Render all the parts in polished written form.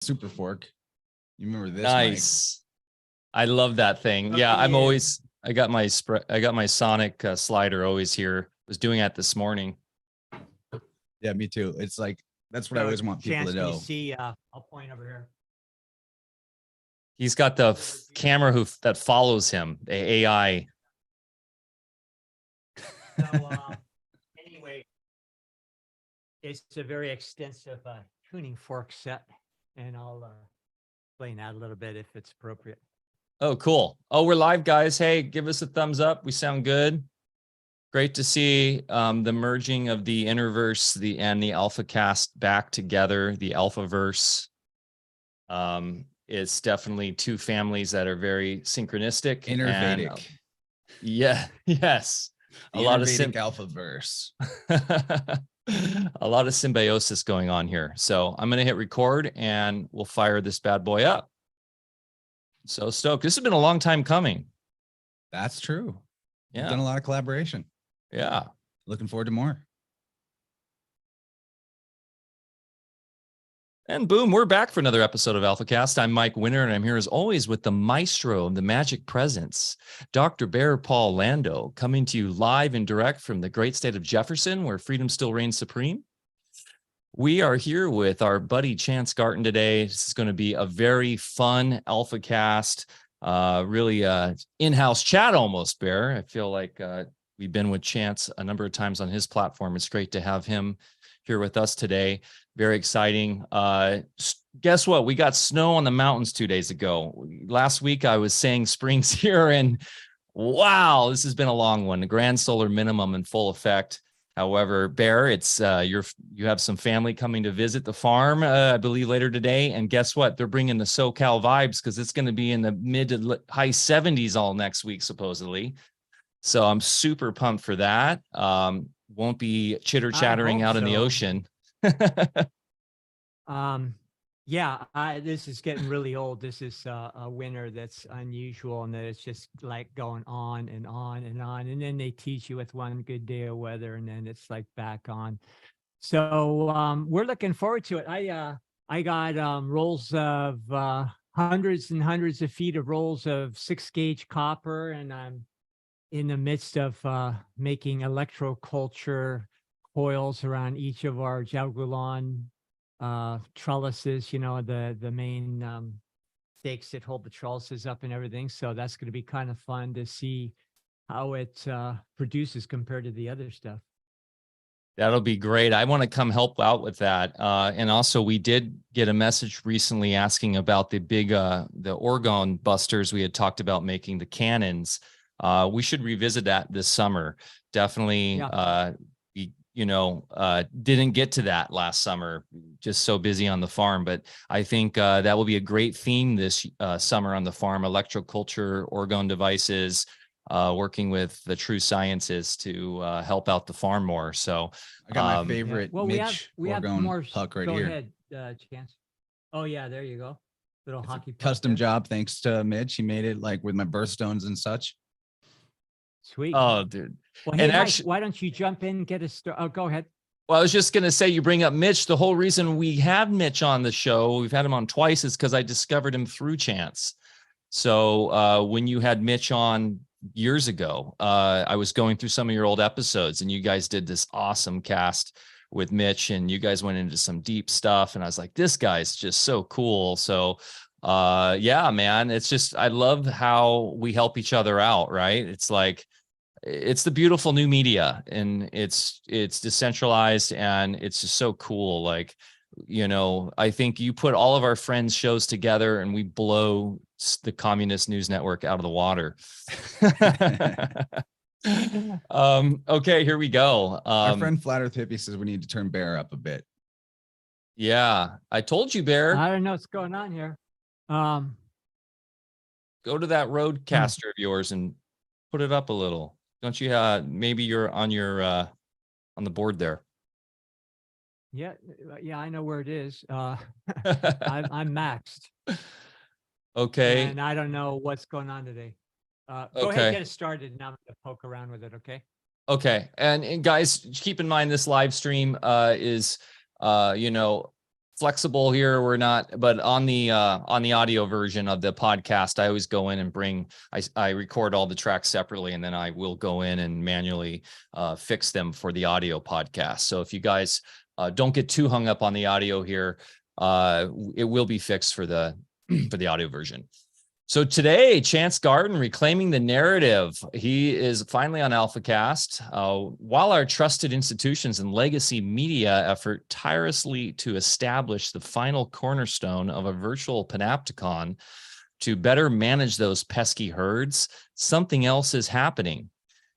Super Fork. You remember this? Nice. Mike? I love that thing. Yeah, I got my Sonic slider always here. Was doing that this morning. Yeah, me too. It's like that's what I always want people to know. See, I'll point over here. He's got the camera that follows him, the AI. So, anyway, it's a very extensive tuning fork set, and I'll explain that a little bit if it's appropriate. Oh, cool. Oh, we're live, guys. Hey, give us a thumbs up. We sound good. Great to see the merging of the InnerVerse and the Alfacast back together, the Alfaverse. It's definitely two families that are very synchronistic. InnerVerse Vedic. Yeah, yes. A lot of Alfaverse. A lot of symbiosis going on here. So I'm going to hit record and we'll fire this bad boy up. So stoked. This has been a long time coming. That's true. Yeah. We've done a lot of collaboration. Yeah. Looking forward to more. And boom, we're back for another episode of Alfacast. I'm Mike Winner, and I'm here as always with the maestro of the magic presence, Dr. Bear Paul Lando, coming to you live and direct from the great state of Jefferson, where freedom still reigns supreme. We are here with our buddy Chance Garton today. This is going to be a very fun Alfacast, really in-house chat almost, Bear. I feel like we've been with Chance a number of times on his platform. It's great to have him here with us today. Very exciting. Guess what? We got snow on the mountains 2 days ago. Last week I was saying spring's here, and wow, this has been a long one. The grand solar minimum in full effect. However, Bear, it's you have some family coming to visit the farm, I believe later today. And guess what? They're bringing the SoCal vibes because it's going to be in the mid to high 70s all next week, supposedly. So I'm super pumped for that. Won't be chitter chattering out in the ocean. This is getting really old. This is a winter that's unusual, and that it's just like going on and on and on. And then they tease you with one good day of weather, and then it's like back on. So we're looking forward to it. I got rolls of hundreds and hundreds of feet of rolls of 6-gauge copper, and I'm in the midst of making electroculture coils around each of our Jagulan trellises, the main stakes that hold the trellises up and everything. So that's going to be kind of fun to see how it produces compared to the other stuff. That'll be great. I want to come help out with that. And also we did get a message recently asking about the big, the orgone busters. We had talked about making the cannons. We should revisit that this summer. Definitely. Yeah. Didn't get to that last summer, just so busy on the farm. But I think that will be a great theme this summer on the farm, electroculture, orgone devices, working with the true sciences to help out the farm more. So I got my favorite Mitch we have more puck right here. Go ahead, Chance. Oh, yeah, there you go. Little hockey puck custom job, thanks to Mitch. He made it like with my birthstones and such. Sweet. Oh, dude. Well, hey, Mike, why don't you jump in and get a start? Oh, go ahead. Well, I was just going to say, you bring up Mitch. The whole reason we have Mitch on the show, we've had him on twice, is because I discovered him through Chance. So when you had Mitch on years ago, I was going through some of your old episodes, and you guys did this awesome cast with Mitch, and you guys went into some deep stuff. And I was like, this guy's just so cool. So yeah, man, it's just, I love how we help each other out, right? It's like, it's the beautiful new media, and it's decentralized, and it's just so cool. Like, I think you put all of our friends' shows together and we blow the Communist News Network out of the water. Okay, here we go. Our friend Flat Earth Hippie says we need to turn Bear up a bit. Yeah, I told you, Bear. I don't know what's going on here. Go to that Rodecaster of yours and put it up a little. Don't you? Maybe you're on on the board there. Yeah, I know where it is. I'm maxed. Okay. And I don't know what's going on today. Go ahead and get it started, and I'm going to poke around with it. Okay. Okay. And guys, keep in mind this live stream is, flexible here. We're not, but on the audio version of the podcast, I always go in and I record all the tracks separately, and then I will go in and manually fix them for the audio podcast. So if you guys don't get too hung up on the audio here, it will be fixed for the audio version. So today, Chance Garton, reclaiming the narrative. He is finally on Alfacast. While our trusted institutions and legacy media effort tirelessly to establish the final cornerstone of a virtual panopticon to better manage those pesky herds, something else is happening.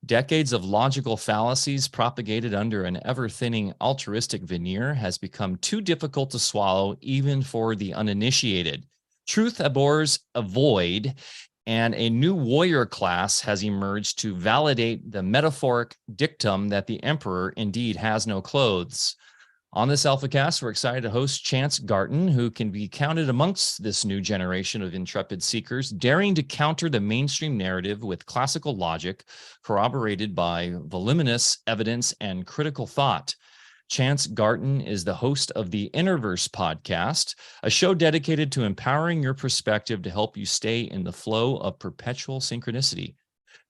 Decades of logical fallacies propagated under an ever-thinning altruistic veneer has become too difficult to swallow even for the uninitiated. Truth abhors avoid, and a new warrior class has emerged to validate the metaphoric dictum that the emperor indeed has no clothes. On this Alfacast, we're excited to host Chance Garton, who can be counted amongst this new generation of intrepid seekers, daring to counter the mainstream narrative with classical logic, corroborated by voluminous evidence and critical thought. Chance Garton is the host of the InnerVerse Podcast, a show dedicated to empowering your perspective to help you stay in the flow of perpetual synchronicity.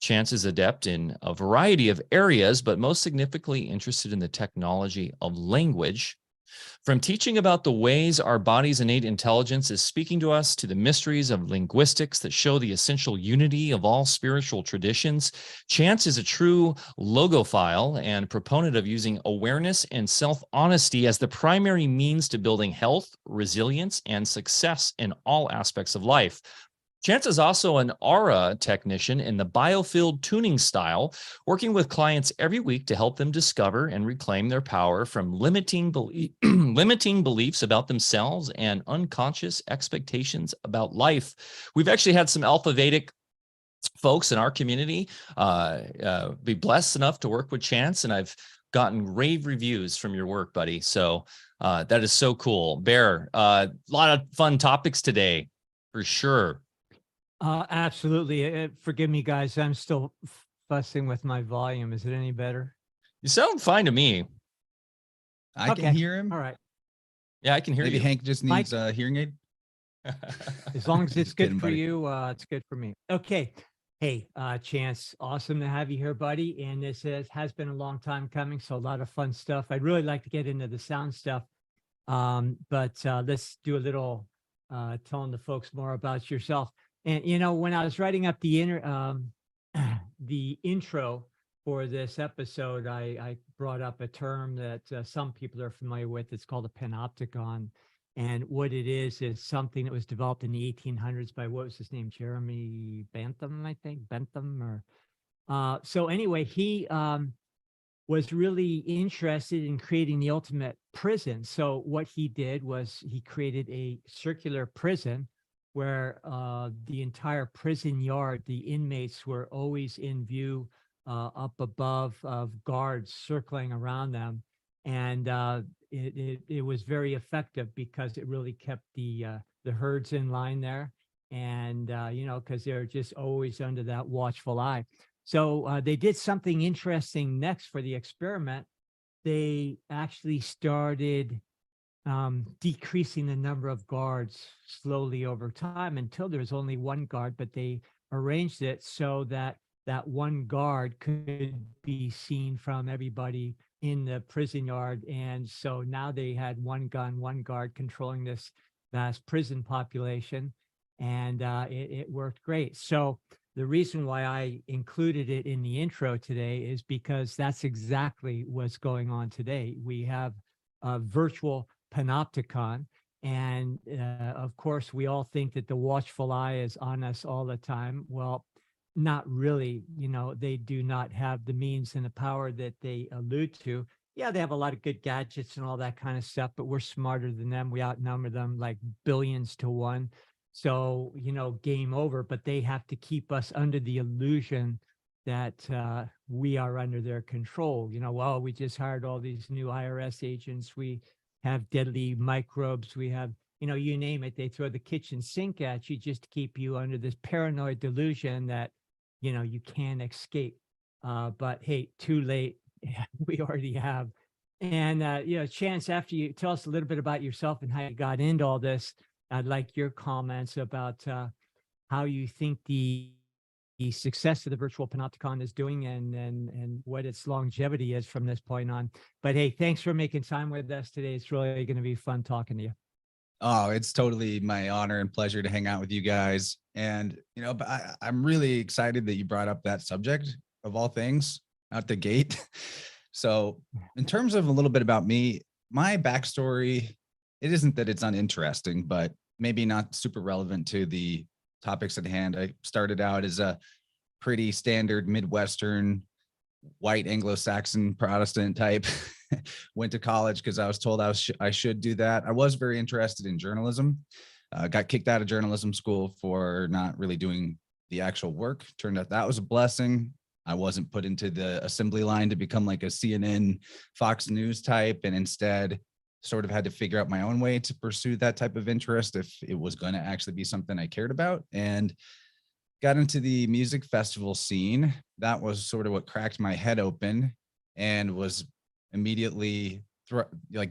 Chance is adept in a variety of areas, but most significantly interested in the technology of language. From teaching about the ways our body's innate intelligence is speaking to us to the mysteries of linguistics that show the essential unity of all spiritual traditions, Chance is a true logophile and proponent of using awareness and self-honesty as the primary means to building health, resilience, and success in all aspects of life. Chance is also an aura technician in the Biofield tuning style, working with clients every week to help them discover and reclaim their power from limiting beliefs about themselves and unconscious expectations about life. We've actually had some Alfa Vedic folks in our community be blessed enough to work with Chance, and I've gotten rave reviews from your work, buddy. So that is so cool. Bear, a lot of fun topics today, for sure. Absolutely. Forgive me, guys. I'm still fussing with my volume. Is it any better? You sound fine to me. I can hear him. All right. Yeah, I can hear Maybe you. Hank just needs a hearing aid. As long as it's good Kidding, for buddy. you, it's good for me. Okay. Hey, Chance, awesome to have you here, buddy. And this has been a long time coming, so a lot of fun stuff. I'd really like to get into the sound stuff, but let's do a little telling the folks more about yourself. And, you know, when I was writing up the intro for this episode, I brought up a term that some people are familiar with. It's called a panopticon. And what it is something that was developed in the 1800s by, what was his name? Jeremy Bentham, I think. Bentham or so anyway, he was really interested in creating the ultimate prison. So what he did was he created a circular prison where the entire prison yard, the inmates were always in view up above of guards circling around them. And it was very effective because it really kept the herds in line there. And, you know, because they're just always under that watchful eye. So they did something interesting next for the experiment. They actually started decreasing the number of guards slowly over time until there was only one guard, but they arranged it so that that one guard could be seen from everybody in the prison yard. And so now they had one guard controlling this vast prison population, and it worked great. So the reason why I included it in the intro today is because that's exactly what's going on today. We have a virtual panopticon. And of course, we all think that the watchful eye is on us all the time. Well, not really. You know, they do not have the means and the power that they allude to. Yeah, they have a lot of good gadgets and all that kind of stuff, but we're smarter than them. We outnumber them like billions to one. So, you know, game over, but they have to keep us under the illusion that we are under their control. You know, well, we just hired all these new IRS agents. We have deadly microbes. We have, you know, you name it. They throw the kitchen sink at you just to keep you under this paranoid delusion that, you know, you can't escape. But hey, too late. We already have. And, Chance, after you tell us a little bit about yourself and how you got into all this, I'd like your comments about how you think the success of the virtual panopticon is doing and what its longevity is from this point on. But hey, thanks for making time with us today. It's really going to be fun talking to you. Oh, it's totally my honor and pleasure to hang out with you guys. And, but I'm really excited that you brought up that subject of all things out the gate. So in terms of a little bit about me, my backstory, it isn't that it's uninteresting, but maybe not super relevant to the topics at hand. I started out as a pretty standard Midwestern white Anglo-Saxon Protestant type. Went to college because I was told I should do that. I was very interested in journalism. Got kicked out of journalism school for not really doing the actual work. Turned out that was a blessing. I wasn't put into the assembly line to become like a CNN, Fox News type, and instead sort of had to figure out my own way to pursue that type of interest if it was going to actually be something I cared about. And got into the music festival scene. That was sort of what cracked my head open and was immediately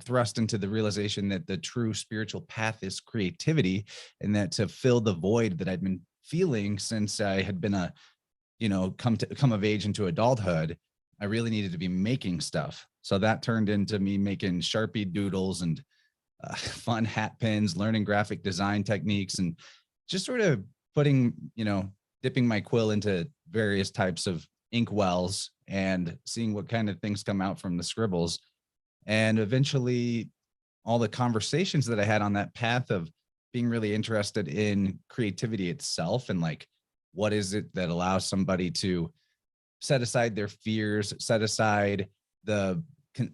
thrust into the realization that the true spiritual path is creativity, and that to fill the void that I'd been feeling since I had been come of age into adulthood, I really needed to be making stuff. So that turned into me making Sharpie doodles and fun hat pins, learning graphic design techniques, and just sort of putting, dipping my quill into various types of ink wells and seeing what kind of things come out from the scribbles. And eventually all the conversations that I had on that path of being really interested in creativity itself, and like, what is it that allows somebody to set aside their fears, set aside the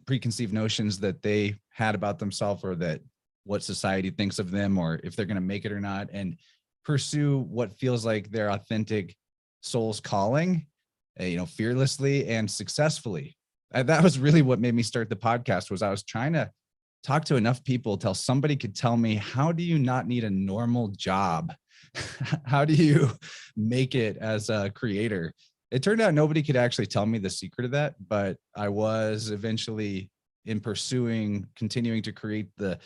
preconceived notions that they had about themselves, or that what society thinks of them, or if they're going to make it or not, and pursue what feels like their authentic soul's calling, fearlessly and successfully. That was really what made me start the podcast. Was I was trying to talk to enough people till somebody could tell me, how do you not need a normal job? How do you make it as a creator? It turned out nobody could actually tell me the secret of that, but I was eventually, in continuing to create the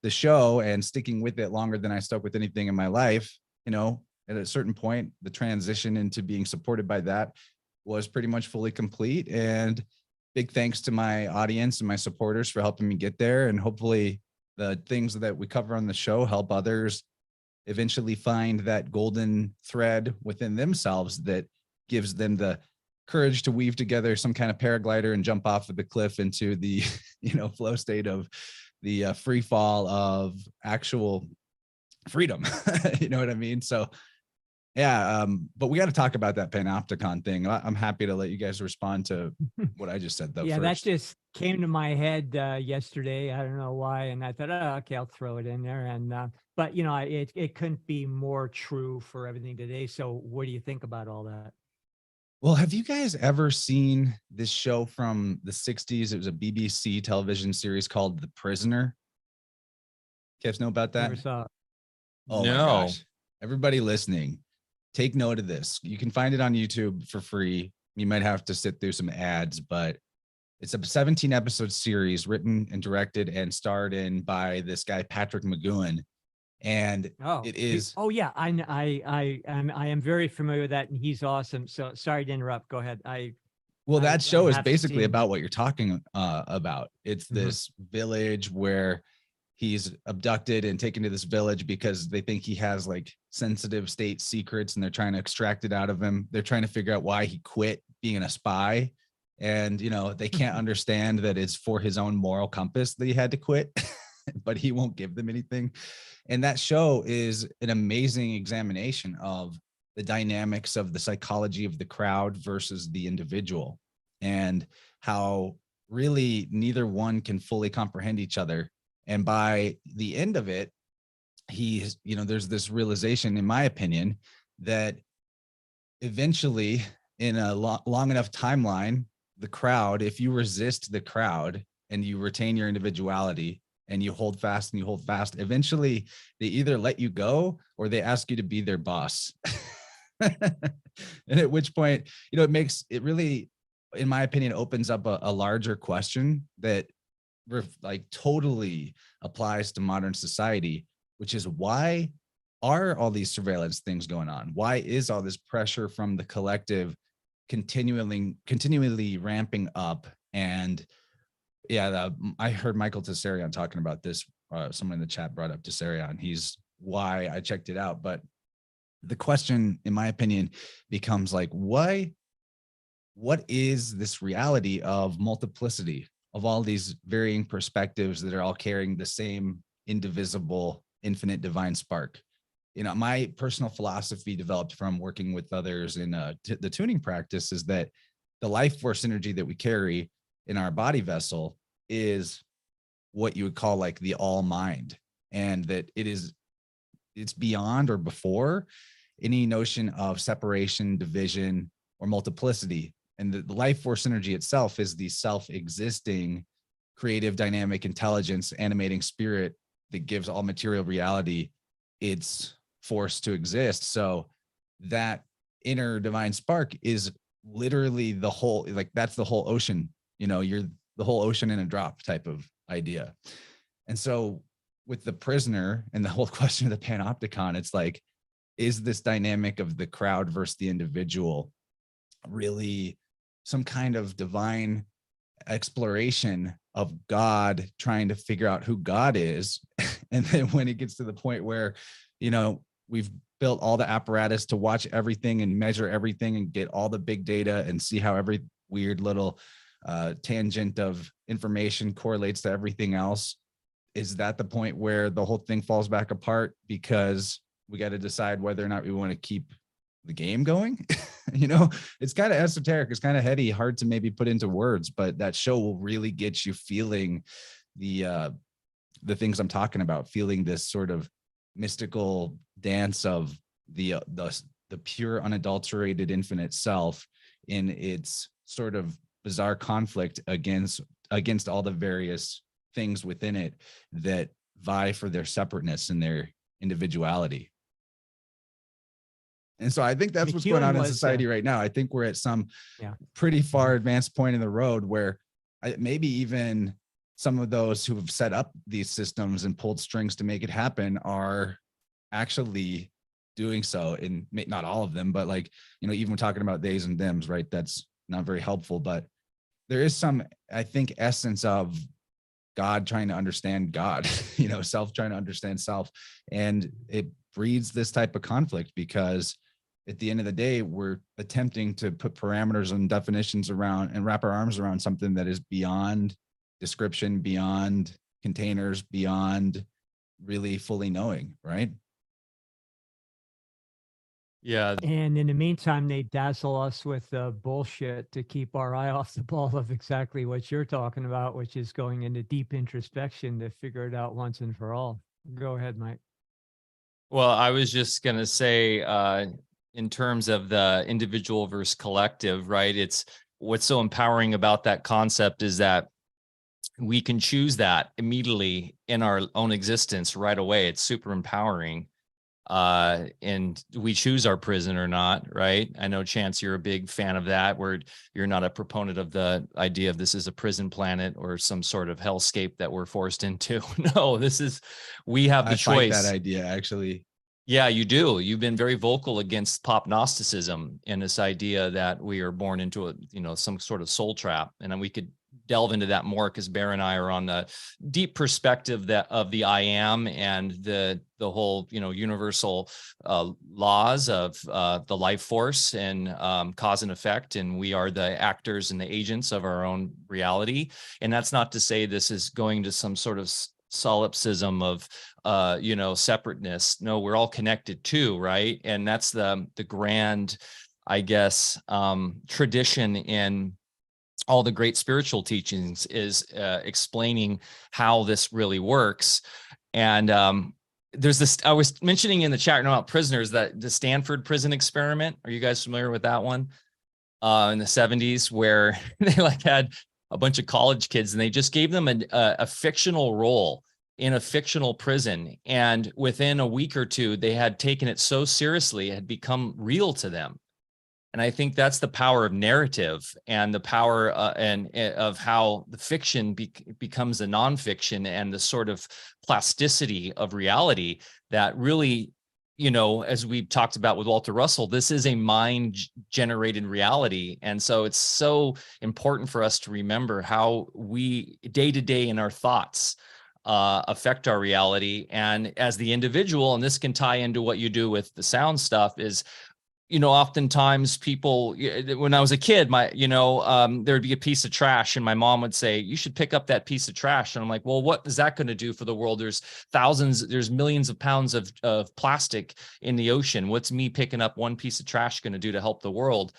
show and sticking with it longer than I stuck with anything in my life. At a certain point, the transition into being supported by that was pretty much fully complete. And big thanks to my audience and my supporters for helping me get there. And hopefully the things that we cover on the show help others eventually find that golden thread within themselves that gives them the courage to weave together some kind of paraglider and jump off of the cliff into the, flow state of the free fall of actual freedom. You know what I mean? So yeah, but we got to talk about that panopticon thing. I'm happy to let you guys respond to what I just said though. Yeah, first. that just came to my head yesterday. I don't know why, and I thought, oh, okay, I'll throw it in there. And but it couldn't be more true for everything today. So what do you think about all that? Well, have you guys ever seen this show from the 60s? It was a BBC television series called The Prisoner. You guys know about that? Never saw it. Oh No. my gosh. Everybody listening, take note of this. You can find it on YouTube for free. You might have to sit through some ads, but it's a 17 episode series written and directed and starred in by this guy, Patrick McGowan. And it is. Oh yeah. I am very familiar with that, and he's awesome. So sorry to interrupt. Go ahead. That show is have basically seen about what you're talking about. It's this village where he's abducted and taken to this village because they think he has like sensitive state secrets, and they're trying to extract it out of him. They're trying to figure out why he quit being a spy. And, they can't understand that it's for his own moral compass that he had to quit, but he won't give them anything. And that show is an amazing examination of the dynamics of the psychology of the crowd versus the individual, and how really neither one can fully comprehend each other. And by the end of it, there's this realization, in my opinion, that eventually in a long enough timeline, the crowd, if you resist the crowd and you retain your individuality and you hold fast, eventually they either let you go or they ask you to be their boss. And at which point, it makes it really, in my opinion, opens up a larger question that like totally applies to modern society, which is why are all these surveillance things going on? Why is all this pressure from the collective continually ramping up? And yeah, I heard Michael Tessarion talking about this. Someone in the chat brought up Tessarion. He's why I checked it out. But the question, in my opinion, becomes like, what is this reality of multiplicity, of all these varying perspectives that are all carrying the same indivisible, infinite divine spark? You know, my personal philosophy developed from working with others in the tuning practice is that the life force energy that we carry in our body vessel is what you would call like the all mind, and that it's beyond or before any notion of separation, division, or multiplicity. And the life force energy itself is the self-existing, creative, dynamic intelligence, animating spirit that gives all material reality its force to exist. So that inner divine spark is literally the whole, like that's the whole ocean, you know, you're the whole ocean in a drop type of idea. And so with the prisoner and the whole question of the panopticon, it's like, is this dynamic of the crowd versus the individual really some kind of divine exploration of God, trying to figure out who God is? And then when it gets to the point where, you know, we've built all the apparatus to watch everything and measure everything and get all the big data and see how every weird little tangent of information correlates to everything else, is that the point where the whole thing falls back apart because we got to decide whether or not we want to keep the game going? You know, it's kind of esoteric, it's kind of heady, hard to maybe put into words, but that show will really get you feeling the things I'm talking about, feeling this sort of mystical dance of the pure unadulterated infinite self in its sort of bizarre conflict against all the various things within it that vie for their separateness and their individuality. And so I think that's what's going on in society right now. I think we're at some pretty far advanced point in the road where maybe even some of those who have set up these systems and pulled strings to make it happen are actually doing so. In not all of them, but like, you know, even talking about theys and thems, right? That's not very helpful, but there is some, I think, essence of God trying to understand God, you know, self trying to understand self. And it breeds this type of conflict because at the end of the day, we're attempting to put parameters and definitions around and wrap our arms around something that is beyond description, beyond containers, beyond really fully knowing, right? Yeah. And in the meantime, they dazzle us with bullshit to keep our eye off the ball of exactly what you're talking about, which is going into deep introspection to figure it out once and for all. Go ahead, Mike. Well, I was just going to say, in terms of the individual versus collective, right? It's what's so empowering about that concept is that we can choose that immediately in our own existence right away. It's super empowering. And we choose our prison or not, right? I know, Chance, you're a big fan of that, where you're not a proponent of the idea of this is a prison planet or some sort of hellscape that we're forced into. No, we have the choice. I fight that idea, actually. Yeah, you do. You've been very vocal against pop Gnosticism and this idea that we are born into some sort of soul trap. And then we could delve into that more because Bear and I are on the deep perspective of the I am and the whole, universal laws of the life force and cause and effect. And we are the actors and the agents of our own reality. And that's not to say this is going to some sort of solipsism of separateness. No, we're all connected too, right? And that's the grand, I guess, tradition in all the great spiritual teachings is explaining how this really works. And there's this, I was mentioning in the chat about prisoners, that the Stanford prison experiment. Are you guys familiar with that one? In the 70s, where they had a bunch of college kids and they just gave them a fictional role in a fictional prison. And within a week or two, they had taken it so seriously, it had become real to them. And I think that's the power of narrative and the power of how the fiction becomes a nonfiction, and the sort of plasticity of reality that really, as we talked about with Walter Russell, this is a mind-generated reality. And so it's so important for us to remember how we, day to day in our thoughts, affect our reality. And as the individual, and this can tie into what you do with the sound stuff, is oftentimes people, when I was a kid, there'd be a piece of trash and my mom would say, you should pick up that piece of trash. And I'm like, well, what is that going to do for the world? There's millions of pounds of plastic in the ocean. What's me picking up one piece of trash going to do to help the world?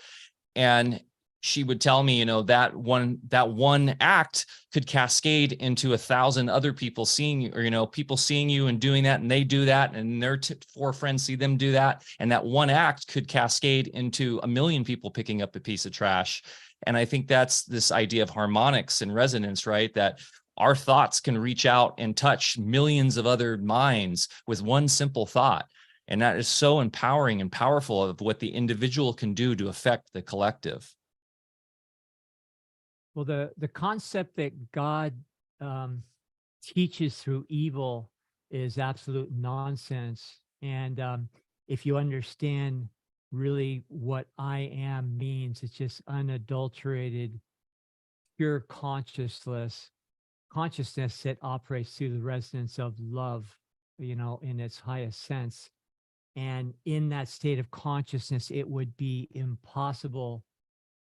And she would tell me, that one act could cascade into 1,000 other people seeing you, or, people seeing you and doing that, and they do that, and their 4 friends see them do that. And that one act could cascade into 1 million people picking up a piece of trash. And I think that's this idea of harmonics and resonance, right? That our thoughts can reach out and touch millions of other minds with one simple thought. And that is so empowering and powerful of what the individual can do to affect the collective. Well, the concept that God teaches through evil is absolute nonsense. And if you understand really what I am means, it's just unadulterated, pure consciousness that operates through the resonance of love, in its highest sense. And in that state of consciousness, it would be impossible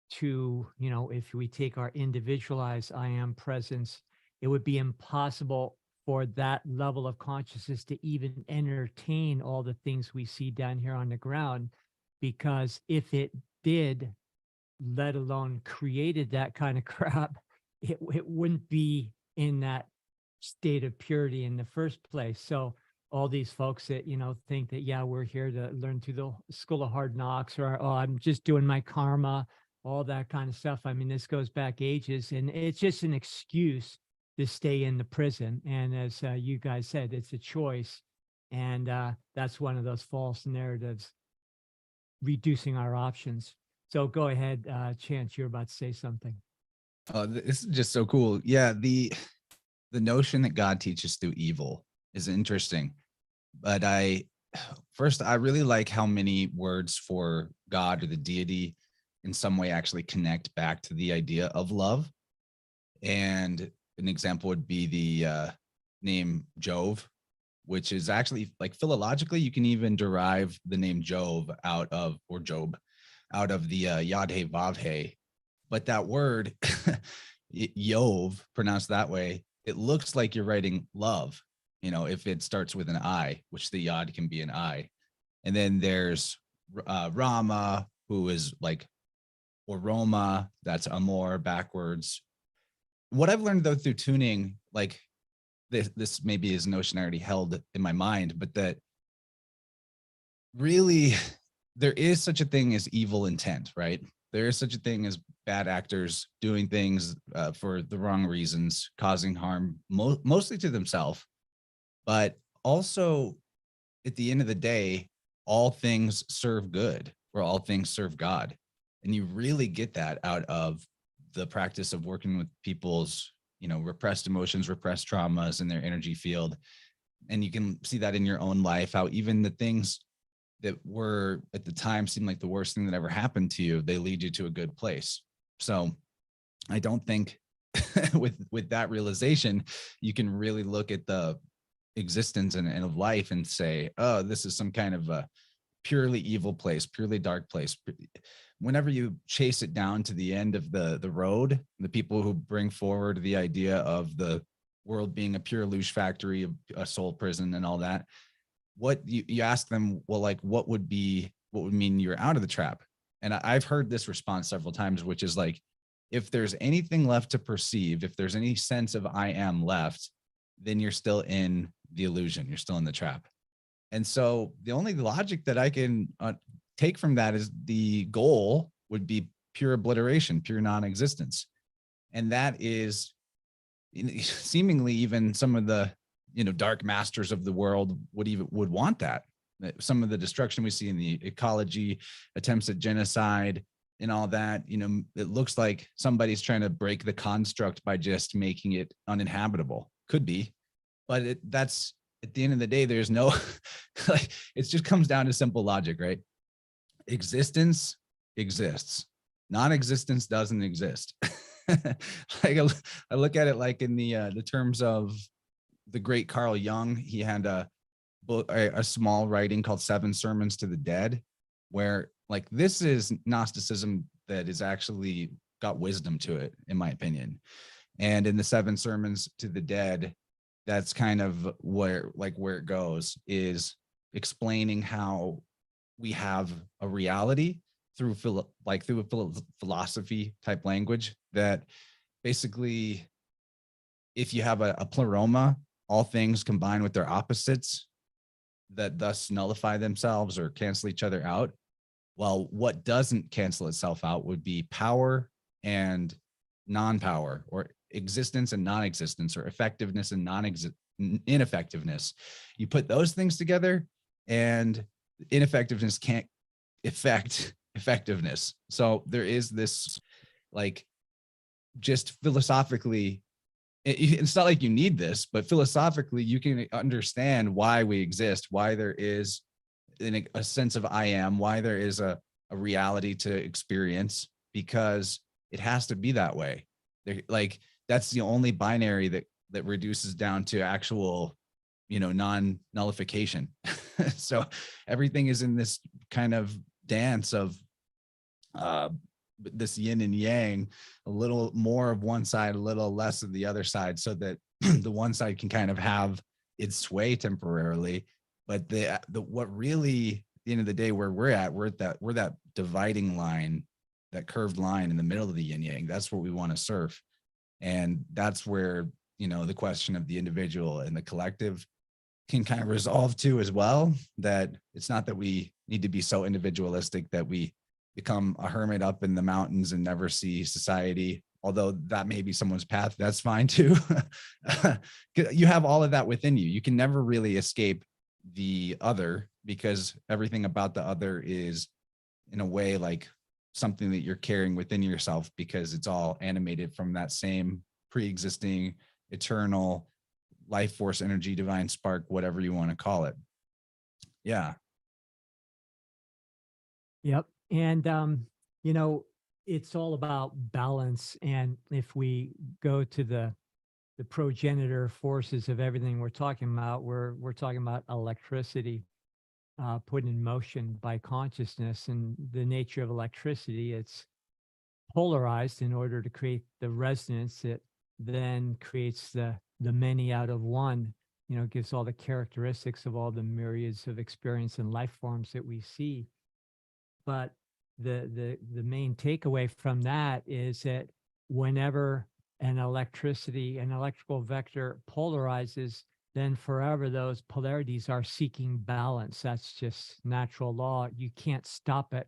to, if we take our individualized I am presence, it would be impossible for that level of consciousness to even entertain all the things we see down here on the ground. Because if it did, let alone created that kind of crap, it wouldn't be in that state of purity in the first place. So all these folks that, think that, yeah, we're here to learn through the school of hard knocks, or, oh, I'm just doing my karma, all that kind of stuff. I mean, this goes back ages, and it's just an excuse to stay in the prison. And as you guys said, it's a choice. And that's one of those false narratives, reducing our options. So go ahead, Chance, you're about to say something. This is just so cool. Yeah, the notion that God teaches through evil is interesting. But I really like how many words for God or the deity in some way actually connect back to the idea of love. And an example would be the name Jove, which is actually, like, philologically, you can even derive the name Job out of the Yod He Vav He. But that word, Yov, pronounced that way, it looks like you're writing love, if it starts with an I, which the Yod can be an I. And then there's Rama, who is like, or Roma, that's amor backwards. What I've learned, though, through tuning, like, this maybe is a notion I already held in my mind, but that really there is such a thing as evil intent, right? There is such a thing as bad actors doing things for the wrong reasons, causing harm mostly to themselves, but also at the end of the day, all things serve good, or all things serve God. And you really get that out of the practice of working with people's, repressed emotions, repressed traumas in their energy field. And you can see that in your own life, how even the things that were at the time seemed like the worst thing that ever happened to you, they lead you to a good place. So I don't think with that realization, you can really look at the existence and of life and say, oh, this is some kind of a purely evil place, purely dark place. Whenever you chase it down to the end of the road, the people who bring forward the idea of the world being a pure louche factory, a soul prison and all that, what you ask them, well, like, what would mean you're out of the trap? And I've heard this response several times, which is like, if there's anything left to perceive, if there's any sense of I am left, then you're still in the illusion, you're still in the trap. And so the only logic that I can take from that is the goal would be pure obliteration, pure non-existence. And that is seemingly even some of the, dark masters of the world would want that. some of the destruction we see in the ecology, attempts at genocide and all that, it looks like somebody's trying to break the construct by just making it uninhabitable. Could be, but that's at the end of the day, there's no, like, it just comes down to simple logic, right? Existence exists. Non-existence doesn't exist. Like I look at it like in the terms of the great Carl Jung. He had a small writing called 7 Sermons to the Dead, where like this is Gnosticism that is actually got wisdom to it, in my opinion. And in the 7 Sermons to the Dead, that's kind of where it goes, is explaining how we have a reality through a philosophy type language, that basically if you have a pleroma, all things combine with their opposites that thus nullify themselves or cancel each other out. Well, what doesn't cancel itself out would be power and non-power, or existence and non-existence, or effectiveness and ineffectiveness. You put those things together and ineffectiveness can't affect effectiveness. So there is this, like, just philosophically, it's not like you need this, but philosophically you can understand why we exist, why there is a sense of I am, why there is a reality to experience, because it has to be that way. Like, that's the only binary that reduces down to actual, non-nullification. So everything is in this kind of dance of this yin and yang, a little more of one side, a little less of the other side, so that the one side can kind of have its sway temporarily. But what really, at the end of the day, where we're that dividing line, that curved line in the middle of the yin yang. That's what we want to surf. And that's where, the question of the individual and the collective can kind of resolve to as well. That it's not that we need to be so individualistic that we become a hermit up in the mountains and never see society, although that may be someone's path. That's fine too. You have all of that within you. You can never really escape the other, because everything about the other is, in a way, like something that you're carrying within yourself, because it's all animated from that same pre-existing, eternal life force, energy, divine spark, whatever you want to call it. Yeah. Yep. And, it's all about balance. And if we go to the progenitor forces of everything we're talking about, we're talking about electricity put in motion by consciousness. And the nature of electricity, it's polarized in order to create the resonance that then creates the many out of one, gives all the characteristics of all the myriads of experience and life forms that we see. But the main takeaway from that is that whenever an electrical vector polarizes, then forever those polarities are seeking balance. That's just natural law. You can't stop it.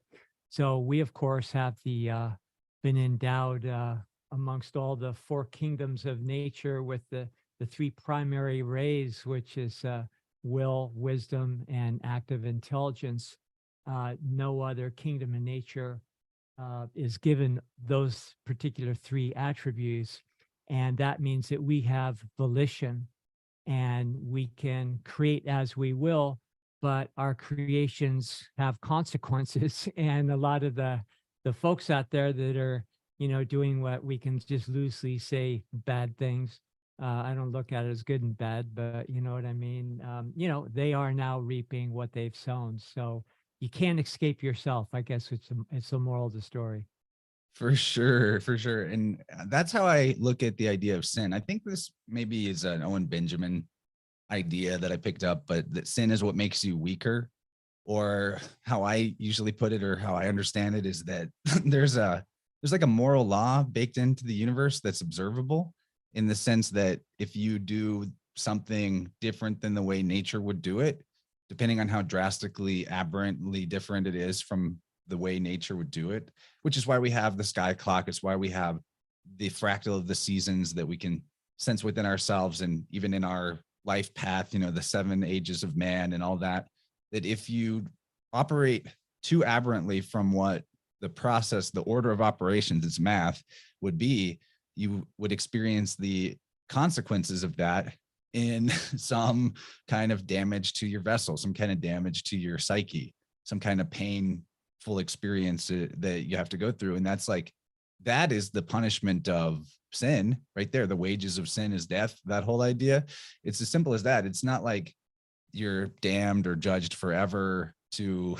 So we, of course, have been endowed amongst all the 4 kingdoms of nature with the 3 primary rays, which is will, wisdom, and active intelligence. No other kingdom in nature is given those particular 3 attributes. And that means that we have volition and we can create as we will, but our creations have consequences. And a lot of the folks out there that are, doing what we can just loosely say bad things. I don't look at it as good and bad, but you know what I mean? They are now reaping what they've sown. So you can't escape yourself. I guess it's the moral of the story. For sure. And that's how I look at the idea of sin. I think this maybe is an Owen Benjamin idea that I picked up, but that sin is what makes you weaker. Or how I usually put it, or how I understand it, is that there's like a moral law baked into the universe that's observable, in the sense that if you do something different than the way nature would do it, depending on how drastically aberrantly different it is from the way nature would do it, which is why we have the sky clock. It's why we have the fractal of the seasons that we can sense within ourselves, and even in our life path, the 7 ages of man and all that. that if you operate too aberrantly from what the process, the order of operations, it's math, would be, you would experience the consequences of that in some kind of damage to your vessel, some kind of damage to your psyche, some kind of painful experience that you have to go through. And that's like, that is the punishment of sin right there. The wages of sin is death. That whole idea. It's as simple as that. It's not like you're damned or judged forever to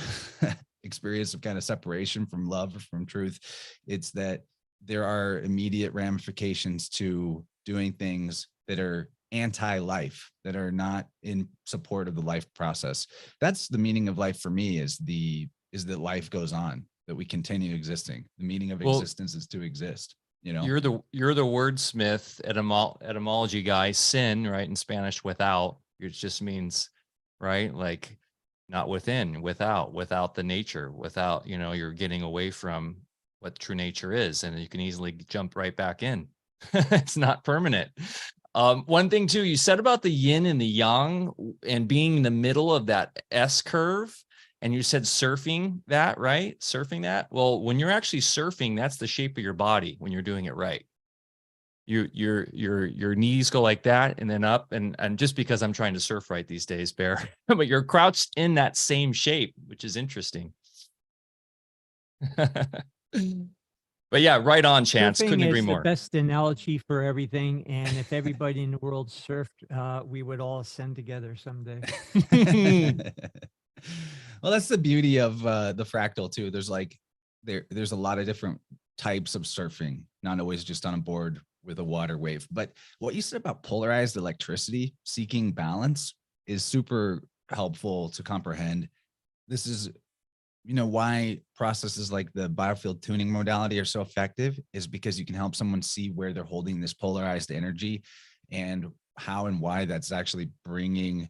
experience some kind of separation from love or from truth. It's that there are immediate ramifications to doing things that are anti-life, that are not in support of the life process. That's the meaning of life for me, is that life goes on, that we continue existing. The meaning of existence is to exist. You know, you're the wordsmith, etymology guy. Sin, right, in Spanish, without, it just means, right, like not within, without the nature, without, you're getting away from what true nature is, and you can easily jump right back in. It's not permanent. One thing too, you said about the yin and the yang and being in the middle of that S curve, and you said surfing that, right? Surfing that. Well, when you're actually surfing, that's the shape of your body when you're doing it right. Your knees go like that and then up, and just because I'm trying to surf right these days, Bear, but you're crouched in that same shape, which is interesting. But yeah, right on, Chance. Couldn't agree more. Surfing is the best analogy for everything, and if everybody in the world surfed, we would all ascend together someday. Well, that's the beauty of the fractal too. There's like there's a lot of different types of surfing, not always just on a board with a water wave. But what you said about polarized electricity, seeking balance, is super helpful to comprehend. This is, why processes like the Biofield tuning modality are so effective, is because you can help someone see where they're holding this polarized energy and how and why that's actually bringing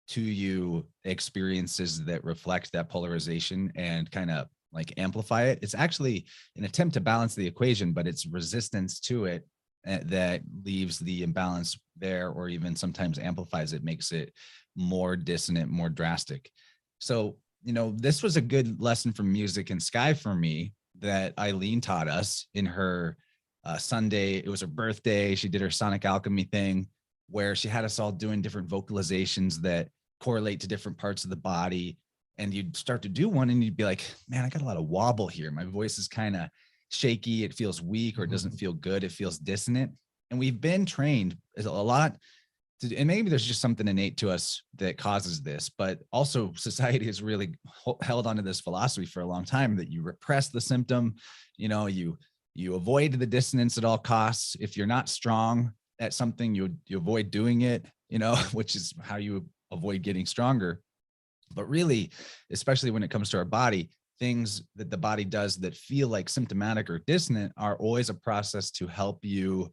to you experiences that reflect that polarization and kind of like amplify it. It's actually an attempt to balance the equation, but it's resistance to it that leaves the imbalance there, or even sometimes amplifies it, makes it more dissonant, more drastic. So, this was a good lesson from music and sky for me that Eileen taught us in her Sunday. It was her birthday. She did her sonic alchemy thing where she had us all doing different vocalizations that correlate to different parts of the body. And you'd start to do one and you'd be like, man, I got a lot of wobble here. My voice is kind of shaky. It feels weak, or it doesn't feel good. It feels dissonant. And we've been trained a lot to, and maybe there's just something innate to us that causes this, but also society has really held onto this philosophy for a long time that you repress the symptom, you avoid the dissonance at all costs. If you're not strong at something, you avoid doing it, which is how you avoid getting stronger. But really, especially when it comes to our body, things that the body does that feel like symptomatic or dissonant are always a process to help you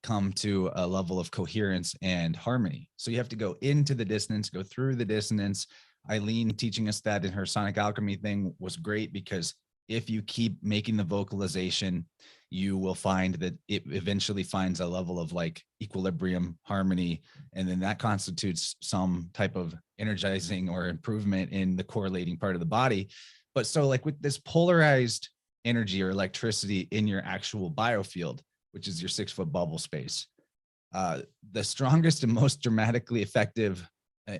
come to a level of coherence and harmony. So you have to go into the dissonance, go through the dissonance. Eileen teaching us that in her sonic alchemy thing was great, because if you keep making the vocalization, you will find that it eventually finds a level of like equilibrium, harmony, and then that constitutes some type of energizing or improvement in the correlating part of the body. But so like with this polarized energy or electricity in your actual biofield, which is your 6-foot bubble space, the strongest and most dramatically effective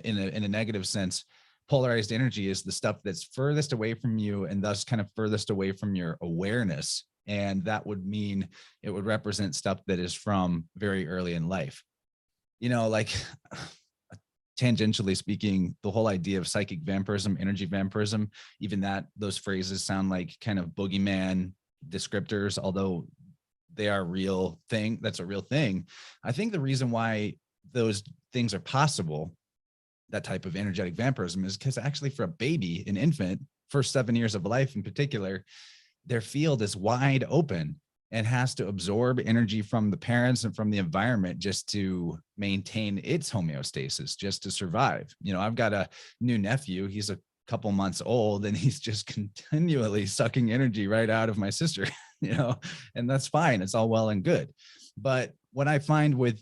in a negative sense, polarized energy is the stuff that's furthest away from you and thus kind of furthest away from your awareness. And that would mean it would represent stuff that is from very early in life. Like tangentially speaking, the whole idea of psychic vampirism, energy vampirism, even those phrases sound like kind of boogeyman descriptors, although they are real thing. That's a real thing. I think the reason why those things are possible, that type of energetic vampirism, is because actually for a baby, an infant, first 7 years of life in particular, their field is wide open and has to absorb energy from the parents and from the environment just to maintain its homeostasis, just to survive. I've got a new nephew. He's a couple months old and he's just continually sucking energy right out of my sister, and that's fine. It's all well and good. But what I find with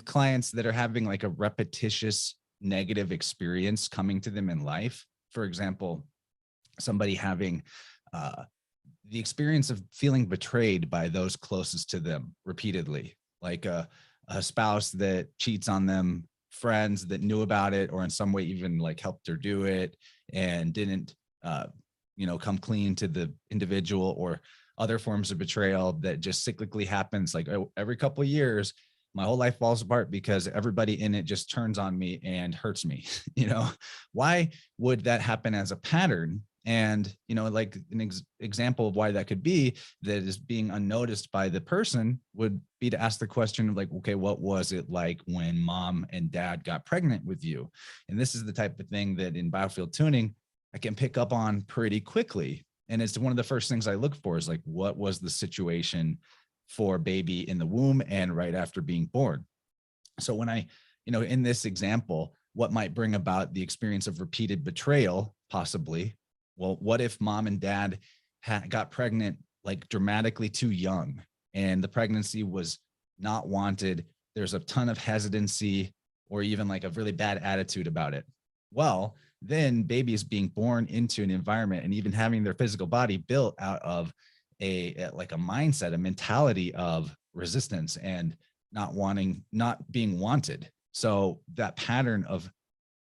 clients that are having like a repetitious negative experience coming to them in life, for example, somebody having the experience of feeling betrayed by those closest to them repeatedly, like a spouse that cheats on them, friends that knew about it, or in some way even like helped her do it and didn't, come clean to the individual, or other forms of betrayal that just cyclically happens. Like every couple of years, my whole life falls apart because everybody in it just turns on me and hurts me. Why would that happen as a pattern? And, like an example of why that could be that is being unnoticed by the person would be to ask the question of like, okay, what was it like when mom and dad got pregnant with you? And this is the type of thing that in Biofield tuning, I can pick up on pretty quickly. And it's one of the first things I look for is like, what was the situation for baby in the womb and right after being born? So when I, in this example, what might bring about the experience of repeated betrayal, possibly? Well, what if mom and dad got pregnant like dramatically too young and the pregnancy was not wanted? There's a ton of hesitancy or even like a really bad attitude about it. Well, then baby is being born into an environment and even having their physical body built out of a mindset, a mentality of resistance and not being wanted. So that pattern of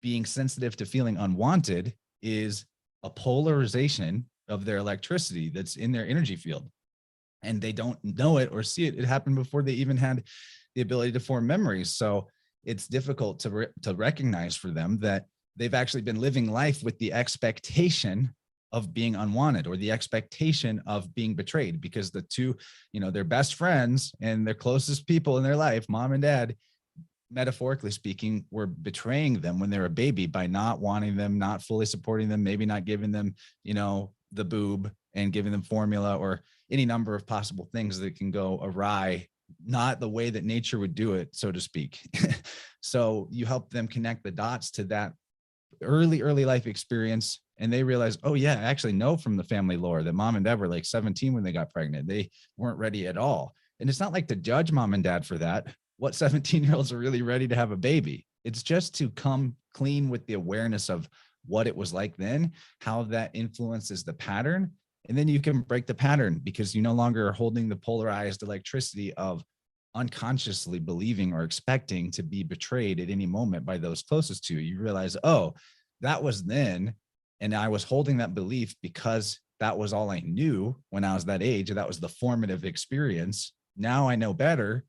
being sensitive to feeling unwanted is a polarization of their electricity that's in their energy field. And they don't know it or see it. It happened before they even had the ability to form memories. So it's difficult to recognize for them that they've actually been living life with the expectation of being unwanted or the expectation of being betrayed, because the two, their best friends and their closest people in their life, mom and dad, metaphorically speaking, were betraying them when they were a baby by not wanting them, not fully supporting them, maybe not giving them, the boob and giving them formula or any number of possible things that can go awry, not the way that nature would do it, so to speak. So you help them connect the dots to that early life experience. And they realize, oh yeah, I actually know from the family lore that mom and dad were like 17 when they got pregnant. They weren't ready at all. And it's not like to judge mom and dad for that. What 17-year-olds are really ready to have a baby? It's just to come clean with the awareness of what it was like then, how that influences the pattern. And then you can break the pattern because you no longer are holding the polarized electricity of unconsciously believing or expecting to be betrayed at any moment by those closest to you. You realize, oh, that was then. And I was holding that belief because that was all I knew when I was that age. That was the formative experience. Now I know better.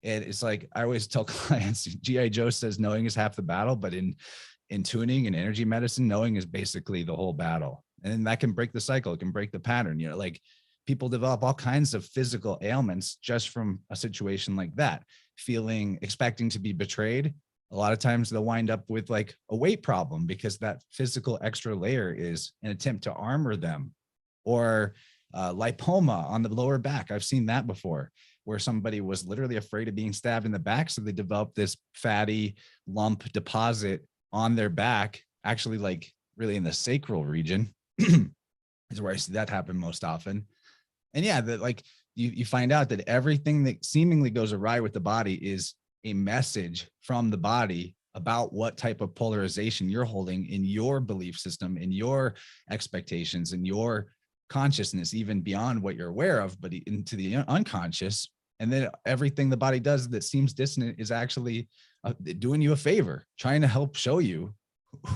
And it's like, I always tell clients, G.I. Joe says knowing is half the battle, but in tuning and energy medicine, knowing is basically the whole battle. And that can break the cycle. It can break the pattern. Like people develop all kinds of physical ailments just from a situation like that, expecting to be betrayed. A lot of times they'll wind up with like a weight problem because that physical extra layer is an attempt to armor them, or lipoma on the lower back. I've seen that before, where somebody was literally afraid of being stabbed in the back. So they developed this fatty lump deposit on their back, actually like really in the sacral region is where I see that happen most often. And yeah, that like you find out that everything that seemingly goes awry with the body is a message from the body about what type of polarization you're holding in your belief system, in your expectations, in your consciousness, even beyond what you're aware of, but into the unconscious. And then everything the body does that seems dissonant is actually doing you a favor, trying to help show you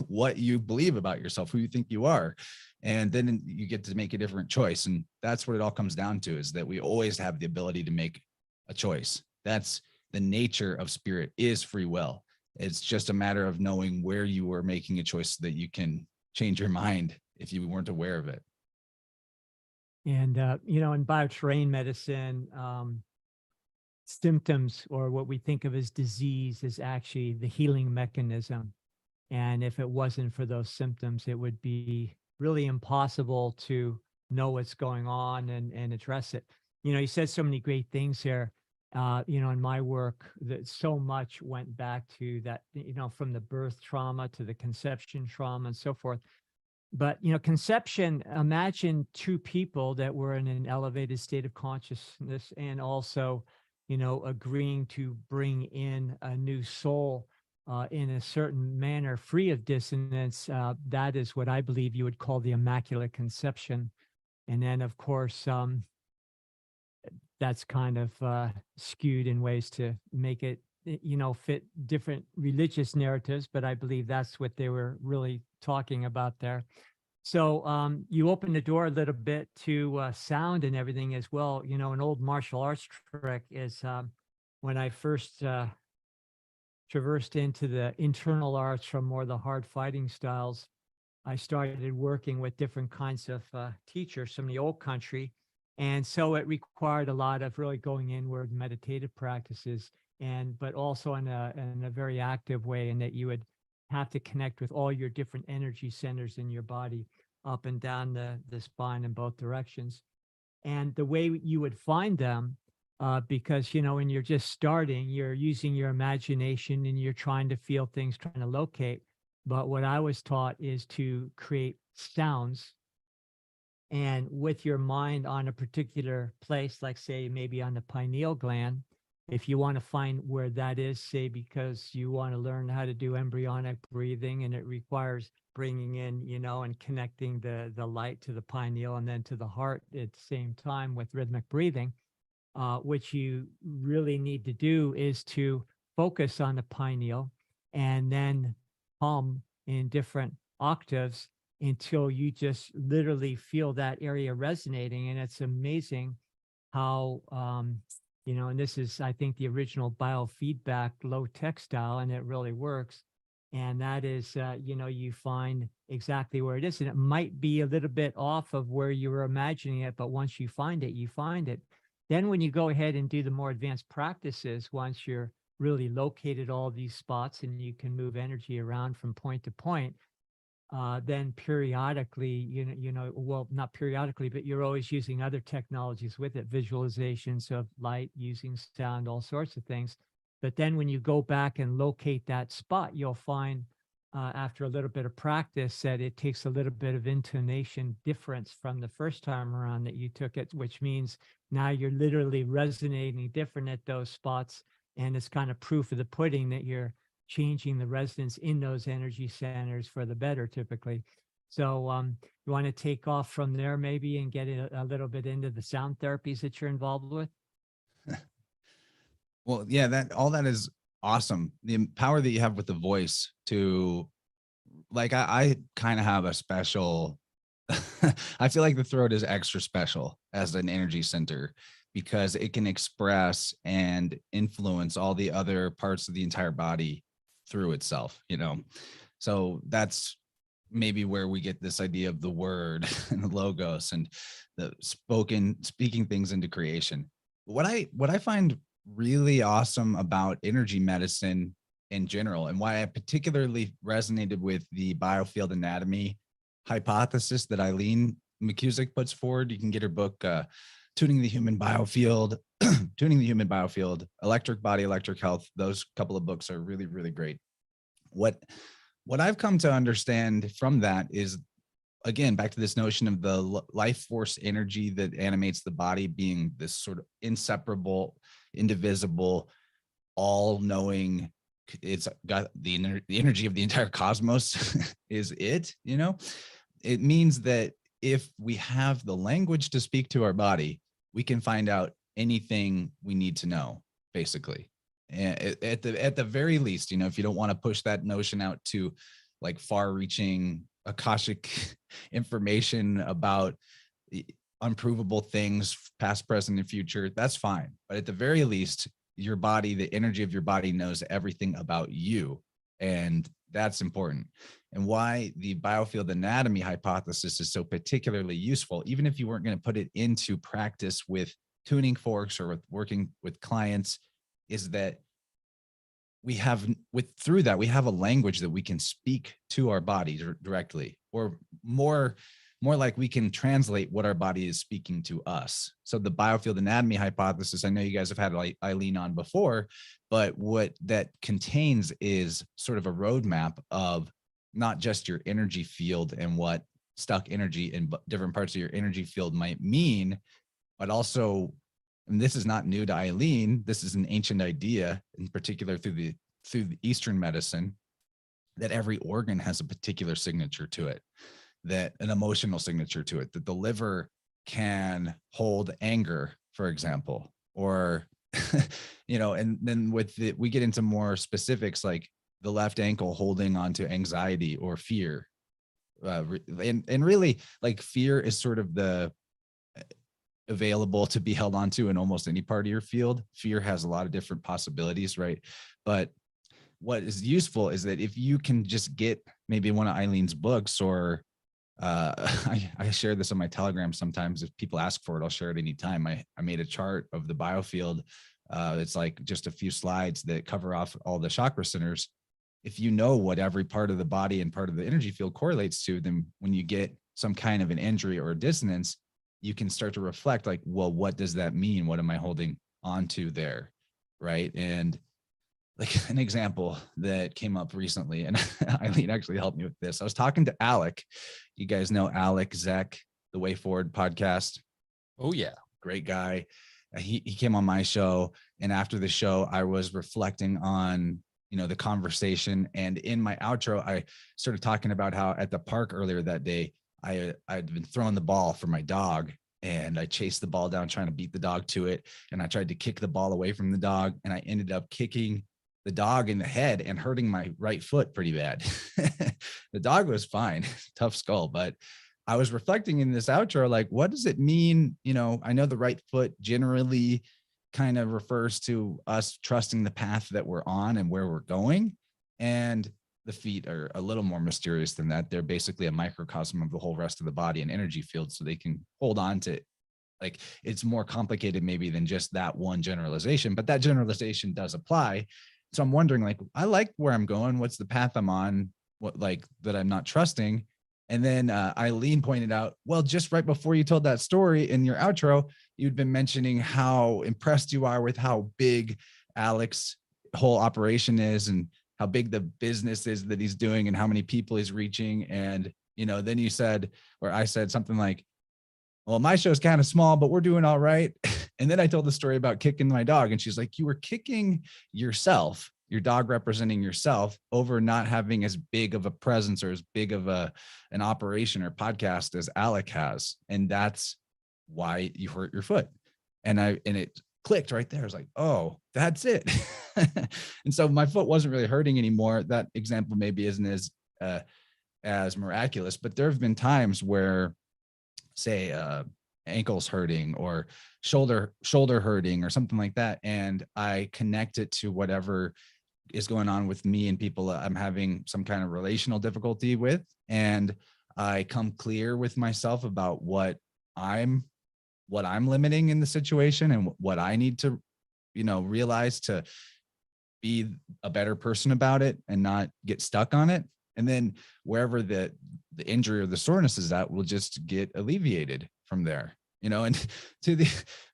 what you believe about yourself, who you think you are. And then you get to make a different choice. And that's what it all comes down to, is that we always have the ability to make a choice. That's the nature of spirit, is free will. It's just a matter of knowing where you are making a choice so that you can change your mind if you weren't aware of it. And, in bioterrain medicine, symptoms, or what we think of as disease, is actually the healing mechanism. And if it wasn't for those symptoms, it would be really impossible to know what's going on and address it. You said so many great things here. In my work, that so much went back to that, from the birth trauma to the conception trauma and so forth. But, conception, imagine two people that were in an elevated state of consciousness and also, agreeing to bring in a new soul. in a certain manner, free of dissonance, that is what I believe you would call the Immaculate Conception. And then, of course, that's kind of skewed in ways to make it, fit different religious narratives. But I believe that's what they were really talking about there. So you open the door a little bit to sound and everything as well. An old martial arts trick is when I first traversed into the internal arts from more the hard fighting styles, I started working with different kinds of teachers from the old country. And so it required a lot of really going inward meditative practices, but also in a very active way, in that you would have to connect with all your different energy centers in your body, up and down the spine in both directions. And the way you would find them, because, when you're just starting, you're using your imagination and you're trying to feel things, trying to locate. But what I was taught is to create sounds, and with your mind on a particular place, like say maybe on the pineal gland, if you want to find where that is, say because you want to learn how to do embryonic breathing, and it requires bringing in, and connecting the light to the pineal and then to the heart at the same time with rhythmic breathing, what you really need to do is to focus on the pineal and then hum in different octaves until you just literally feel that area resonating. And it's amazing how, and this is, I think, the original biofeedback low tech style, and it really works. And that is, you find exactly where it is. And it might be a little bit off of where you were imagining it, but once you find it, you find it. Then when you go ahead and do the more advanced practices, once you're really located all these spots and you can move energy around from point to point, then periodically, well, not periodically, but you're always using other technologies with it, visualizations of light, using sound, all sorts of things. But then when you go back and locate that spot, you'll find after a little bit of practice that it takes a little bit of intonation difference from the first time around that you took it, which means now you're literally resonating different at those spots. And it's kind of proof of the pudding that you're changing the resonance in those energy centers for the better, typically. So you want to take off from there maybe and get a little bit into the sound therapies that you're involved with? Well, yeah, all that is awesome. The power that you have with the voice to, like, I kind of have a special, I feel like the throat is extra special as an energy center because it can express and influence all the other parts of the entire body through itself, So that's maybe where we get this idea of the word and the logos and the speaking things into creation. What I find really awesome about energy medicine in general, and why I particularly resonated with the Biofield anatomy hypothesis that Eileen McCusick puts forward. You can get her book, Tuning the Human Biofield, Electric Body, Electric Health. Those couple of books are really, really great. What I've come to understand from that is, again, back to this notion of the life force energy that animates the body being this sort of inseparable, indivisible, all-knowing, it's got the energy of the entire cosmos is it, It means that if we have the language to speak to our body, we can find out anything we need to know, basically. And at the very least, if you don't want to push that notion out to like far-reaching Akashic information about unprovable things, past, present, and future, that's fine. But at the very least, your body, the energy of your body knows everything about you. And that's important. And why the Biofield anatomy hypothesis is so particularly useful, even if you weren't going to put it into practice with tuning forks or with working with clients, is that through that we have a language that we can speak to our body directly, or more like we can translate what our body is speaking to us. So the Biofield anatomy hypothesis, I know you guys have had Eileen on before, but what that contains is sort of a roadmap of not just your energy field and what stuck energy in different parts of your energy field might mean, but also, and this is not new to Eileen, this is an ancient idea, in particular through the through the Eastern medicine that every organ has a particular signature to it, that an emotional signature to it, that the liver can hold anger, for example, or, and then we get into more specifics, like the left ankle holding on to anxiety or fear. And really, like, fear is sort of available to be held onto in almost any part of your field. Fear has a lot of different possibilities, right? But what is useful is that if you can just get maybe one of Eileen's books, or I share this on my Telegram sometimes. If people ask for it, I'll share it anytime. I made a chart of the Biofield. It's like just a few slides that cover off all the chakra centers. If you know what every part of the body and part of the energy field correlates to, then when you get some kind of an injury or a dissonance, you can start to reflect, like, well, what does that mean? What am I holding on to there? Right. And like an example that came up recently, and Eileen actually helped me with this. I was talking to Alec. You guys know Alec Zek, the Way Forward podcast. Oh yeah. Great guy. He came on my show. And after the show, I was reflecting on, the conversation. And in my outro, I started talking about how at the park earlier that day, I'd been throwing the ball for my dog, and I chased the ball down, trying to beat the dog to it. And I tried to kick the ball away from the dog, and I ended up kicking the dog in the head and hurting my right foot pretty bad. The dog was fine, tough skull, but I was reflecting in this outro, like, what does it mean? I know the right foot generally kind of refers to us trusting the path that we're on and where we're going. And the feet are a little more mysterious than that. They're basically a microcosm of the whole rest of the body and energy field. So they can hold on to, like, it's more complicated maybe than just that one generalization, but that generalization does apply. So I'm wondering, like, I like where I'm going. What's the path I'm on? What, like, that I'm not trusting? And then Eileen pointed out, well, just right before you told that story in your outro, you'd been mentioning how impressed you are with how big Alec's whole operation is, and how big the business is that he's doing, and how many people he's reaching. And, then you said, or I said something like, well, my show's kind of small, but we're doing all right. And then I told the story about kicking my dog, and she's like, you were kicking yourself, your dog representing yourself, over not having as big of a presence or as big of an operation or podcast as Alec has. And that's why you hurt your foot. And it clicked right there. I was like, oh, that's it. And so my foot wasn't really hurting anymore. That example maybe isn't as miraculous, but there have been times where, say, ankles hurting or shoulder hurting or something like that, and I connect it to whatever is going on with me and people I'm having some kind of relational difficulty with, and I come clear with myself about what I'm limiting in the situation, and what I need to realize to be a better person about it and not get stuck on it. And then wherever the injury or the soreness is at will just get alleviated from there, and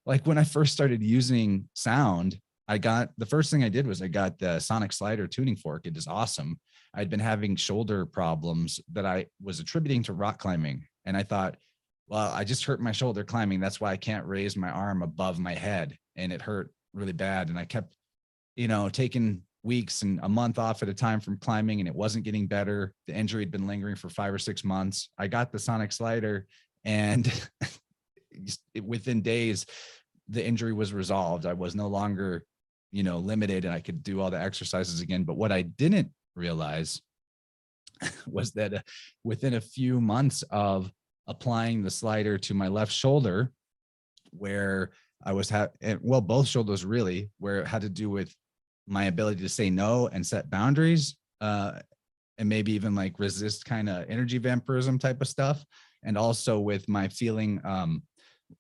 like when I first started using sound, the first thing I did was I got the sonic slider tuning fork. It is awesome. I'd been having shoulder problems that I was attributing to rock climbing. And I thought, well, I just hurt my shoulder climbing. That's why I can't raise my arm above my head. And it hurt really bad. And I kept, taking weeks and a month off at a time from climbing, and it wasn't getting better. The injury had been lingering for 5 or 6 months. I got the sonic slider, and within days, the injury was resolved. I was no longer, limited, and I could do all the exercises again. But what I didn't realize was that within a few months of applying the slider to my left shoulder, where I was both shoulders really, where it had to do with my ability to say no and set boundaries, and maybe even like resist kind of energy vampirism type of stuff. And also with my feeling,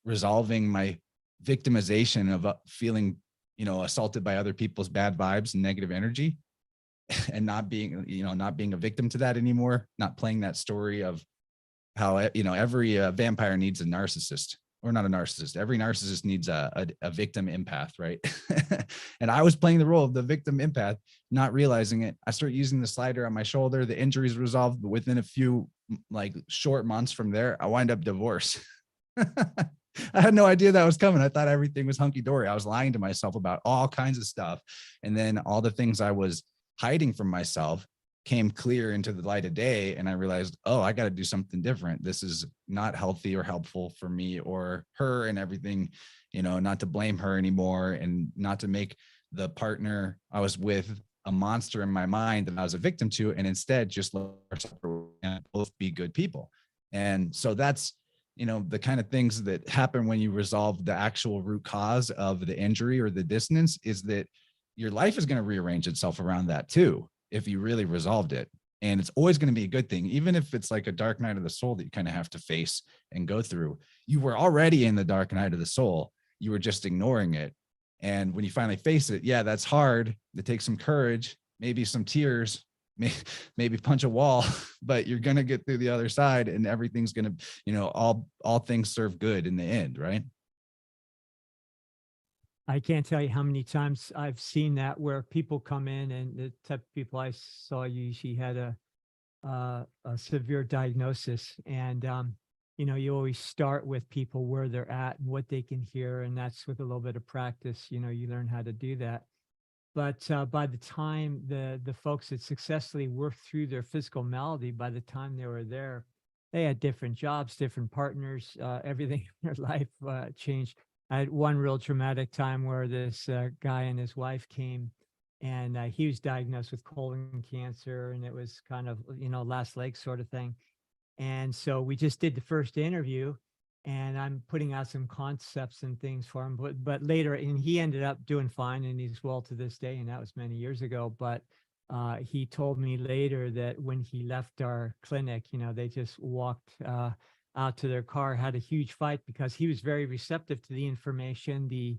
resolving my victimization of feeling, assaulted by other people's bad vibes and negative energy, and not being a victim to that anymore, not playing that story of how, every vampire needs a narcissist. Or not a narcissist. Every narcissist needs a victim empath, right? And I was playing the role of the victim empath, not realizing it. I started using the slider on my shoulder. The injury's resolved, but within a few short months from there, I wind up divorced. I had no idea that was coming. I thought everything was hunky dory. I was lying to myself about all kinds of stuff. And then all the things I was hiding from myself came clear into the light of day. And I realized, oh, I got to do something different. This is not healthy or helpful for me or her and everything, not to blame her anymore and not to make the partner I was with a monster in my mind that I was a victim to, and instead just let and both be good people. And so that's, the kind of things that happen when you resolve the actual root cause of the injury or the dissonance, is that your life is going to rearrange itself around that too, if you really resolved it. And it's always going to be a good thing, even if it's like a dark night of the soul that you kind of have to face and go through. You were already in the dark night of the soul. You were just ignoring it. And when you finally face it, yeah, that's hard. It takes some courage, maybe some tears, maybe punch a wall, but you're going to get through the other side, and everything's going to, all things serve good in the end, right? I can't tell you how many times I've seen that, where people come in, and the type of people I saw usually had a severe diagnosis. And, you always start with people where they're at and what they can hear. And that's with a little bit of practice, you learn how to do that. But by the time the folks that successfully worked through their physical malady, by the time they were there, they had different jobs, different partners, everything in their life changed. I had one real traumatic time where this guy and his wife came, and he was diagnosed with colon cancer, and it was kind of, last leg sort of thing. And so we just did the first interview, and I'm putting out some concepts and things for him, but later, and he ended up doing fine, and he's well to this day, and that was many years ago. But he told me later that when he left our clinic, they just walked out to their car, had a huge fight because he was very receptive to the information. The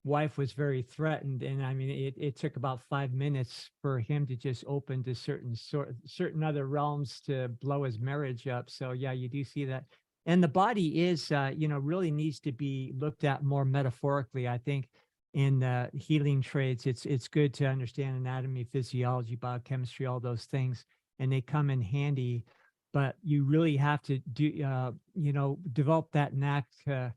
wife was very threatened, and I mean, it took about 5 minutes for him to just open to certain other realms to blow his marriage up. So yeah, you do see that. And the body is, really needs to be looked at more metaphorically. I think in healing trades, it's good to understand anatomy, physiology, biochemistry, all those things, and they come in handy. But you really have to do, develop that knack to,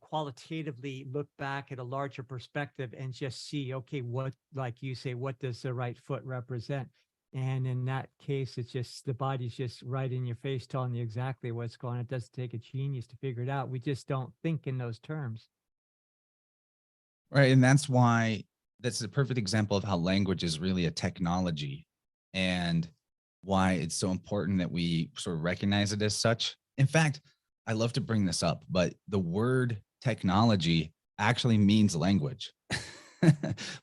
qualitatively look back at a larger perspective and just see, okay, what, like you say, what does the right foot represent? And in that case, it's just the body's just right in your face, telling you exactly what's going on. It doesn't take a genius to figure it out. We just don't think in those terms. Right. And that's why that's a perfect example of how language is really a technology, and why it's so important that we sort of recognize it as such. In fact, I love to bring this up, but the word technology actually means language.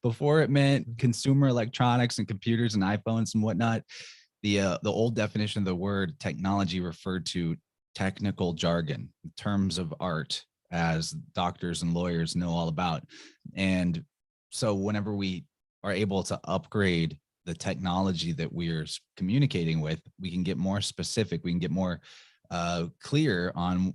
Before it meant consumer electronics and computers and iPhones and whatnot, the old definition of the word technology referred to technical jargon, terms of art, as doctors and lawyers know all about. And so whenever we are able to upgrade the technology that we're communicating with, we can get more specific, we can get more clear on,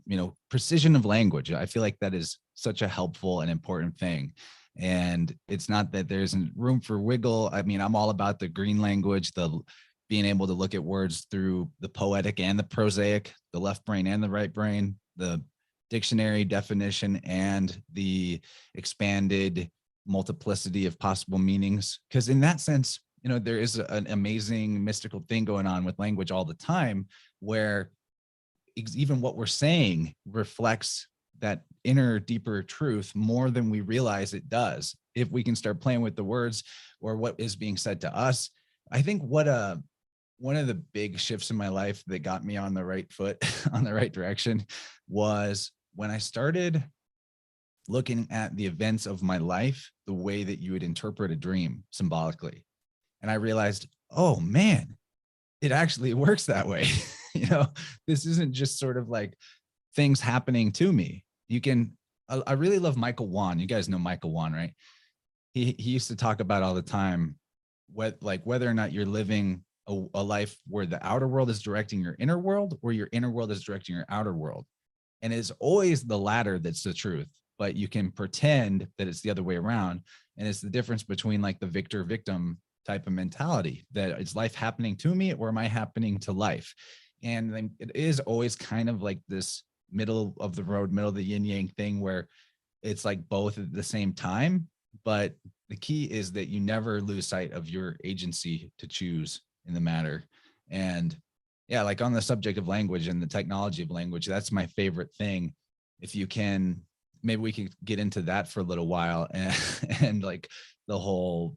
precision of language. I feel like that is such a helpful and important thing. And it's not that there isn't room for wiggle. I mean, I'm all about the green language, the being able to look at words through the poetic and the prosaic, the left brain and the right brain, the dictionary definition and the expanded multiplicity of possible meanings. Because in that sense, there is an amazing mystical thing going on with language all the time, where even what we're saying reflects that inner, deeper truth more than we realize it does. If we can start playing with the words or what is being said to us. I think one of the big shifts in my life that got me on the right foot, on the right direction, was when I started looking at the events of my life the way that you would interpret a dream symbolically. And I realized, oh man, it actually works that way. This isn't just sort of like things happening to me. I really love Michael Wan. You guys know Michael Wan, right? He used to talk about all the time, whether or not you're living a life where the outer world is directing your inner world, or your inner world is directing your outer world. And it's always the latter that's the truth, but you can pretend that it's the other way around. And it's the difference between like the victor-victim type of mentality, that it's life happening to me, or am I happening to life? And then it is always kind of like this middle of the road, middle of the yin yang thing, where it's like both at the same time, but the key is that you never lose sight of your agency to choose in the matter. And yeah, like on the subject of language and the technology of language, that's my favorite thing. If you can, maybe we could get into that for a little while, and like the whole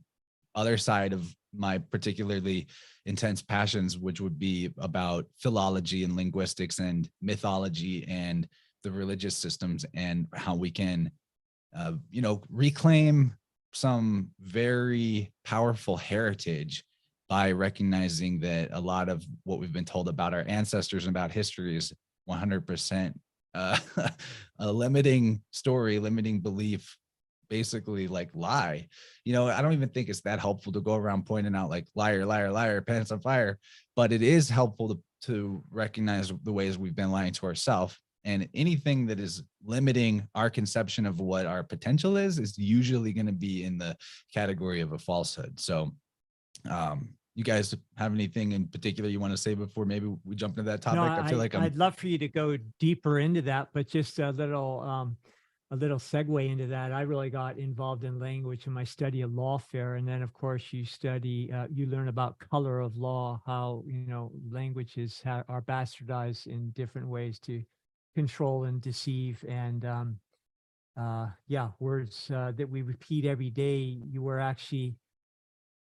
other side of my particularly intense passions, which would be about philology and linguistics and mythology and the religious systems, and how we can, reclaim some very powerful heritage by recognizing that a lot of what we've been told about our ancestors and about history is 100% a limiting story, limiting belief, basically like lie. I don't even think it's that helpful to go around pointing out like liar, liar, liar, pants on fire, but it is helpful to recognize the ways we've been lying to ourselves. And anything that is limiting our conception of what our potential is usually going to be in the category of a falsehood. So you guys have anything in particular you want to say before maybe we jump into that topic? No, I feel like I'd love for you to go deeper into that, but just a little segue into that. I really got involved in language in my study of lawfare, and then of course you learn about color of law, how languages are bastardized in different ways to control and deceive, and words that we repeat every day. You were actually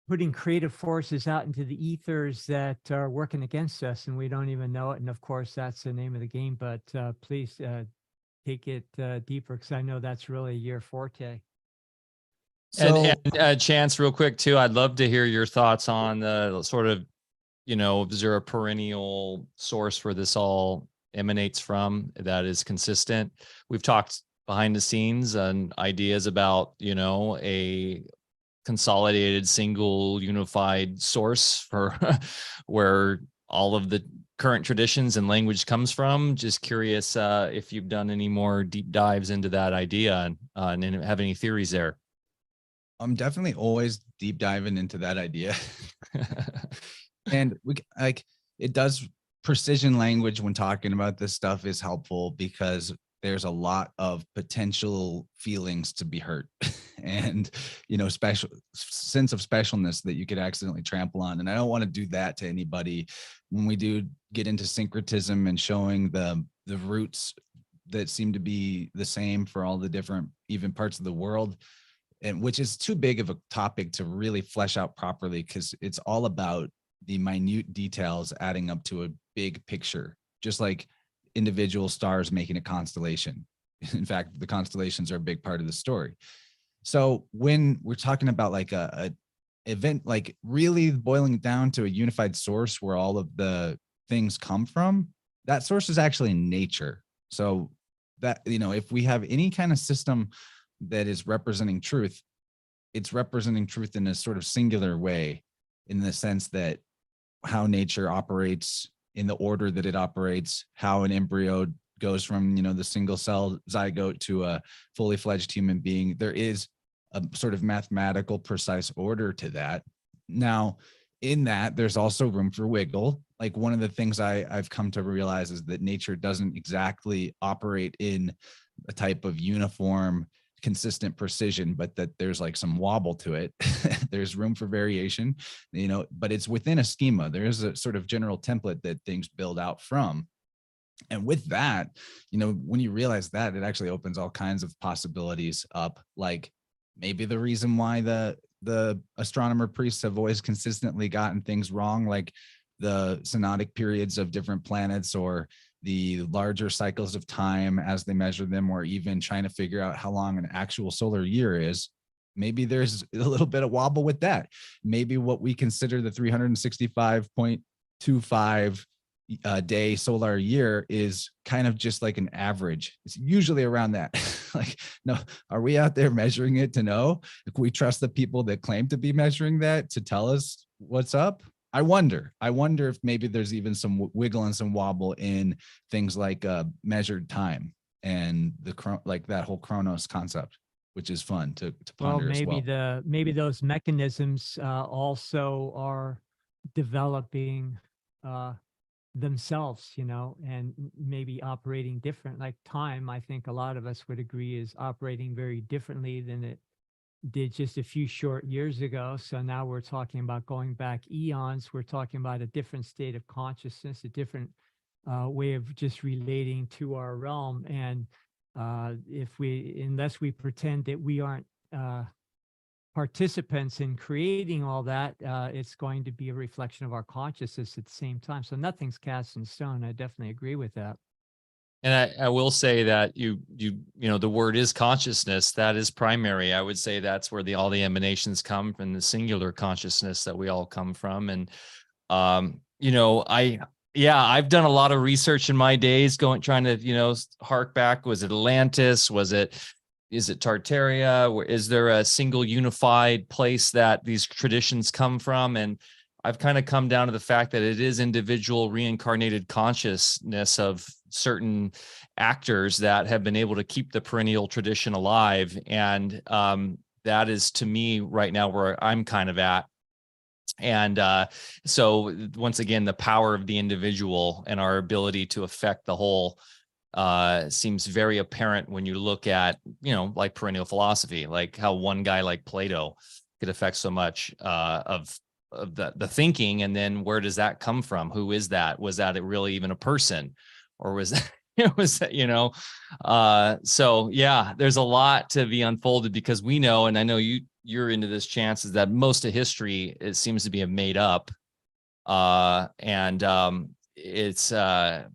putting creative forces out into the ethers that are working against us, and we don't even know it. And of course, that's the name of the game. But please take it deeper, because I know that's really your forte. So, and Chance, real quick too, I'd love to hear your thoughts on the sort of, is there a perennial source where this all emanates from that is consistent? We've talked behind the scenes and ideas about, a consolidated, single, unified source for where all of the current traditions and language comes from. Just curious if you've done any more deep dives into that idea and have any theories there. I'm definitely always deep diving into that idea. And it does, precision language when talking about this stuff is helpful because there's a lot of potential feelings to be hurt and, special sense of specialness that you could accidentally trample on. And I don't want to do that to anybody. When we do get into syncretism and showing the roots that seem to be the same for all the different even parts of the world, and which is too big of a topic to really flesh out properly, because it's all about the minute details adding up to a big picture, just like individual stars making a constellation. In fact, the constellations are a big part of the story. So when we're talking about like a event, like really boiling it down to a unified source where all of the things come from, that source is actually nature. So that, if we have any kind of system that is representing truth, it's representing truth in a sort of singular way, in the sense that how nature operates in the order that it operates, how an embryo goes from, the single cell zygote to a fully fledged human being. There is a sort of mathematical, precise order to that. Now, in that, there's also room for wiggle. Like one of the things I've come to realize is that nature doesn't exactly operate in a type of uniform, consistent precision, but that there's like some wobble to it. There's room for variation, but it's within a schema. There is a sort of general template that things build out from. And with that, when you realize that, it actually opens all kinds of possibilities up. Like maybe the reason why the astronomer priests have always consistently gotten things wrong, like the synodic periods of different planets, or the larger cycles of time as they measure them, or even trying to figure out how long an actual solar year is. Maybe there's a little bit of wobble with that. Maybe what we consider the 365.25 day solar year is kind of just like an average. It's usually around that. Like, no, are we out there measuring it to know? If we trust the people that claim to be measuring that to tell us what's up? I wonder if maybe there's even some wiggle and some wobble in things like measured time and like that whole chronos concept, which is fun to ponder as well. Maybe those mechanisms also are developing themselves, and maybe operating different. Like time, I think a lot of us would agree, is operating very differently than it did just a few short years ago. So now we're talking about going back eons. We're talking about a different state of consciousness, a different way of just relating to our realm. And unless we pretend that we aren't participants in creating all that, it's going to be a reflection of our consciousness at the same time. So nothing's cast in stone. I definitely agree with that. And I will say that you know, the word is consciousness. That is primary. I would say that's where all the emanations come from, the singular consciousness that we all come from. And, you know, I've done a lot of research in my days trying to, you know, hark back. Was it Atlantis? Is it Tartaria? Is there a single unified place that these traditions come from? And I've kind of come down to the fact that it is individual reincarnated consciousness of certain actors that have been able to keep the perennial tradition alive. And that is, to me, right now where I'm kind of at. And so once again, the power of the individual and our ability to affect the whole seems very apparent when you look at, you know, like perennial philosophy, like how one guy like Plato could affect so much of the thinking. And then where does that come from? Who is that? Was that really even a person? Or was that, you know, so yeah, there's a lot to be unfolded, because we know, and I know you're into this, Chance, is that most of history, it seems to be made up. It's I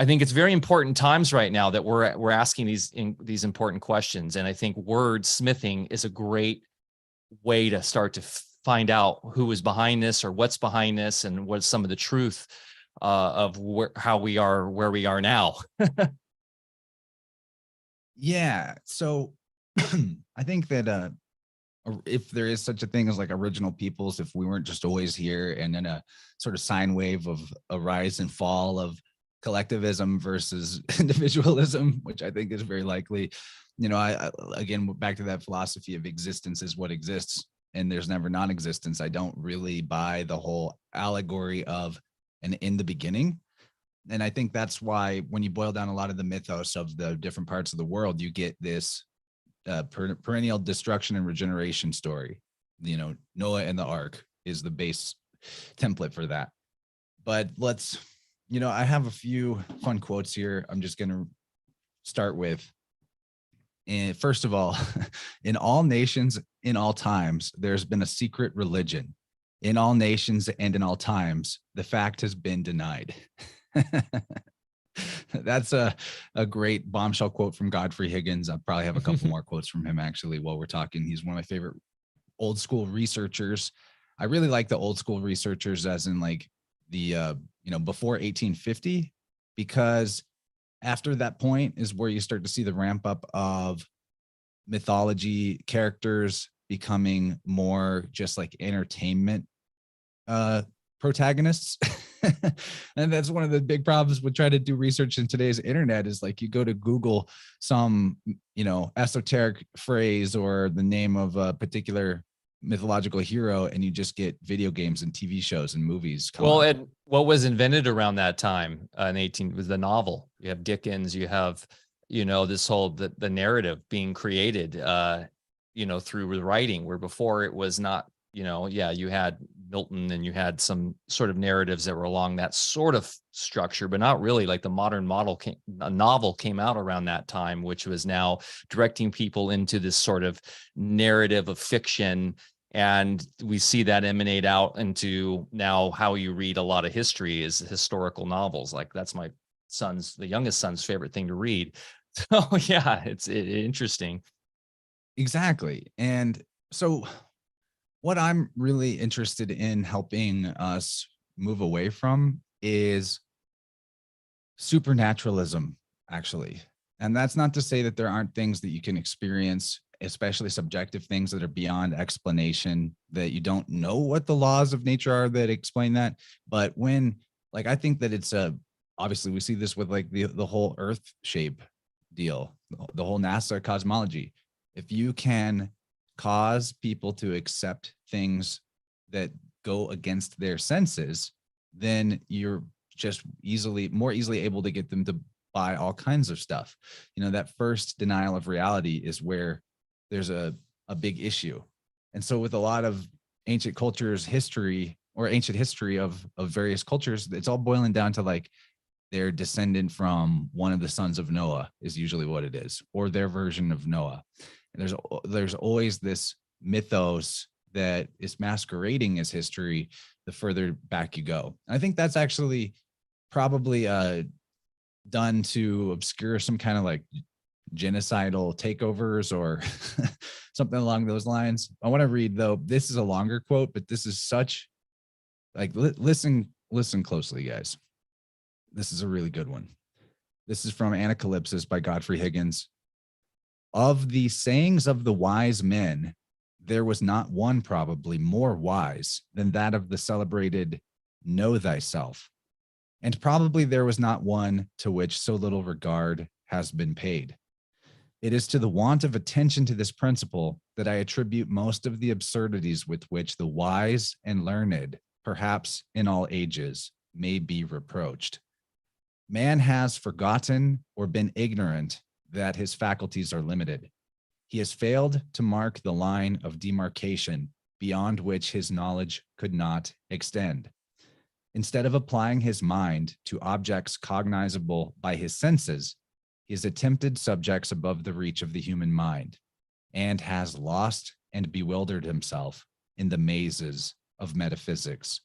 think it's very important times right now that we're asking these important questions. And I think wordsmithing is a great way to start to find out who is behind this, or what's behind this, and what's some of the truth of how we are where we are now. Yeah. So I think that if there is such a thing as like original peoples, if we weren't just always here, and then a sort of sine wave of a rise and fall of collectivism versus individualism, which I think is very likely, you know, I again, back to that philosophy of existence is what exists, and there's never non-existence. I don't really buy the whole allegory of an in the beginning. And I think that's why when you boil down a lot of the mythos of the different parts of the world, you get this perennial destruction and regeneration story. You know, Noah and the Ark is the base template for that. But let's, you know, I have a few fun quotes here. I'm just going to start with, and first of all, in all nations, in all times, there's been a secret religion. In all nations and in all times, the fact has been denied. That's a great bombshell quote from Godfrey Higgins. I'll probably have a couple more quotes from him actually while we're talking. He's one of my favorite old school researchers. I really like the old school researchers, as in like the, you know, before 1850, because after that point is where you start to see the ramp up of mythology characters becoming more just like entertainment protagonists. And that's one of the big problems with trying to do research in today's internet, is like you go to Google some, you know, esoteric phrase or the name of a particular mythological hero, and you just get video games and TV shows and movies. Well, and what was invented around that time in 18 was the novel. You have Dickens, you have, you know, this whole the narrative being created you know, through the writing, where before it was not, you know, yeah, you had Milton and you had some sort of narratives that were along that sort of structure, but not really. Like the modern novel came out around that time, which was now directing people into this sort of narrative of fiction. And we see that emanate out into now how you read a lot of history is historical novels. Like that's my the youngest son's favorite thing to read. So yeah, it's interesting. Exactly. And so what I'm really interested in helping us move away from is supernaturalism, actually. And that's not to say that there aren't things that you can experience, especially subjective things that are beyond explanation, that you don't know what the laws of nature are that explain that. But when, like, I think that it's obviously we see this with like the whole Earth shape deal, the whole NASA cosmology. If you can cause people to accept things that go against their senses, then you're just more easily able to get them to buy all kinds of stuff. You know, that first denial of reality is where there's a a big issue. And so with a lot of ancient cultures history or ancient history of various cultures, it's all boiling down to like they're descendant from one of the sons of Noah is usually what it is, or their version of Noah. And there's always this mythos that is masquerading as history the further back you go. And I think that's actually probably done to obscure some kind of like genocidal takeovers or something along those lines. I want to read though, this is a longer quote, but this is such like, listen closely, guys. This is a really good one. This is from Anacalypsis by Godfrey Higgins. Of the sayings of the wise men, there was not one probably more wise than that of the celebrated know thyself. And probably there was not one to which so little regard has been paid. It is to the want of attention to this principle that I attribute most of the absurdities with which the wise and learned, perhaps in all ages, may be reproached. Man has forgotten or been ignorant that his faculties are limited. He has failed to mark the line of demarcation beyond which his knowledge could not extend. Instead of applying his mind to objects cognizable by his senses, he has attempted subjects above the reach of the human mind, and has lost and bewildered himself in the mazes of metaphysics.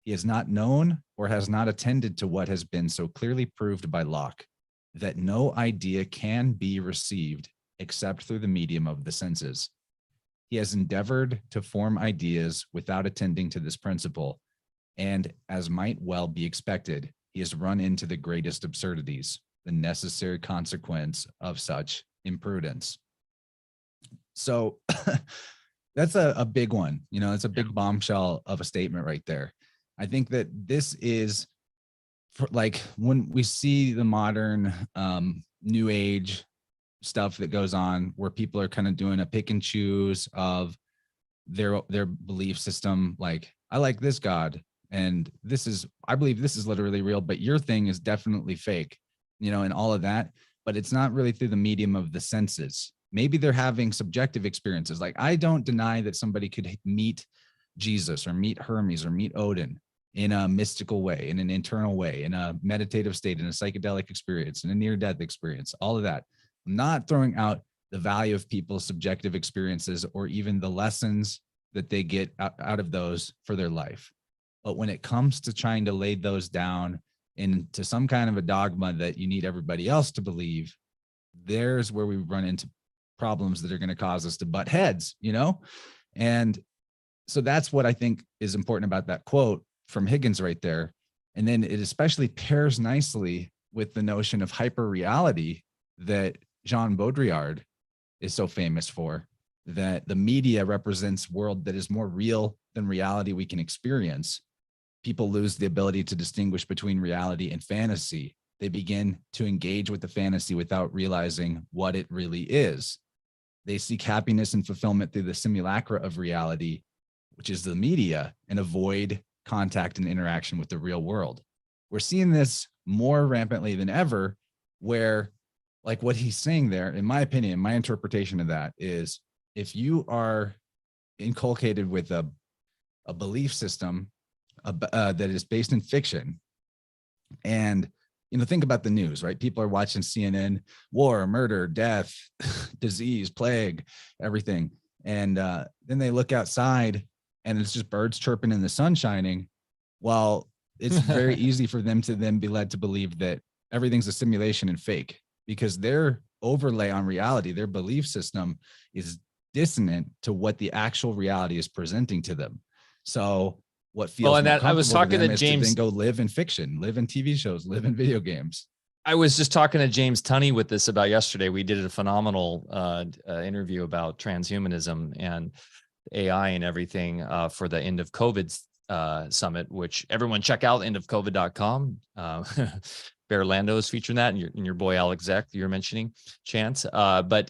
He has not known or has not attended to what has been so clearly proved by Locke, that no idea can be received except through the medium of the senses. He has endeavored to form ideas without attending to this principle, and as might well be expected, he has run into the greatest absurdities, the necessary consequence of such imprudence. So that's a big one. You know, it's a big bombshell of a statement right there. I think that this is for, like, when we see the modern new age stuff that goes on where people are kind of doing a pick and choose of their belief system. Like, I like this God, and I believe this is literally real, but your thing is definitely fake, you know, and all of that. But it's not really through the medium of the senses. Maybe they're having subjective experiences. Like, I don't deny that somebody could meet Jesus or meet Hermes or meet Odin in a mystical way, in an internal way, in a meditative state, in a psychedelic experience, in a near-death experience, all of that. I'm not throwing out the value of people's subjective experiences or even the lessons that they get out of those for their life. But when it comes to trying to lay those down into some kind of a dogma that you need everybody else to believe, there's where we run into problems that are going to cause us to butt heads, you know? And so that's what I think is important about that quote from Higgins right there. And then it especially pairs nicely with the notion of hyperreality that Jean Baudrillard is so famous for, that the media represents world that is more real than reality we can experience. People lose the ability to distinguish between reality and fantasy. They begin to engage with the fantasy without realizing what it really is. They seek happiness and fulfillment through the simulacra of reality, which is the media, and avoid contact and interaction with the real world. We're seeing this more rampantly than ever, where, like what he's saying there, in my opinion, my interpretation of that is, if you are inculcated with a belief system that is based in fiction, and, you know, think about the news, right? People are watching CNN, war, murder, death, disease, plague, everything. And then they look outside and it's just birds chirping and the sun shining. Well, it's very easy for them to then be led to believe that everything's a simulation and fake, because their overlay on reality, their belief system, is dissonant to what the actual reality is presenting to them. So what feels and that I was talking to James, then go live in fiction, live in TV shows, live in video games. I was just talking to James Tunney with this about yesterday. We did a phenomenal interview about transhumanism and AI and everything for the End of COVID summit, which everyone check out, endofcovid.com. Bear Lando is featuring that, and your boy Alex Zek you're mentioning, Chance. But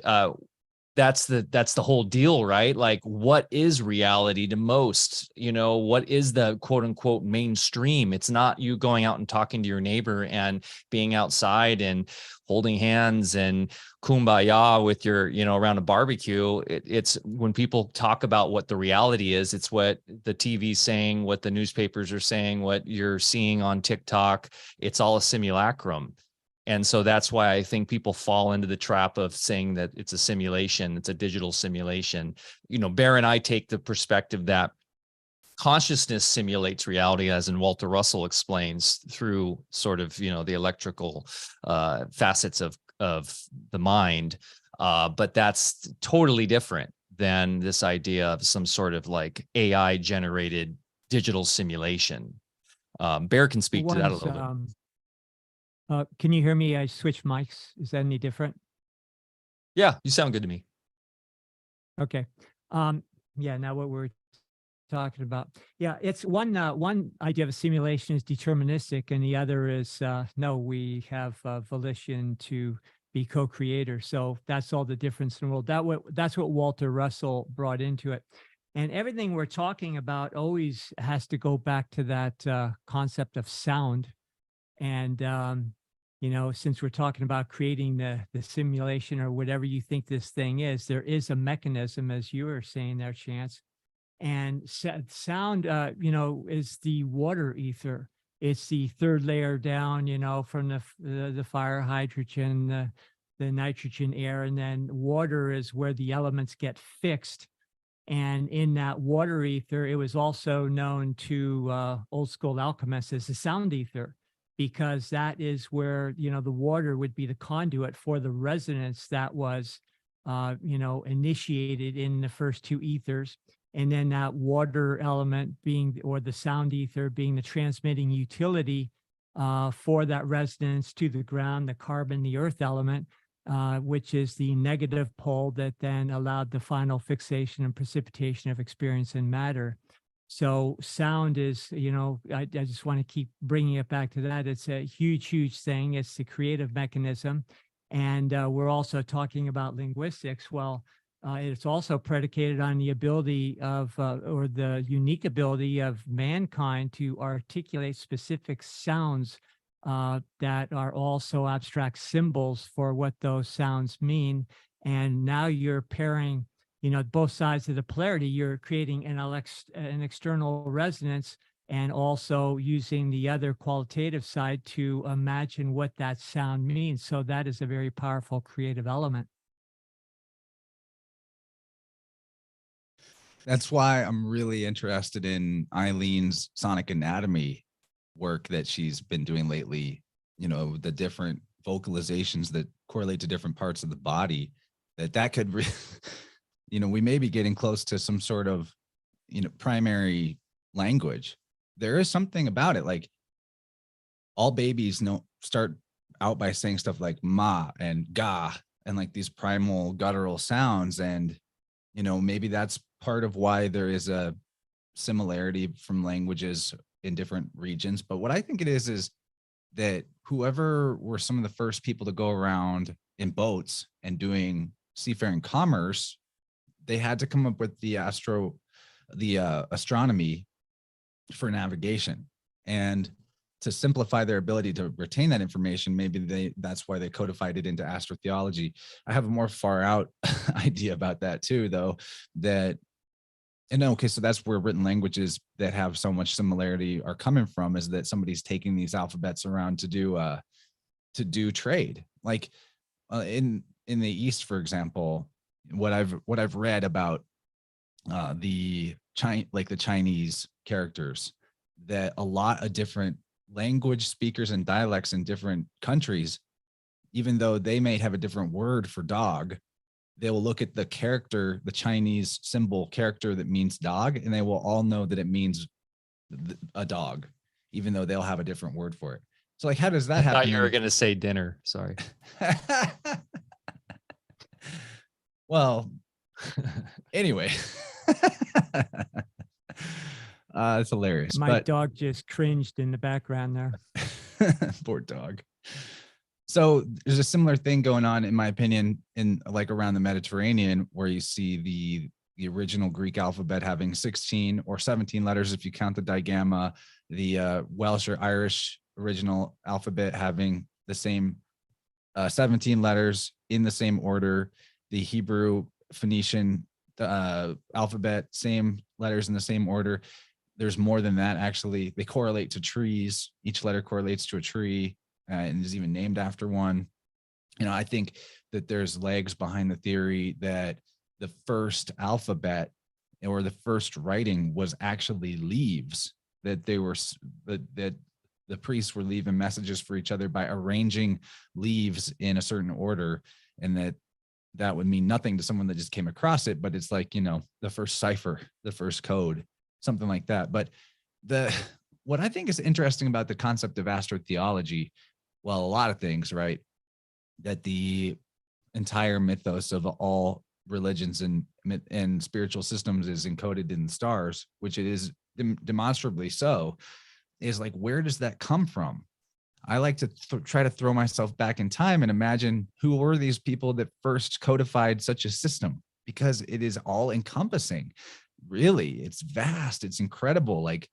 that's the whole deal, right? Like, what is reality to most? What is the quote unquote mainstream? It's not you going out and talking to your neighbor and being outside and holding hands and kumbaya with your, around a barbecue. It's when people talk about what the reality is, it's what the TV's saying, what the newspapers are saying, what you're seeing on TikTok. It's all a simulacrum. And so that's why I think people fall into the trap of saying that it's a simulation, it's a digital simulation. Bear and I take the perspective that consciousness simulates reality, as in Walter Russell explains, through sort of, the electrical facets of the mind. But that's totally different than this idea of some sort of like AI generated digital simulation. Bear can speak to that a little bit. Can you hear me? I switched mics. Is that any different? Yeah, you sound good to me. Okay. Yeah, now what we're talking about. Yeah, it's one idea of a simulation is deterministic, and the other is no, we have volition to be co-creator. So that's all the difference in the world. That's what Walter Russell brought into it. And everything we're talking about always has to go back to that concept of sound. And, since we're talking about creating the simulation or whatever you think this thing is, there is a mechanism, as you were saying there, Chance. And sound, is the water ether. It's the third layer down, from the fire, hydrogen, the nitrogen, air, and then water is where the elements get fixed. And in that water ether, it was also known to old school alchemists as the sound ether, because that is where, the water would be the conduit for the resonance that was, initiated in the first two ethers. And then that water element being, or the sound ether being the transmitting utility for that resonance to the ground, the carbon, the earth element, which is the negative pole that then allowed the final fixation and precipitation of experience in matter. So sound is, I just want to keep bringing it back to that. It's a huge, huge thing. It's the creative mechanism. And we're also talking about linguistics. Well, it's also predicated on the ability of, or the unique ability of mankind to articulate specific sounds that are also abstract symbols for what those sounds mean. And now you're pairing, both sides of the polarity. You're creating an external resonance, and also using the other qualitative side to imagine what that sound means. So that is a very powerful creative element. That's why I'm really interested in Eileen's sonic anatomy work that she's been doing lately. The different vocalizations that correlate to different parts of the body, that could we may be getting close to some sort of, primary language. There is something about it. Like, all babies start out by saying stuff like ma and ga and like these primal guttural sounds. And, maybe that's part of why there is a similarity from languages in different regions. But what I think it is that whoever were some of the first people to go around in boats and doing seafaring commerce, they had to come up with the astronomy for navigation. And to simplify their ability to retain that information, maybe that's why they codified it into astrotheology. I have a more far out idea about that too, though, so that's where written languages that have so much similarity are coming from, is that somebody's taking these alphabets around to do trade. Like in the East, for example, what I've read about the Chinese characters, that a lot of different language speakers and dialects in different countries, even though they may have a different word for dog, they will look at the character, the Chinese symbol character that means dog, and they will all know that it means a dog, even though they'll have a different word for it. So like, how does that happen? I thought you were going to say dinner. Sorry. Well, anyway, it's hilarious. My dog just cringed in the background there. Poor dog. So there's a similar thing going on, in my opinion, in like around the Mediterranean, where you see the original Greek alphabet having 16 or 17 letters if you count the digamma, the Welsh or Irish original alphabet having the same 17 letters in the same order, the Hebrew Phoenician alphabet, same letters in the same order. There's more than that, actually. They correlate to trees. Each letter correlates to a tree and is even named after one. You know, I think that there's legs behind the theory that the first alphabet or the first writing was actually leaves, that they were that the priests were leaving messages for each other by arranging leaves in a certain order, and that would mean nothing to someone that just came across it, but it's like, you know, the first cipher, the first code, something like that. But what I think is interesting about the concept of astrotheology, well, a lot of things, right? That the entire mythos of all religions and spiritual systems is encoded in the stars, which it is demonstrably so, is like, where does that come from? I like to try to throw myself back in time and imagine who were these people that first codified such a system, because it is all encompassing. Really, it's vast. It's incredible. Like,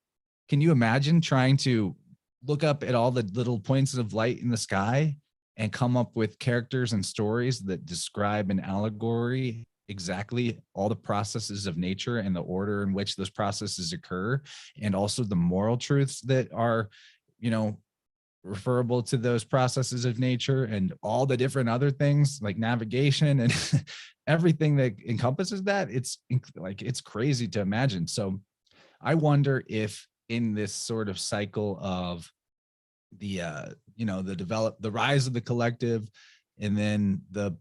can you imagine trying to look up at all the little points of light in the sky and come up with characters and stories that describe an allegory exactly all the processes of nature and the order in which those processes occur, and also the moral truths that are, you know, referable to those processes of nature, and all the different other things like navigation and everything that encompasses that? It's like, it's crazy to imagine. So I wonder if in this sort of cycle of the the rise of the collective, and then the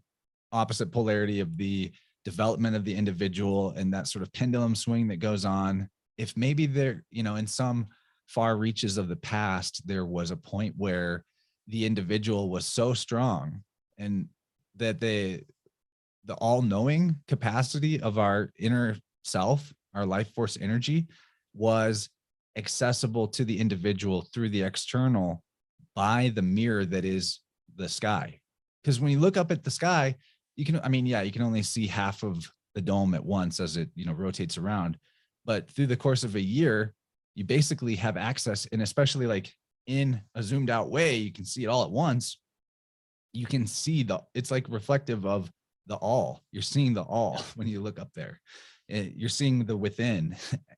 opposite polarity of the development of the individual, and that sort of pendulum swing that goes on, if maybe there, you know, in some far reaches of the past, there was a point where the individual was so strong, and that the all-knowing capacity of our inner self, our life force energy, was accessible to the individual through the external by the mirror that is the sky. Because when you look up at the sky, you can, I mean, yeah, you can only see half of the dome at once as it, you know, rotates around. But through the course of a year, you basically have access, and especially like in a zoomed out way, you can see it all at once. You can see it's like reflective of the all. You're seeing the all when you look up there. You're seeing the within,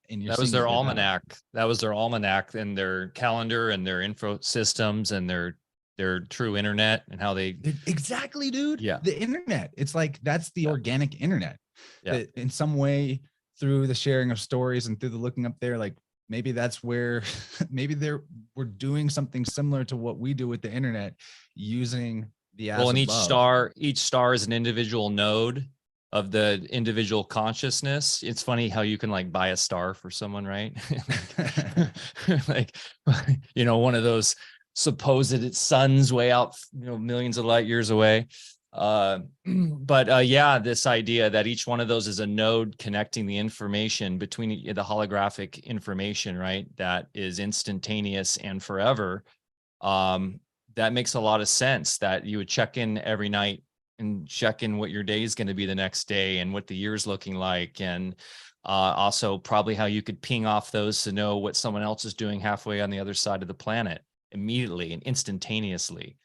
and that was their almanac. That was their almanac and their calendar and their info systems and their true internet, and how they exactly, dude. Yeah, the internet. It's like, that's the organic internet. Yeah. That in some way, through the sharing of stories and through the looking up there, like maybe that's where maybe we're doing something similar to what we do with the internet, using the well, and each star is an individual node of the individual consciousness. It's funny how you can like buy a star for someone, right? like, you know, one of those supposed suns way out, you know, millions of light years away. Yeah, this idea that each one of those is a node connecting the information between the holographic information, right? That is instantaneous and forever. That makes a lot of sense, that you would check in every night and check in what your day is going to be the next day and what the year's looking like. And also probably how you could ping off those to know what someone else is doing halfway on the other side of the planet immediately and instantaneously.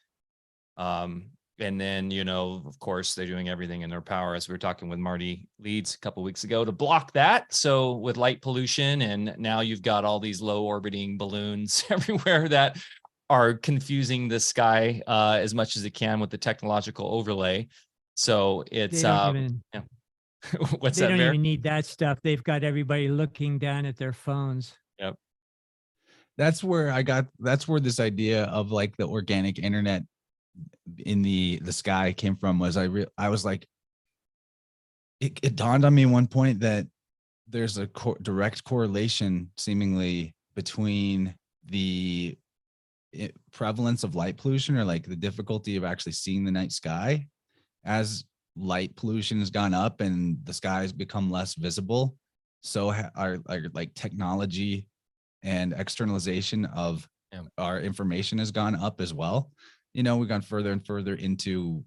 And then, you know, of course, they're doing everything in their power, as we were talking with Marty Leeds a couple of weeks ago, to block that. So with light pollution, and now you've got all these low orbiting balloons everywhere that are confusing the sky as much as it can with the technological overlay. So it's they what's they that? don't even need that stuff. They've got everybody looking down at their phones. Yep. That's where this idea of like the organic internet in the sky came from. Was I was like, it dawned on me at one point that there's a direct correlation seemingly between the prevalence of light pollution, or like the difficulty of actually seeing the night sky. As light pollution has gone up and the sky has become less visible, so our like technology and externalization of our information has gone up as well. we've gone further and further into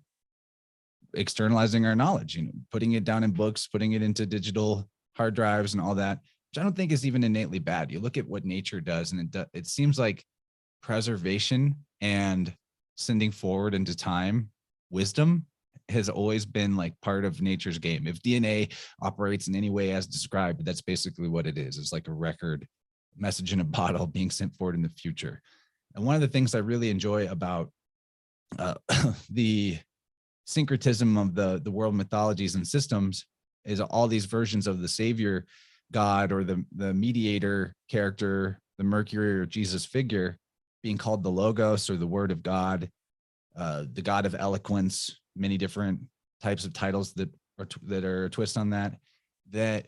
externalizing our knowledge, putting it down in books, putting it into digital hard drives and all that, which I don't think is even innately bad. You look at what nature does, and it seems like preservation and sending forward into time wisdom has always been like part of nature's game. If DNA operates in any way as described, that's basically what it is. It's like a record message in a bottle being sent forward in the future. And one of the things I really enjoy about the syncretism of the world mythologies and systems is all these versions of the savior God or the mediator character, the Mercury or Jesus figure, being called the Logos or the Word of God, the God of eloquence, many different types of titles that are a twist on that. That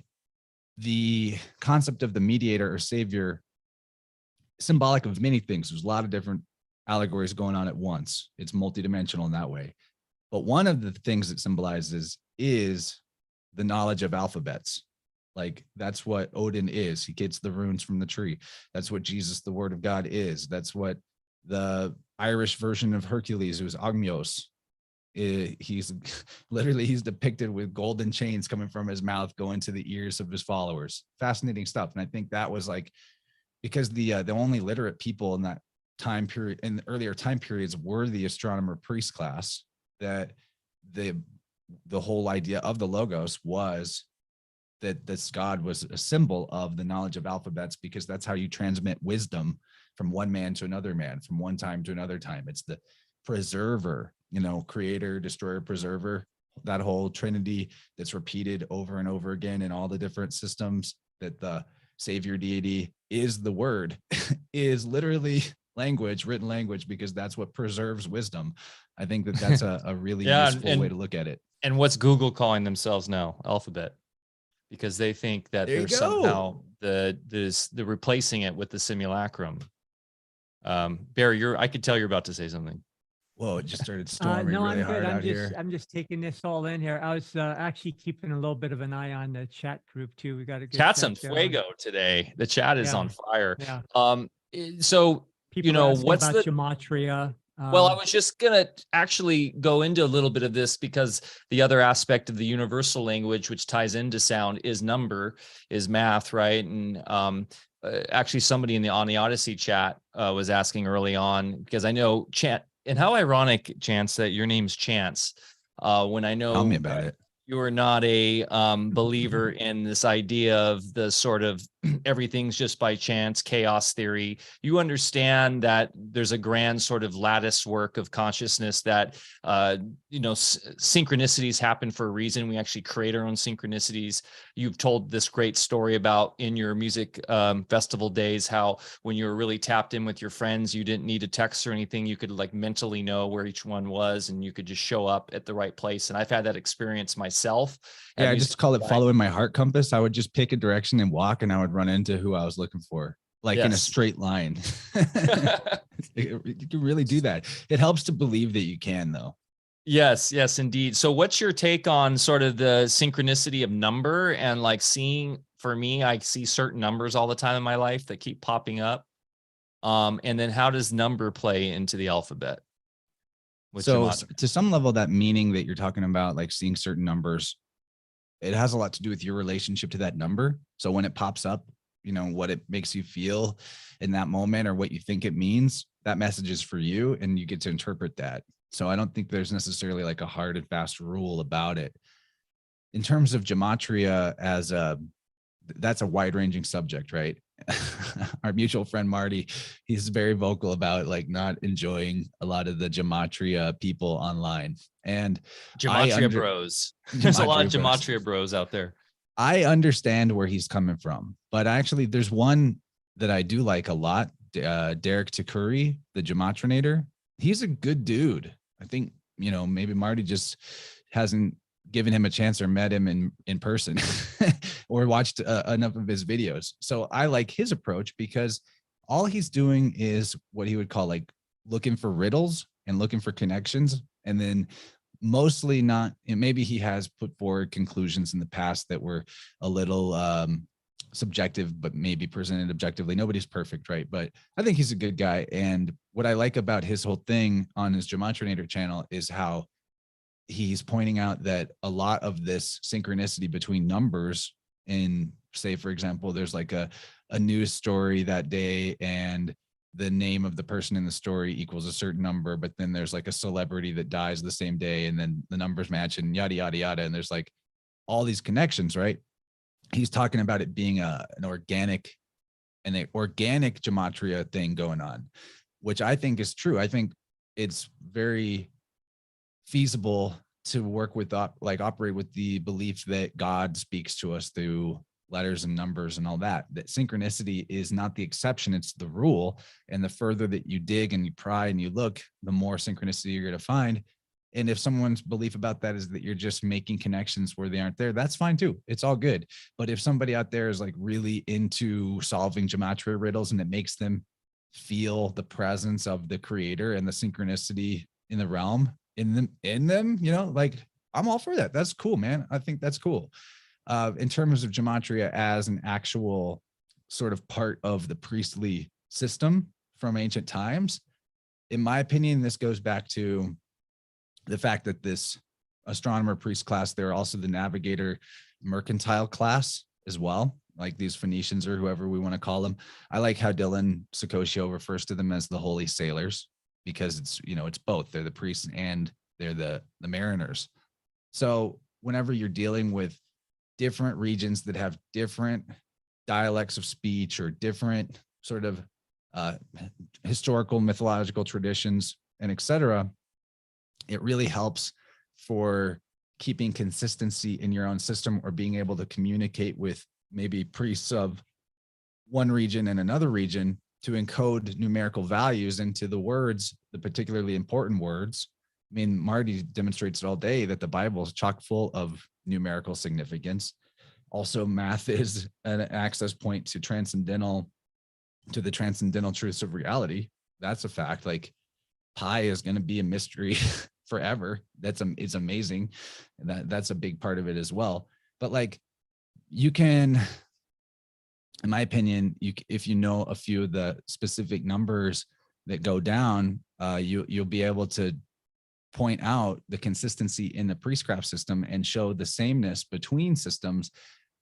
the concept of the mediator or savior, symbolic of many things. There's a lot of different allegories going on at once. It's multidimensional in that way. But one of the things it symbolizes is the knowledge of alphabets. Like that's what Odin is. He gets the runes from the tree. That's what Jesus, the Word of God, is. That's what the Irish version of Hercules, who's Ogmios, he's depicted with golden chains coming from his mouth going to the ears of his followers. Fascinating stuff. And I think that was like, because the only literate people in that time period, in the earlier time periods, were the astronomer priest class, that the whole idea of the Logos was that this God was a symbol of the knowledge of alphabets, because that's how you transmit wisdom from one man to another man, from one time to another time. It's the preserver, creator, destroyer, preserver, that whole trinity that's repeated over and over again in all the different systems, that the savior deity is the word, is literally language, written language, because that's what preserves wisdom. I think that that's a really useful way to look at it. And what's Google calling themselves now? Alphabet. Because they think that they're somehow the replacing it with the simulacrum. Barry, I could tell you're about to say something. Whoa, it just started storming no, really I'm good. hard here. I'm just taking this all in here. I was actually keeping a little bit of an eye on the chat group too. We got a good chat's on going. fuego today. The chat is on fire. Yeah. So people what's about the gematria? Well, I was just going to actually go into a little bit of this, because the other aspect of the universal language, which ties into sound, is number, is math, right? And actually somebody on the Odyssey chat was asking early on, because I know Chance, and how ironic, Chance, that your name's Chance, when I know Tell me about it. You are not a believer in this idea of the sort of everything's just by chance, chaos theory. You understand that there's a grand sort of lattice work of consciousness that, synchronicities happen for a reason. We actually create our own synchronicities. You've told this great story about in your music festival days, how when you were really tapped in with your friends, you didn't need a text or anything. You could like mentally know where each one was, and you could just show up at the right place. And I've had that experience myself. Yeah, I just call it following my heart compass. I would just pick a direction and walk, and I would run into who I was looking for, like in a straight line. You can really do that. It helps to believe that you can, though. Yes, indeed. So what's your take on sort of the synchronicity of number, and like for me, I see certain numbers all the time in my life that keep popping up. And then how does number play into the alphabet? So to some level, that meaning that you're talking about, like seeing certain numbers, it has a lot to do with your relationship to that number. So when it pops up, what it makes you feel in that moment or what you think it means, that message is for you, and you get to interpret that. So I don't think there's necessarily like a hard and fast rule about it. In terms of gematria, that's a wide ranging subject, right? Our mutual friend Marty, he's very vocal about like not enjoying a lot of the gematria people online, and gematria bros. There's a lot of gematria bros out there. I understand where he's coming from, but actually there's one that I do like a lot. Derek Takuri, the gematrinator. He's a good dude. I think, maybe Marty just hasn't given him a chance or met him in person or watched enough of his videos. So I like his approach, because all he's doing is what he would call like looking for riddles and looking for connections. And then mostly not, and maybe he has put forward conclusions in the past that were a little subjective, but maybe presented objectively. Nobody's perfect, right? But I think he's a good guy. And what I like about his whole thing on his Gematrinator channel is how he's pointing out that a lot of this synchronicity between numbers in, say, for example, there's like a news story that day and the name of the person in the story equals a certain number, but then there's like a celebrity that dies the same day and then the numbers match and yada, yada, yada. And there's like all these connections, right? He's talking about it being an organic gematria thing going on, which I think is true. I think it's very feasible to work with, operate with the belief that God speaks to us through letters and numbers and all that, that synchronicity is not the exception, it's the rule. And the further that you dig and you pry and you look, the more synchronicity you're going to find. And if someone's belief about that is that you're just making connections where they aren't there, that's fine too. It's all good. But if somebody out there is like really into solving gematria riddles and it makes them feel the presence of the creator and the synchronicity in the realm in them, you know, like I'm all for that. That's cool, man. I think that's cool. In terms of gematria as an actual sort of part of the priestly system from ancient times, in my opinion, this goes back to the fact that this astronomer priest class, they're also the navigator mercantile class as well, like these Phoenicians or whoever we want to call them. I like how Dylan Sicosio refers to them as the holy sailors, because it's, you know, it's both. They're the priests and they're the mariners. So whenever you're dealing with different regions that have different dialects of speech or different sort of historical, mythological traditions, and etc., it really helps for keeping consistency in your own system or being able to communicate with maybe priests of one region and another region to encode numerical values into the words, the particularly important words. I mean, Marty demonstrates it all day that the Bible is chock full of numerical significance. Also, math is an access point to the transcendental truths of reality. That's a fact. Like pi is going to be a mystery forever. It's amazing. That's a big part of it as well. But like you can, in my opinion, if you know a few of the specific numbers that go down, you'll be able to point out the consistency in the priestcraft system and show the sameness between systems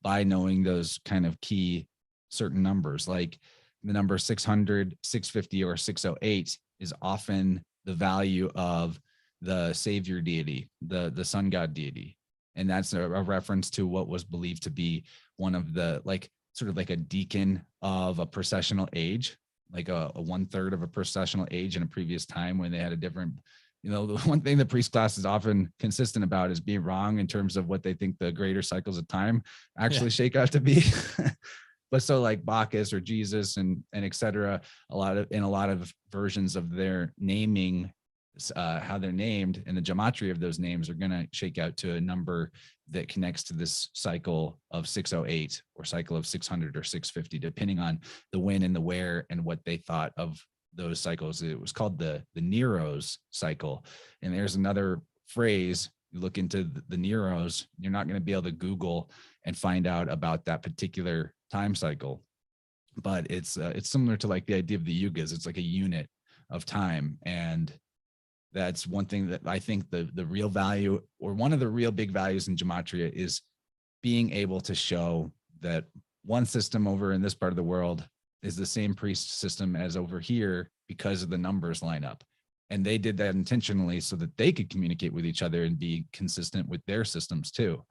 by knowing those kind of key certain numbers. Like the number 600, 650, or 608 is often the value of the savior deity, the sun god deity. And that's a reference to what was believed to be one of the, like, sort of like a deacon of a processional age, like a 1/3 of a processional age in a previous time when they had a different, you know, the one thing the priest class is often consistent about is being wrong in terms of what they think the greater cycles of time actually shake out to be. But so like Bacchus or Jesus and et cetera, in a lot of versions of their naming, how they're named and the gematria of those names are going to shake out to a number that connects to this cycle of 608 or cycle of 600 or 650, depending on the when and the where and what they thought of those cycles. It was called the Nero's cycle. And there's another phrase, you look into the Nero's, you're not going to be able to Google and find out about that particular time cycle. But it's similar to like the idea of the yugas. It's like a unit of time. And that's one thing that I think the real value, or one of the real big values in gematria, is being able to show that one system over in this part of the world is the same priest system as over here because of the numbers line up. And they did that intentionally so that they could communicate with each other and be consistent with their systems too.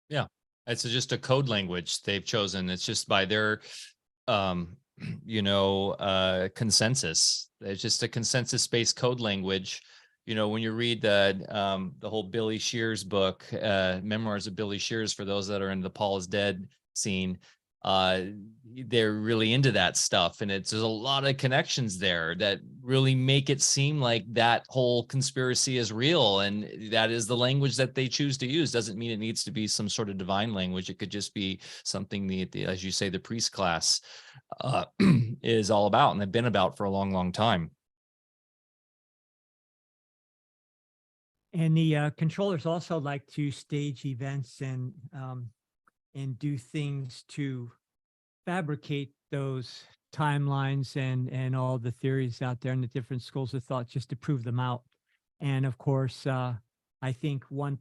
Yeah. It's just a code language they've chosen. It's just by their, consensus. It's just a consensus-based code language. You know, when you read the whole Billy Shears book, Memoirs of Billy Shears, for those that are in the Paul is Dead scene, they're really into that stuff. And there's a lot of connections there that really make it seem like that whole conspiracy is real. And that is the language that they choose to use. Doesn't mean it needs to be some sort of divine language. It could just be something as you say, the priest class is all about, and they've been about for a long, long time. And the controllers also like to stage events and and do things to fabricate those timelines and all the theories out there and the different schools of thought just to prove them out. And of course, I think one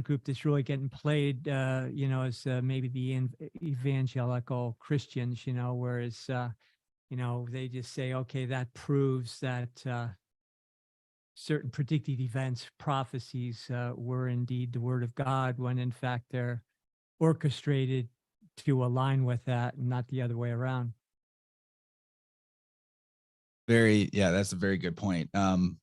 group that's really getting played, is maybe the evangelical Christians, whereas, they just say, okay, that proves that certain predicted events, prophecies were indeed the word of God, when in fact they're orchestrated to align with that and not the other way around. That's a very good point. The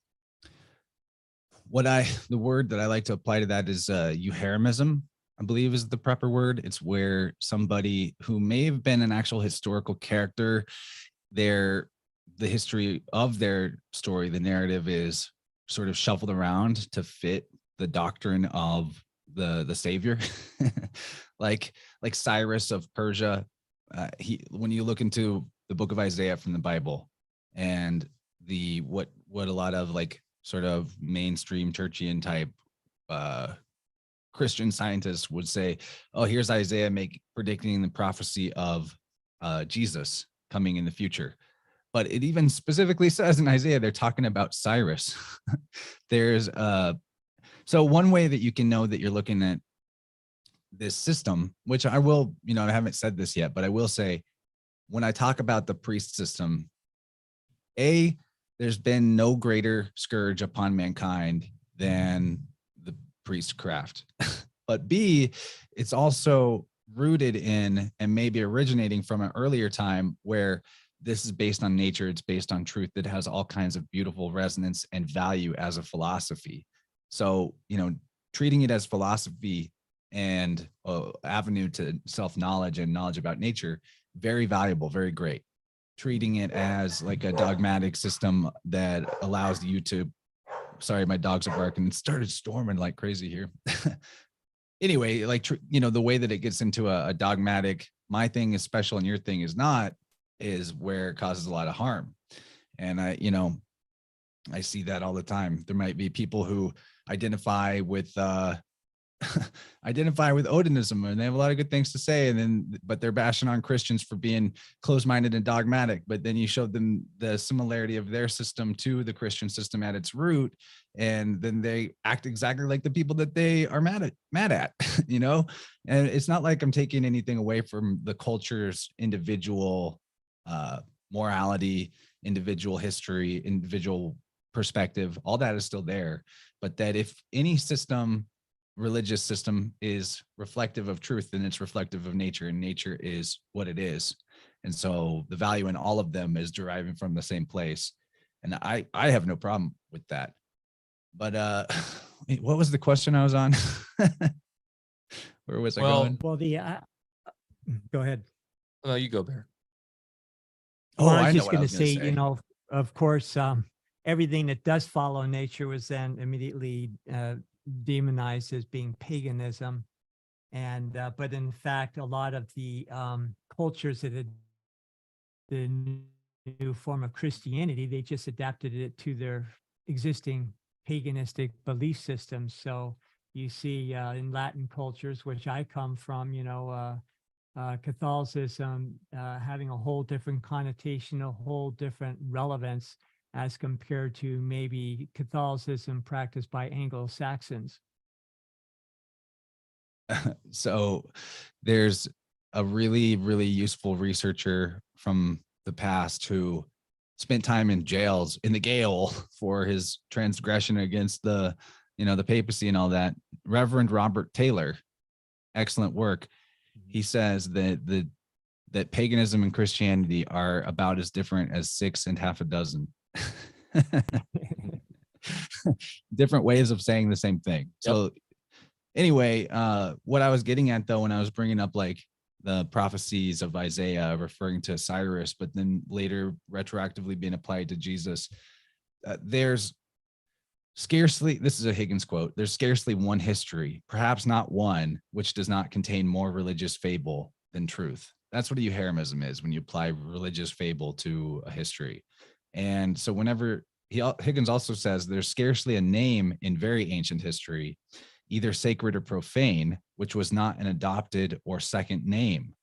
word that I like to apply to that is euheremism, I believe is the proper word. It's where somebody who may have been an actual historical character, the history of their story, the narrative is sort of shuffled around to fit the doctrine of the savior. like Cyrus of Persia. When you look into the book of Isaiah from the Bible, and what a lot of like sort of mainstream churchian type Christian scientists would say, oh, here's Isaiah predicting the prophecy of Jesus coming in the future. But it even specifically says in Isaiah, they're talking about Cyrus. So one way that you can know that you're looking at this system, which I will, I haven't said this yet, but I will say, when I talk about the priest system, there's been no greater scourge upon mankind than the priestcraft. But B, it's also rooted in and maybe originating from an earlier time where this is based on nature, it's based on truth that has all kinds of beautiful resonance and value as a philosophy. So, treating it as philosophy and avenue to self-knowledge and knowledge about nature, very valuable, very great. Treating it as like a dogmatic system that allows you to, sorry, my dogs are barking. It started storming like crazy here. Anyway, like, the way that it gets into a dogmatic, my thing is special and your thing is not, is where it causes a lot of harm. And I see that all the time. There might be people who identify with Odinism, and they have a lot of good things to say, but they're bashing on Christians for being closed-minded and dogmatic. But then you showed them the similarity of their system to the Christian system at its root, and then they act exactly like the people that they are mad at. And it's not like I'm taking anything away from the culture's individual morality, individual history, individual perspective. All that is still there, but that if any religious system is reflective of truth, then it's reflective of nature, and nature is what it is. And so the value in all of them is deriving from the same place. And I have no problem with that. But what was the question I was on? Where was I going? Well, go ahead. You go, Bear. I was just going to say, of course, everything that does follow nature was then immediately demonized as being paganism. And but in fact, a lot of the cultures that had the new form of Christianity, they just adapted it to their existing paganistic belief systems. So you see in Latin cultures, which I come from, Catholicism having a whole different connotation, a whole different relevance as compared to maybe Catholicism practiced by Anglo-Saxons. So there's a really, really useful researcher from the past who spent time in jails in the Gaol for his transgression against the papacy and all that. Reverend Robert Taylor, excellent work. He says that paganism and Christianity are about as different as 6 and half a dozen. Different ways of saying the same thing. Yep. So anyway, what I was getting at though, when I was bringing up like the prophecies of Isaiah referring to Cyrus, but then later retroactively being applied to Jesus, there's scarcely, this is a Higgins quote, there's scarcely one history, perhaps not one, which does not contain more religious fable than truth. That's what a euheremism is, when you apply religious fable to a history. And so whenever Higgins also says there's scarcely a name in very ancient history either sacred or profane, which was not an adopted or second name,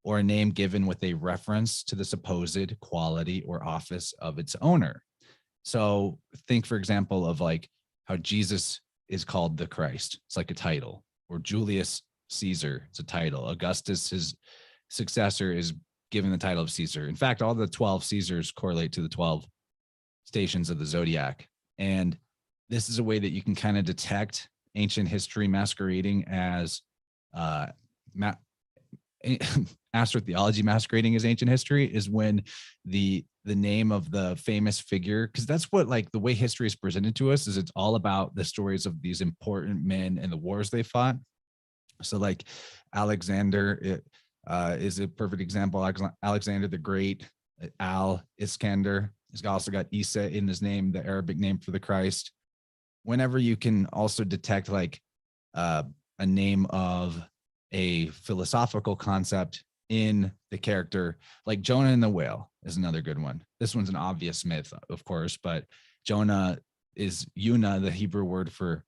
or a name given with a reference to the supposed quality or office of its owner. So think, for example, of like how Jesus is called the Christ. It's like a title, or Julius Caesar, it's a title. Augustus, his successor, is given the title of Caesar. In fact, all the 12 Caesars correlate to the 12 stations of the zodiac. And this is a way that you can kind of detect ancient history masquerading as astrotheology masquerading as ancient history, is when the name of the famous figure, because that's what, like, the way history is presented to us is it's all about the stories of these important men and the wars they fought. So like Alexander is a perfect example. Alexander the Great, Iskander. He's also got Isa in his name, the Arabic name for the Christ. Whenever you can also detect like a name of a philosophical concept in the character, like Jonah and the whale is another good one. This one's an obvious myth, of course, but Jonah is Yuna, the Hebrew word for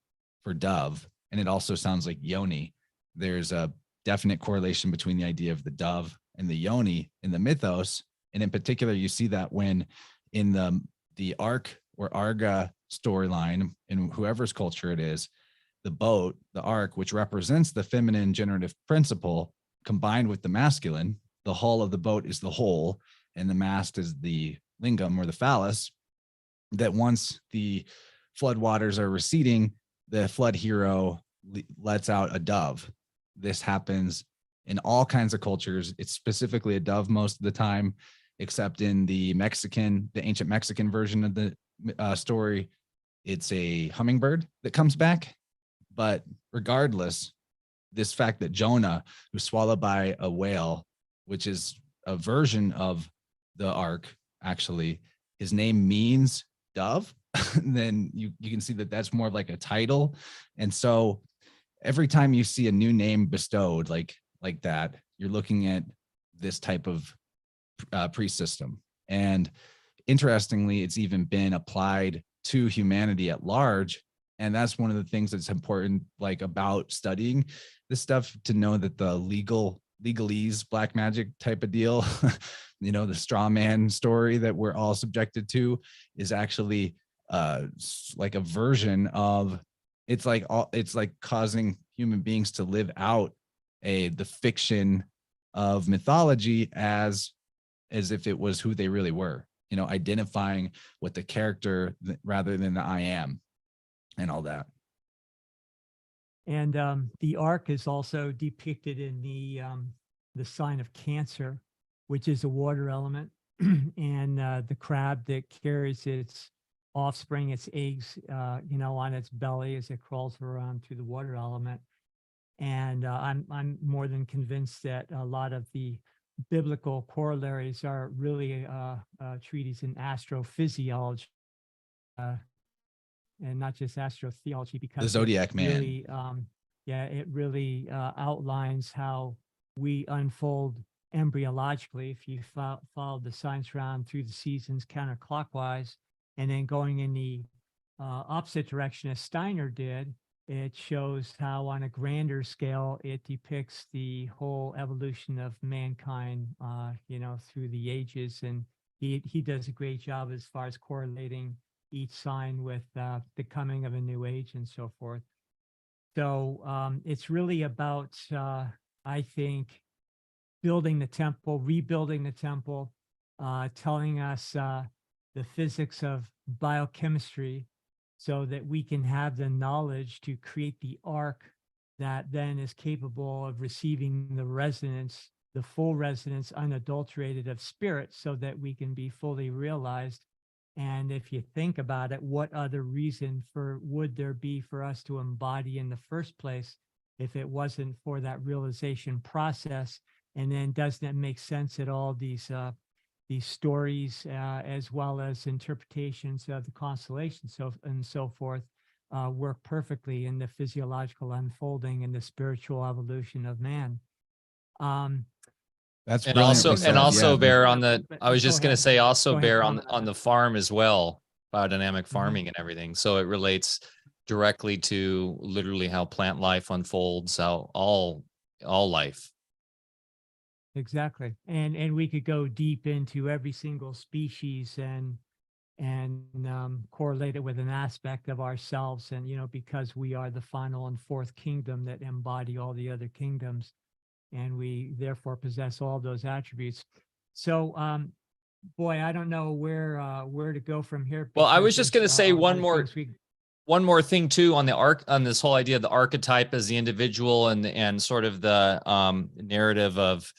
dove, and it also sounds like yoni. There's a definite correlation between the idea of the dove and the yoni in the mythos. And in particular, you see that when in the Ark or Arga storyline, in whoever's culture it is, the boat, the Ark, which represents the feminine generative principle combined with the masculine, the hull of the boat is the whole, and the mast is the lingam or the phallus, that once the flood waters are receding, the flood hero lets out a dove. This happens in all kinds of cultures. It's specifically a dove most of the time, except in the ancient Mexican version of the story, it's a hummingbird that comes back. But regardless, this fact that Jonah was swallowed by a whale, which is a version of the Ark, actually, his name means dove, then you can see that that's more of like a title. And so every time you see a new name bestowed like that, you're looking at this type of pre-system. And interestingly, it's even been applied to humanity at large. And that's one of the things that's important, like, about studying this stuff, to know that the legalese black magic type of deal, the straw man story that we're all subjected to, is actually like a version of, it's like causing human beings to live out the fiction of mythology as if it was who they really were, identifying with the character rather than the I am and all that. And the ark is also depicted in the sign of Cancer, which is a water element, and the crab that carries its offspring, its eggs, on its belly as it crawls around through the water element. And I'm more than convinced that a lot of the biblical corollaries are really treatises in astrophysiology, and not just astrotheology, because the Zodiac Man. Really, it really outlines how we unfold embryologically. If you follow the science round through the seasons counterclockwise, and then going in the opposite direction as Steiner did, it shows how on a grander scale it depicts the whole evolution of mankind, through the ages. And he does a great job as far as correlating each sign with the coming of a new age and so forth. So it's really about, I think, building the temple, rebuilding the temple, telling us the physics of biochemistry, so that we can have the knowledge to create the ark that then is capable of receiving the resonance, the full resonance, unadulterated, of spirit, so that we can be fully realized. And if you think about it, what other reason would there be for us to embody in the first place if it wasn't for that realization process? And then doesn't it make sense that all these stories, as well as interpretations of the constellations and so forth, work perfectly in the physiological unfolding and the spiritual evolution of man? That's and also said. bear on the. I was Go just going to ahead. say also Go bear ahead. on the farm as well, biodynamic farming and everything. So it relates directly to literally how plant life unfolds, how all life. Exactly. And we could go deep into every single species and correlate it with an aspect of ourselves. And, because we are the final and fourth kingdom that embody all the other kingdoms, and we therefore possess all those attributes. So, boy, I don't know where to go from here. Well, I was because just going to there's say a lot one of more things one more thing too on on this whole idea of the archetype as the individual and sort of the narrative of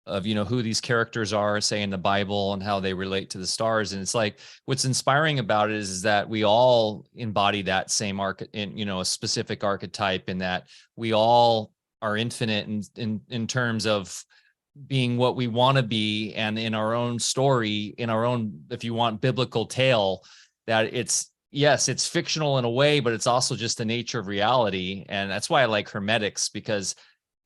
who these characters are, say in the Bible, and how they relate to the stars. And it's like, what's inspiring about it is that we all embody that same a specific archetype, in that we all are infinite in terms of being what we want to be, and in our own story, in our own, if you want, biblical tale, that it's fictional in a way, but it's also just the nature of reality. And that's why I like Hermetics, because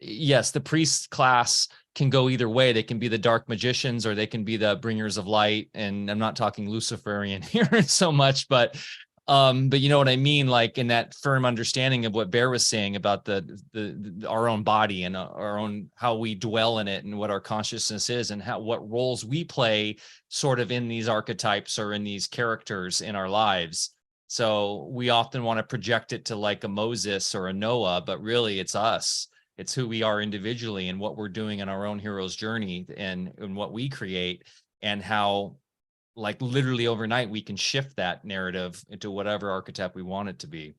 yes, the priest class can go either way. They can be the dark magicians, or they can be the bringers of light. And I'm not talking Luciferian here so much, but you know what I mean? Like, in that firm understanding of what Bear was saying about the our own body and our own, how we dwell in it, and what our consciousness is, and what roles we play sort of in these archetypes or in these characters in our lives. So we often want to project it to like a Moses or a Noah, but really it's us. It's who we are individually, and what we're doing in our own hero's journey, and what we create, and how, like, literally overnight we can shift that narrative into whatever archetype we want it to be.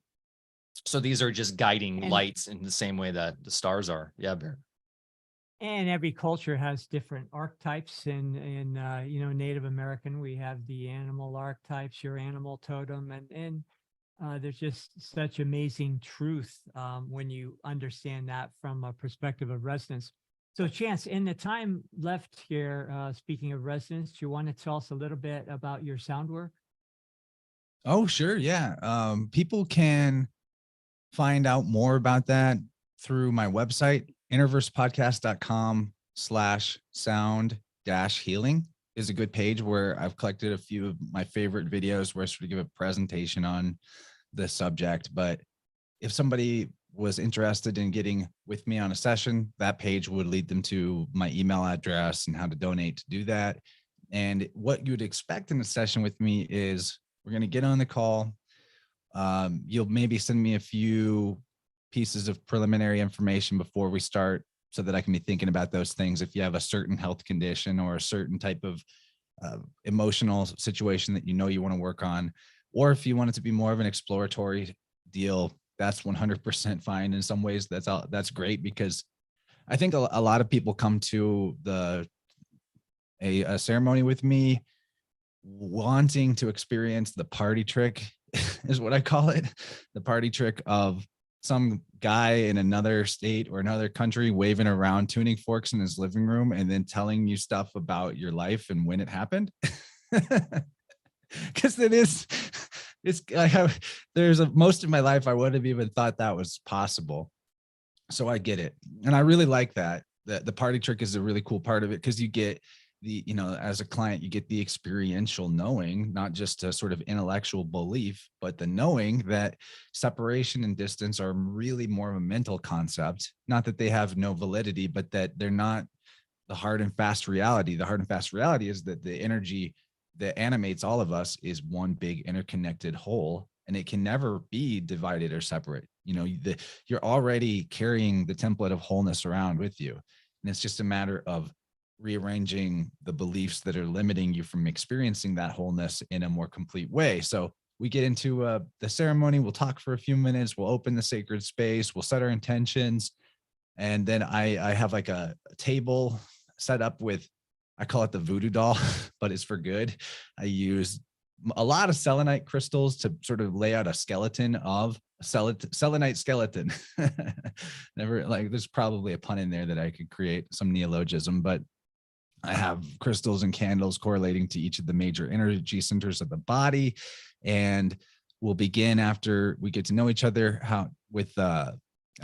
So these are just guiding lights in the same way that the stars are. Yeah, Bear. And every culture has different archetypes. In Native American, we have the animal archetypes, your animal totem, and there's just such amazing truth when you understand that from a perspective of resonance. So, Chance, in the time left here, speaking of resonance, do you want to tell us a little bit about your sound work? Oh, sure. Yeah. People can find out more about that through my website, innerversepodcast.com/sound-healing is a good page where I've collected a few of my favorite videos where I sort of give a presentation on the subject. But if somebody was interested in getting with me on a session, that page would lead them to my email address and how to donate to do that. And what you would expect in a session with me is we're going to get on the call. You'll maybe send me a few pieces of preliminary information before we start, so that I can be thinking about those things. If you have a certain health condition or a certain type of emotional situation that you want to work on, or if you want it to be more of an exploratory deal, that's 100% fine. In some ways, that's great, because I think a lot of people come to a ceremony with me wanting to experience the party trick, is what I call it, the party trick of some guy in another state or another country waving around tuning forks in his living room and then telling you stuff about your life and when it happened. Because most of my life I wouldn't have even thought that was possible. So I get it. And I really like that. The party trick is a really cool part of it, because you get as a client, you get the experiential knowing, not just a sort of intellectual belief, but the knowing that separation and distance are really more of a mental concept. Not that they have no validity, but that they're not the hard and fast reality. The hard and fast reality is that the energy that animates all of us is one big interconnected whole, and it can never be divided or separate. You're already carrying the template of wholeness around with you. And it's just a matter of rearranging the beliefs that are limiting you from experiencing that wholeness in a more complete way. So we get into the ceremony, we'll talk for a few minutes, we'll open the sacred space, we'll set our intentions. And then I have like a table set up with, I call it the voodoo doll, but it's for good. I use a lot of selenite crystals to sort of lay out a skeleton of a selenite skeleton. There's probably a pun in there that I could create, some neologism, but I have crystals and candles correlating to each of the major energy centers of the body. And we'll begin, after we get to know each other, with a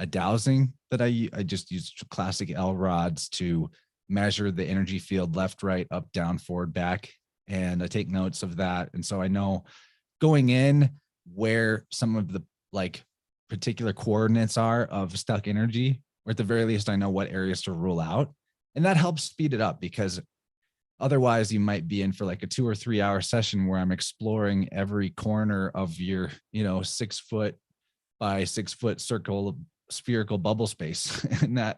dowsing that I just use classic L rods to measure the energy field, left, right, up, down, forward, back. And I take notes of that. And so I know going in where some of the like particular coordinates are of stuck energy, or at the very least, I know what areas to rule out. And that helps speed it up, because otherwise you might be in for like a 2 or 3 hour session where I'm exploring every corner of your, 6 foot by 6 foot circle spherical bubble space. And that,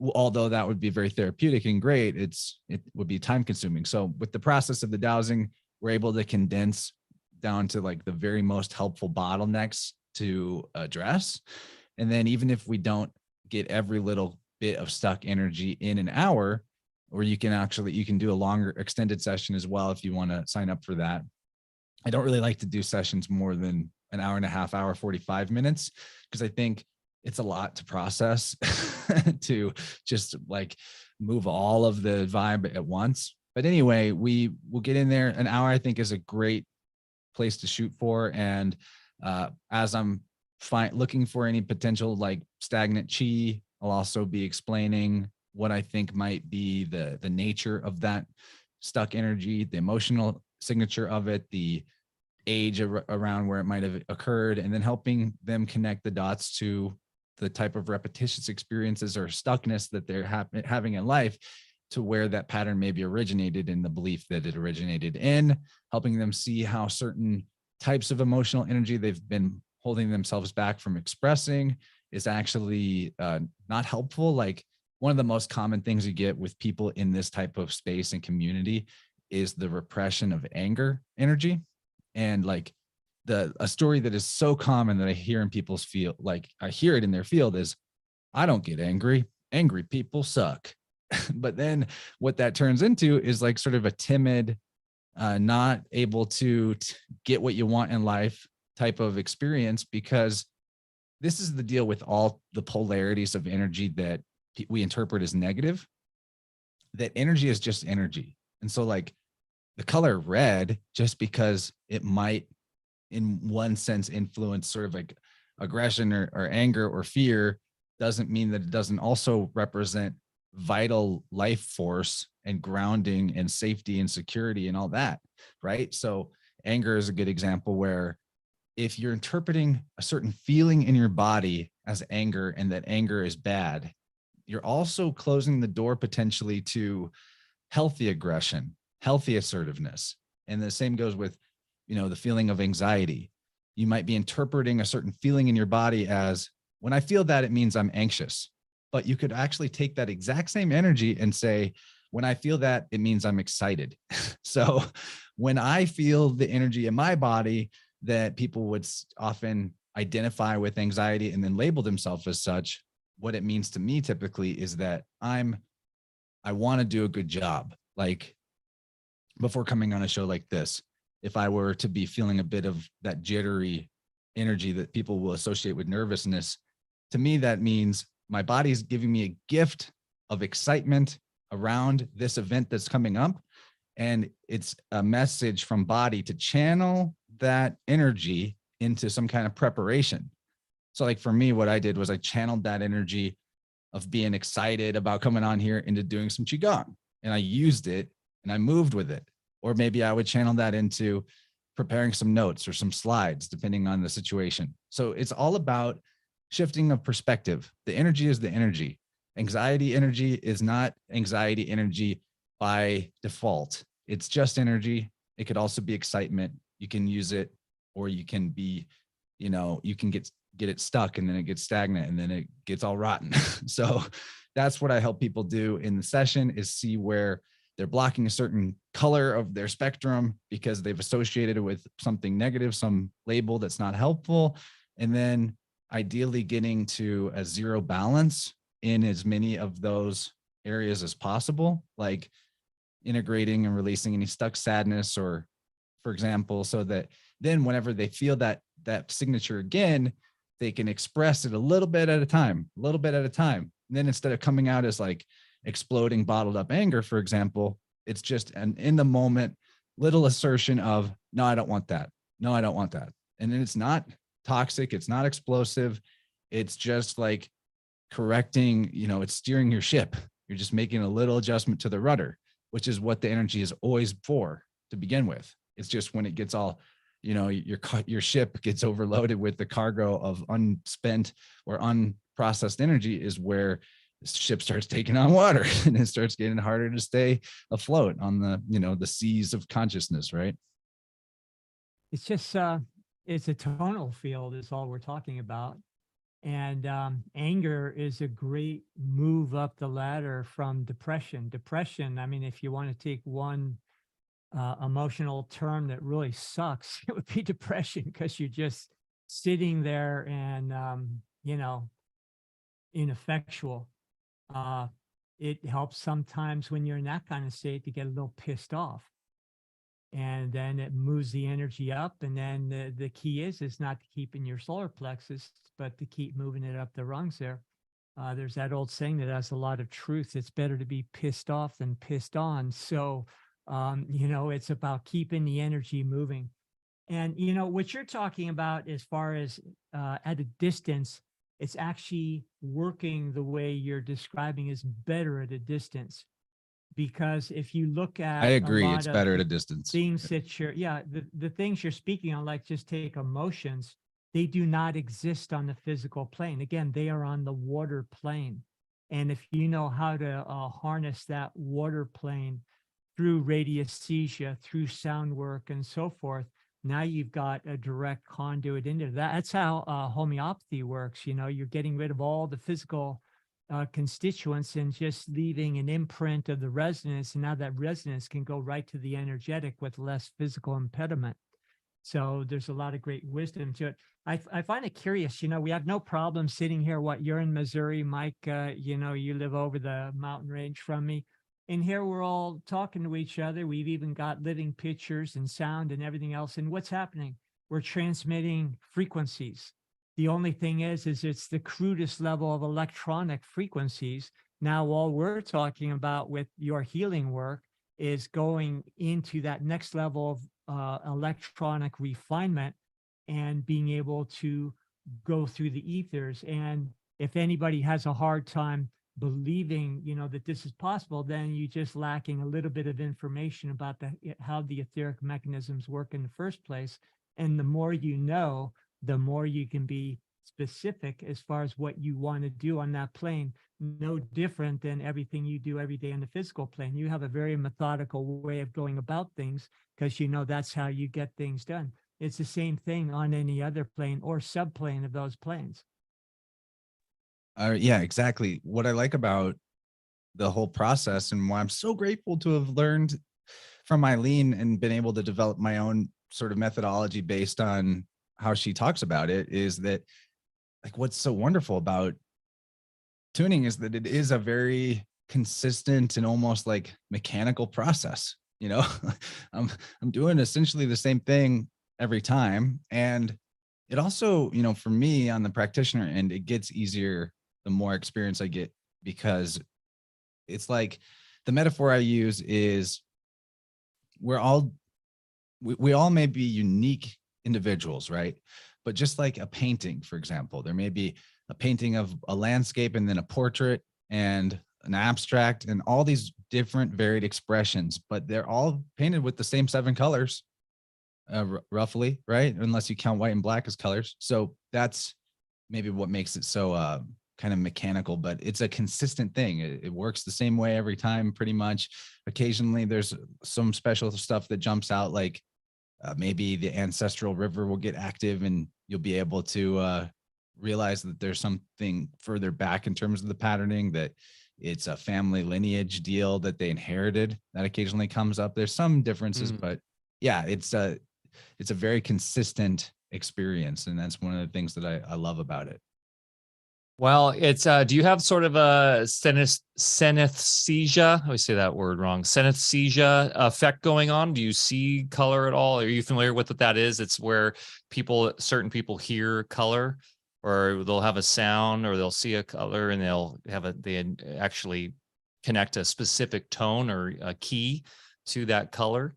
although that would be very therapeutic and great, it would be time consuming. So with the process of the dowsing, we're able to condense down to like the very most helpful bottlenecks to address. And then even if we don't get every little bit of stuck energy in an hour, or you can do a longer extended session as well if you want to sign up for that. I don't really like to do sessions more than an hour and a half, hour, 45 minutes, because I think it's a lot to process to just like move all of the vibe at once. But anyway, we will get in there. An hour, I think, is a great place to shoot for. And as I'm looking for any potential like stagnant chi, I'll also be explaining what I think might be the nature of that stuck energy, the emotional signature of it, the age around where it might have occurred, and then helping them connect the dots to the type of repetitious experiences or stuckness that they're having in life, to where that pattern maybe originated in the belief that it originated in, helping them see how certain types of emotional energy they've been holding themselves back from expressing is actually not helpful. Like, one of the most common things you get with people in this type of space and community is the repression of anger energy. And like a story that is so common that I hear in people's field, like I hear it in their field, is, I don't get angry. Angry people suck. But then what that turns into is like sort of a timid, not able to get what you want in life type of experience, because this is the deal with all the polarities of energy that we interpret as negative, that energy is just energy. And so like the color red, just because it might in one sense influence sort of like aggression or anger or fear, doesn't mean that it doesn't also represent vital life force and grounding and safety and security and all that, right? So anger is a good example, where if you're interpreting a certain feeling in your body as anger and that anger is bad, you're also closing the door potentially to healthy aggression, healthy assertiveness. And the same goes with, the feeling of anxiety. You might be interpreting a certain feeling in your body as, when I feel that, it means I'm anxious. But you could actually take that exact same energy and say, when I feel that, it means I'm excited. So when I feel the energy in my body that people would often identify with anxiety and then label themselves as such, what it means to me typically is that I want to do a good job. Like, before coming on a show like this, if I were to be feeling a bit of that jittery energy that people will associate with nervousness, to me, that means my body's giving me a gift of excitement around this event that's coming up. And it's a message from body to channel that energy into some kind of preparation. So like for me, what I did was I channeled that energy of being excited about coming on here into doing some Qigong, and I used it and I moved with it. Or maybe I would channel that into preparing some notes or some slides, depending on the situation. So it's all about shifting of perspective. The energy is the energy. Anxiety energy is not anxiety energy by default. It's just energy. It could also be excitement. You can use it, or you can be, you can get it stuck, and then it gets stagnant, and then it gets all rotten. So that's what I help people do in the session, is see where they're blocking a certain color of their spectrum because they've associated it with something negative, some label that's not helpful. And then ideally getting to a zero balance in as many of those areas as possible, like integrating and releasing any stuck sadness, or for example, so that then whenever they feel that signature again, they can express it a little bit at a time. And then instead of coming out as like exploding bottled up anger, for example, it's just an in the moment little assertion of, no, I don't want that. No, I don't want that. And then it's not toxic. It's not explosive. It's just like correcting, it's steering your ship. You're just making a little adjustment to the rudder, which is what the energy is always for to begin with. It's just when it gets all your ship gets overloaded with the cargo of unspent or unprocessed energy, is where the ship starts taking on water and it starts getting harder to stay afloat on the seas of consciousness, right? It's just it's a tonal field is all we're talking about. And anger is a great move up the ladder from depression. I mean, if you want to take one emotional term that really sucks, it would be depression, because you're just sitting there and, ineffectual. It helps sometimes when you're in that kind of state to get a little pissed off. And then it moves the energy up. And then the key is not to keep in your solar plexus, but to keep moving it up the rungs there. There's that old saying that has a lot of truth. It's better to be pissed off than pissed on. So, it's about keeping the energy moving. And, what you're talking about as far as at a distance, it's actually working the way you're describing is better at a distance. Because if you look at, I agree, it's better at a distance. Things that the things you're speaking on, like just take emotions, they do not exist on the physical plane. Again, they are on the water plane. And if you know how to harness that water plane through radiesthesia, through sound work and so forth, now you've got a direct conduit into that. That's how homeopathy works. You're getting rid of all the physical constituents and just leaving an imprint of the resonance. And now that resonance can go right to the energetic with less physical impediment. So there's a lot of great wisdom to it. I find it curious, we have no problem sitting here. You're in Missouri, Mike, you live over the mountain range from me. And here we're all talking to each other. We've even got living pictures and sound and everything else. And what's happening? We're transmitting frequencies. The only thing is it's the crudest level of electronic frequencies. Now, all we're talking about with your healing work is going into that next level of electronic refinement and being able to go through the ethers. And if anybody has a hard time believing, that this is possible, then you're just lacking a little bit of information about how the etheric mechanisms work in the first place. And the more you know, the more you can be specific as far as what you want to do on that plane. No different than everything you do every day on the physical plane. You have a very methodical way of going about things because that's how you get things done. It's the same thing on any other plane or subplane of those planes. Yeah, exactly. What I like about the whole process and why I'm so grateful to have learned from Eileen and been able to develop my own sort of methodology based on how she talks about it is that, like, what's so wonderful about tuning is that it is a very consistent and almost like mechanical process. I'm doing essentially the same thing every time. And it also, for me on the practitioner end, it gets easier the more experience I get, because it's like the metaphor I use is we all may be unique individuals, right? But just like a painting, for example, there may be a painting of a landscape and then a portrait and an abstract and all these different varied expressions, but they're all painted with the same 7 colors, roughly, right? Unless you count white and black as colors. So that's maybe what makes it so kind of mechanical, but it's a consistent thing. It works the same way every time, pretty much. Occasionally there's some special stuff that jumps out, like maybe the ancestral river will get active and you'll be able to realize that there's something further back in terms of the patterning, that it's a family lineage deal that they inherited that occasionally comes up. There's some differences, but yeah, it's a very consistent experience. And that's one of the things that I love about it. Well, it's do you have sort of a synesthesia? I always say that word wrong. Synesthesia effect going on? Do you see color at all? Are you familiar with what that is? It's where certain people hear color, or they'll have a sound, or they'll see a color, and they actually connect a specific tone or a key to that color.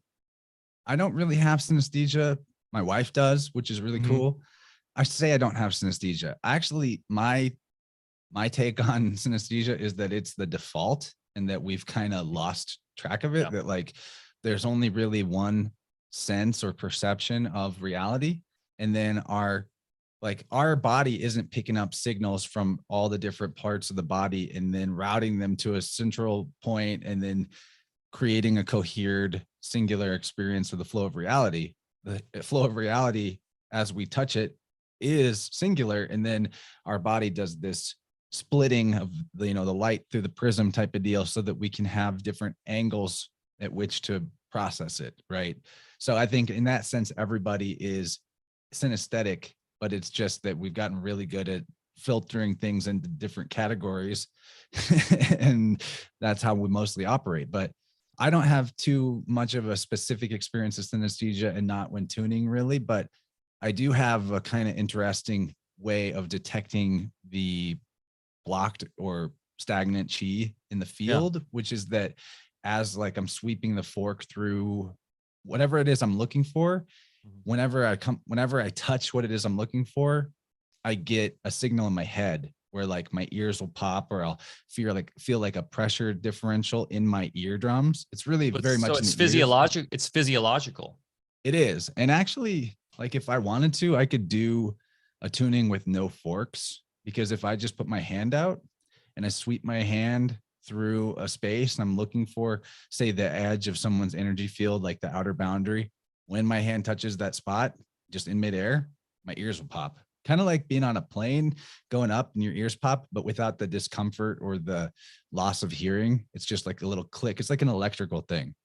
I don't really have synesthesia. My wife does, which is really cool. I say I don't have synesthesia. Actually, my take on synesthesia is that it's the default and that we've kind of lost track of it. Yeah. That like there's only really one sense or perception of reality. And then our body isn't picking up signals from all the different parts of the body and then routing them to a central point and then creating a cohered singular experience of the flow of reality. The flow of reality as we touch it is singular. And then our body does this splitting of the, the light through the prism type of deal so that we can have different angles at which to process it. Right. So I think in that sense, everybody is synesthetic, but it's just that we've gotten really good at filtering things into different categories. And that's how we mostly operate. But I don't have too much of a specific experience of synesthesia and not when tuning really, but I do have a kind of interesting way of detecting the blocked or stagnant chi in the field, which is that as like I'm sweeping the fork through whatever it is I'm looking for, whenever I touch what it is I'm looking for, I get a signal in my head where like my ears will pop or I'll feel like a pressure differential in my eardrums. It's really very much. So it's physiological. It's physiological. It is. And actually, like if I wanted to, I could do a tuning with no forks, because if I just put my hand out and I sweep my hand through a space and I'm looking for, say, the edge of someone's energy field, like the outer boundary, when my hand touches that spot, just in midair, my ears will pop. Kind of like being on a plane going up and your ears pop, but without the discomfort or the loss of hearing. It's just like a little click. It's like an electrical thing.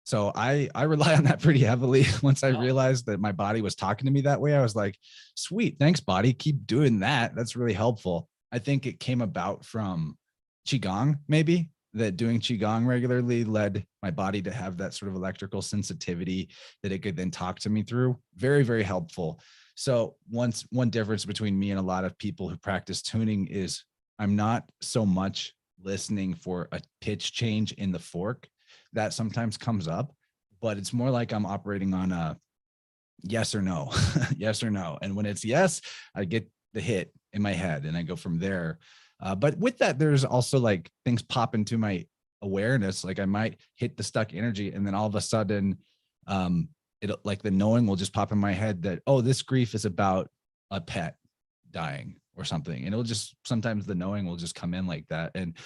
So I rely on that pretty heavily. Once I realized that my body was talking to me that way, I was like, sweet, thanks, body. Keep doing that. That's really helpful. I think it came about from Qigong, maybe, that doing Qigong regularly led my body to have that sort of electrical sensitivity that it could then talk to me through. Very, very helpful. So one difference between me and a lot of people who practice tuning is I'm not so much listening for a pitch change in the fork. That sometimes comes up, but it's more like I'm operating on a yes or no, yes or no. And when it's yes, I get the hit in my head and I go from there. But with that, there's also like things pop into my awareness. Like I might hit the stuck energy and then all of a sudden, like the knowing will just pop in my head that, oh, this grief is about a pet dying or something. And it'll just, sometimes the knowing will just come in like that. And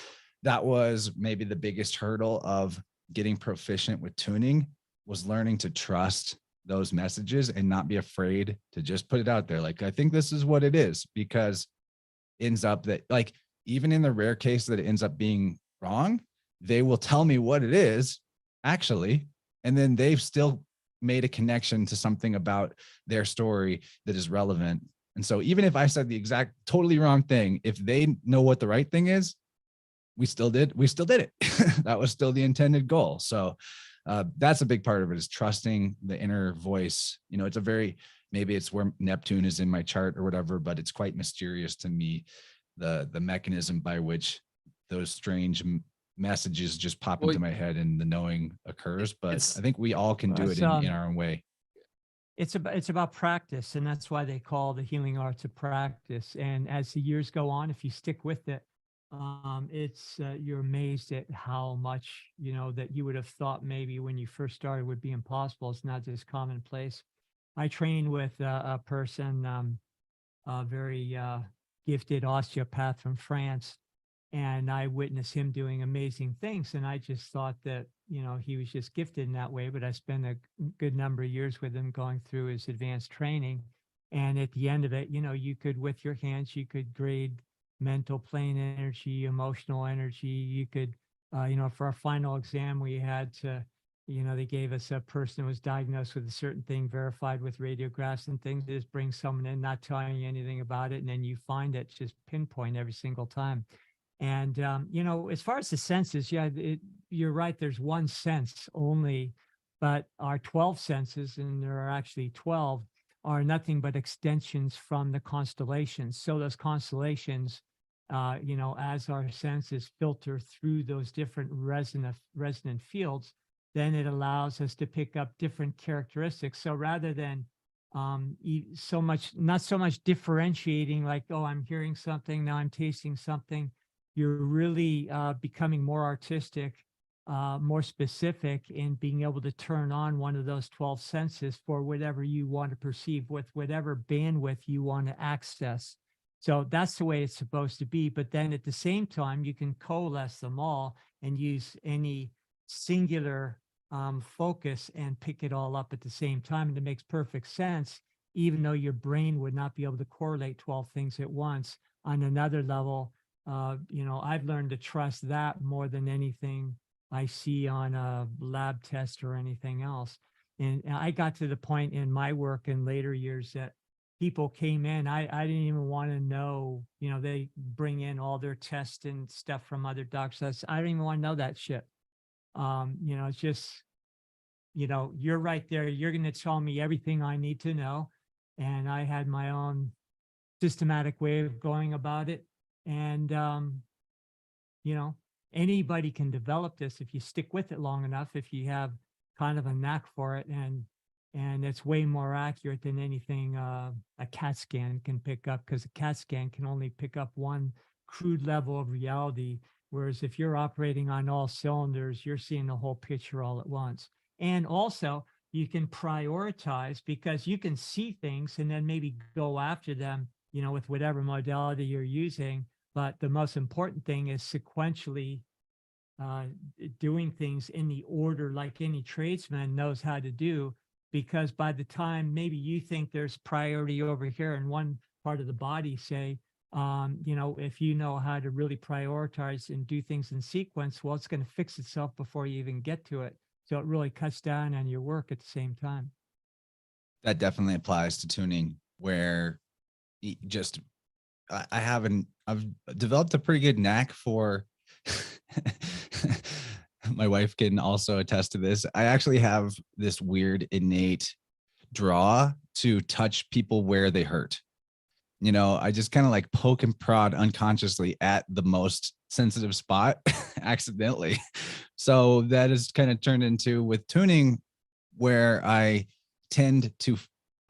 that was maybe the biggest hurdle of getting proficient with tuning, was learning to trust those messages and not be afraid to just put it out there. Like, I think this is what it is, because it ends up that, like, even in the rare case that it ends up being wrong, they will tell me what it is actually. And then they've still made a connection to something about their story that is relevant. And so even if I said the exact totally wrong thing, if they know what the right thing is, we still did it. That was still the intended goal. So that's a big part of it, is trusting the inner voice. You know, it's a very, maybe it's where Neptune is in my chart or whatever, but it's quite mysterious to me, the mechanism by which those strange messages just pop into my head and the knowing occurs. But I think we all can do it in our own way. It's about practice, and that's why they call the healing arts a practice. And as the years go on, if you stick with it, you're amazed at how much, that you would have thought maybe when you first started would be impossible. It's not just commonplace. I trained with a person, a very gifted osteopath from France, and I witnessed him doing amazing things. And I just thought that, he was just gifted in that way. But I spent a good number of years with him going through his advanced training. And at the end of it, you could, with your hands, you could grade mental plane energy, emotional energy. You could, for our final exam, we had to, they gave us a person who was diagnosed with a certain thing, verified with radiographs and things. Just bring someone in, not telling you anything about it. And then you find it just pinpoint every single time. And, as far as the senses, you're right. There's one sense only, but our 12 senses, and there are actually 12, are nothing but extensions from the constellations. So those constellations, as our senses filter through those different resonant fields, then it allows us to pick up different characteristics. So rather than not so much differentiating, like, oh, I'm hearing something, now I'm tasting something, you're really becoming more artistic more specific in being able to turn on one of those 12 senses for whatever you want to perceive with whatever bandwidth you want to access. So that's the way it's supposed to be. But then at the same time, you can coalesce them all and use any singular focus and pick it all up at the same time. And it makes perfect sense, even though your brain would not be able to correlate 12 things at once. On another level, I've learned to trust that more than anything I see on a lab test or anything else. And I got to the point in my work in later years that people came in, I didn't even want to know, they bring in all their tests and stuff from other doctors. I don't even want to know that shit. It's just, you're right there. You're going to tell me everything I need to know. And I had my own systematic way of going about it. And, anybody can develop this if you stick with it long enough, if you have kind of a knack for it. And it's way more accurate than anything a CAT scan can pick up, because a CAT scan can only pick up one crude level of reality. Whereas if you're operating on all cylinders, you're seeing the whole picture all at once. And also you can prioritize, because you can see things and then maybe go after them, with whatever modality you're using. But the most important thing is sequentially doing things in the order like any tradesman knows how to do, because by the time maybe you think there's priority over here in one part of the body, say, if you know how to really prioritize and do things in sequence, well, it's going to fix itself before you even get to it. So it really cuts down on your work at the same time. That definitely applies to tuning, where I've developed a pretty good knack for my wife can also attest to this. I actually have this weird innate draw to touch people where they hurt. I just kind of like poke and prod unconsciously at the most sensitive spot accidentally. So that is kind of turned into with tuning, where I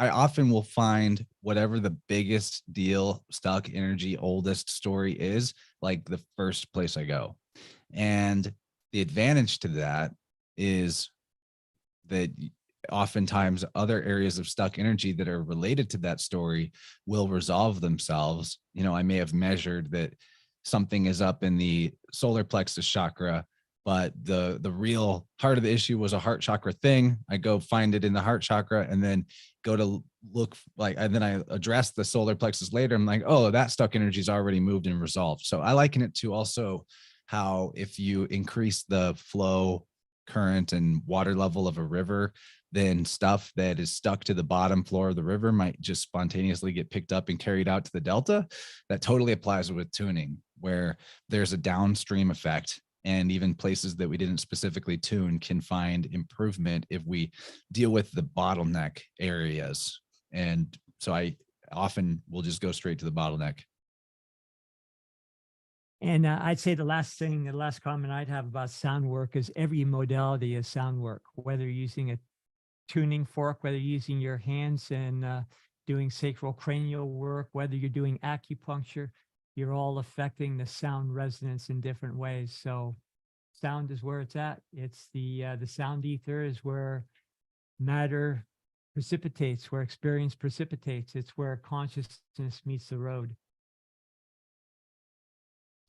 often will find whatever the biggest deal, stuck energy, oldest story is, like the first place I go. And the advantage to that is that oftentimes other areas of stuck energy that are related to that story will resolve themselves. I may have measured that something is up in the solar plexus chakra, but the real heart of the issue was a heart chakra thing. I go find it in the heart chakra and then go to look and then I address the solar plexus later. I'm like, oh, that stuck energy is already moved and resolved. So I liken it to also how if you increase the flow, current, and water level of a river, then stuff that is stuck to the bottom floor of the river might just spontaneously get picked up and carried out to the delta. That totally applies with tuning, where there's a downstream effect, and even places that we didn't specifically tune can find improvement if we deal with the bottleneck areas. And so I often will just go straight to the bottleneck. And I'd say the last comment I'd have about sound work is every modality is sound work, whether you're using a tuning fork, whether you're using your hands and doing sacral cranial work, whether you're doing acupuncture, you're all affecting the sound resonance in different ways. So sound is where it's at. It's the sound ether is where matter precipitates, where experience precipitates. It's where consciousness meets the road.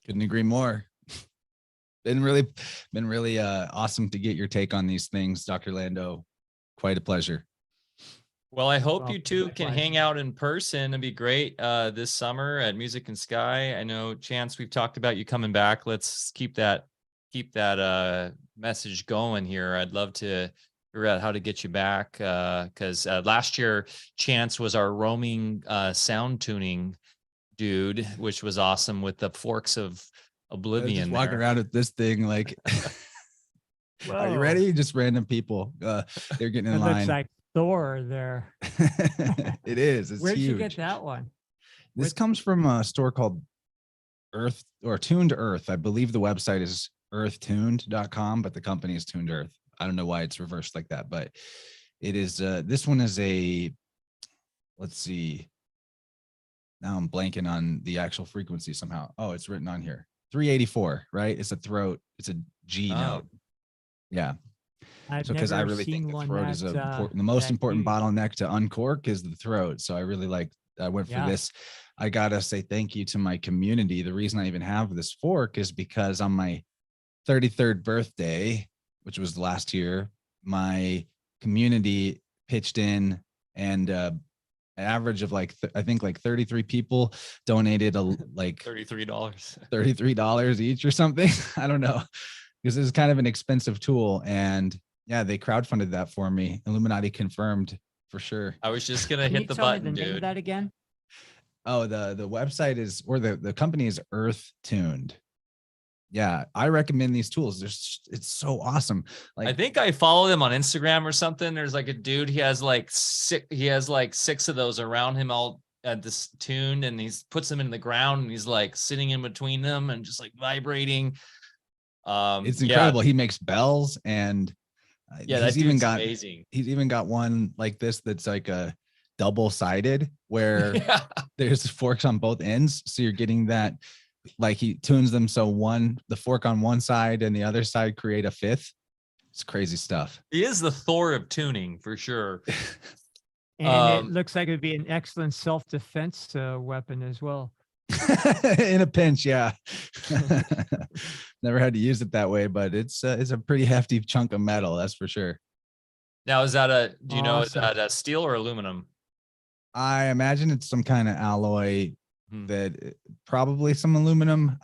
Couldn't agree more. Been really awesome to get your take on these things, Dr. Lando. Quite a pleasure. Well, I hope you two can hang out in person. It'd be great this summer at Music and Sky. I know, Chance, we've talked about you coming back. Let's keep that message going here. I'd love to figure out how to get you back, because last year Chance was our roaming sound tuning dude, which was awesome with the forks of oblivion. Just walking around with this thing like, are you ready? Just random people. They're getting in line. Looks like Thor there. It is. It's Where'd huge. you get that one? This comes from a store called Earth or Tuned Earth. I believe the website is earthtuned.com, but the company is Tuned Earth. I don't know why it's reversed like that, but it is. This one is let's see. Now I'm blanking on the actual frequency somehow. Oh, it's written on here. 384, right? It's a throat. It's a G note. Yeah. I've So, because I never really think seen the one throat is that the most that important huge. bottleneck to uncork is the throat. So I really I went for Yeah. this. I gotta say thank you to my community. The reason I even have this fork is because on my 33rd birthday, which was last year, my community pitched in, and an average of I think like 33 people donated like $33. $33 each or something. I don't know, because this is kind of an expensive tool. And yeah, they crowdfunded that for me. Illuminati confirmed for sure. I was just gonna Can you hit the tell me button, the name of dude. that again? Oh, the website is, or the company is Earth Tuned. Yeah, I recommend these tools. It's so awesome. I think I follow him on Instagram or something. There's like a dude, he has like six of those around him all at this tuned, and he puts them in the ground and he's like sitting in between them and just like vibrating. It's Yeah, incredible. He makes bells, and that dude's amazing. He's even got one like this that's like a double-sided where Yeah. there's forks on both ends. So you're getting that, like he tunes them so the fork on one side and the other side create a fifth. It's crazy stuff. He is the Thor of tuning for sure. And it looks like it'd be an excellent self-defense weapon as well. In a pinch, yeah. Never had to use it that way, but it's a pretty hefty chunk of metal, that's for sure. Now, is that do you know, is Awesome. that a steel or aluminum? I imagine it's some kind of alloy, Hmm. that probably some aluminum.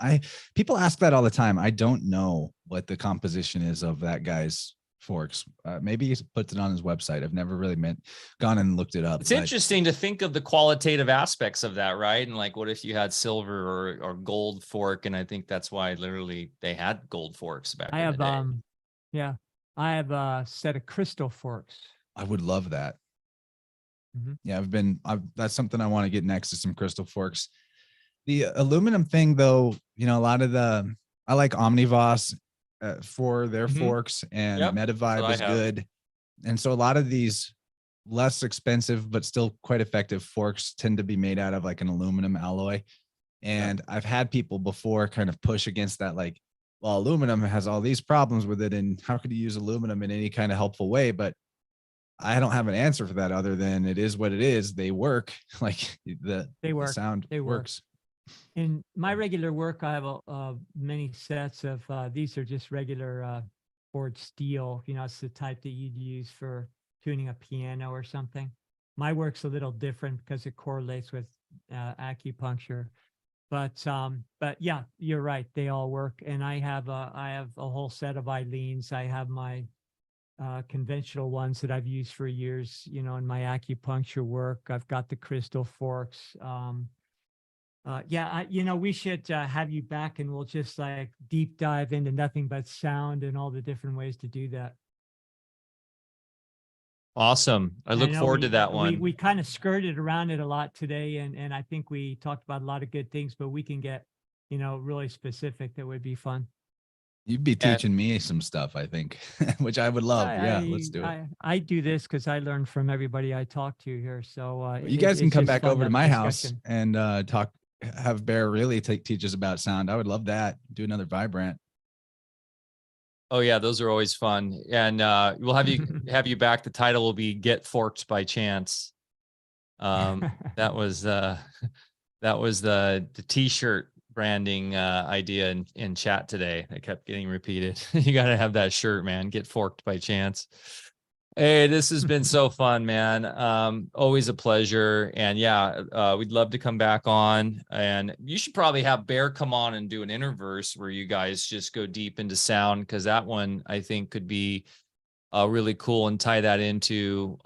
People ask that all the time. I don't know what the composition is of that guy's forks. Maybe he puts it on his website. I've never really gone and looked it up. It's interesting to think of the qualitative aspects of that, right? And like, what if you had silver or gold fork? And I think that's why literally they had gold forks back I in have the day. yeah, I have a set of crystal forks. I would love that. Mhm. Yeah, that's something I want to get next to some crystal forks. The aluminum thing, though, a lot of I like Omnivos for their Mhm. forks, and Yep, that's Metavibe what I is have. good. And so a lot of these less expensive but still quite effective forks tend to be made out of like an aluminum alloy. And I've had people before kind of push against that, like, well, aluminum has all these problems with it, and how could you use aluminum in any kind of helpful way? But I don't have an answer for that other than it is what it is. They work. Like the sound works. In my regular work, I have many sets of these are just regular forged steel. It's the type that you'd use for tuning a piano or something. My work's a little different because it correlates with acupuncture. But yeah, you're right. They all work, and I have a whole set of Eileens. I have my conventional ones that I've used for years. In my acupuncture work, I've got the crystal forks. Yeah, we should have you back, and we'll just like deep dive into nothing but sound and all the different ways to do that. Awesome. I look forward to that one. We kind of skirted around it a lot today, and I think we talked about a lot of good things, but we can get, really specific. That would be fun. You'd be teaching me some stuff, I think, which I would love. Let's do it. I do this because I learn from everybody I talk to here. So you guys can come back over to my house discussion. and have Bear really teach us about sound. I would love that. Do another vibrant. Oh yeah, those are always fun. And we'll have you back. The title will be "Get Forked by Chance." That was the t-shirt branding idea in chat today. It kept getting repeated. You got to have that shirt, man. Get forked by chance. Hey, this has been so fun, man. Always a pleasure. And yeah, we'd love to come back on. And you should probably have Bear come on and do an InnerVerse where you guys just go deep into sound, because that one I think could be really cool, and tie that into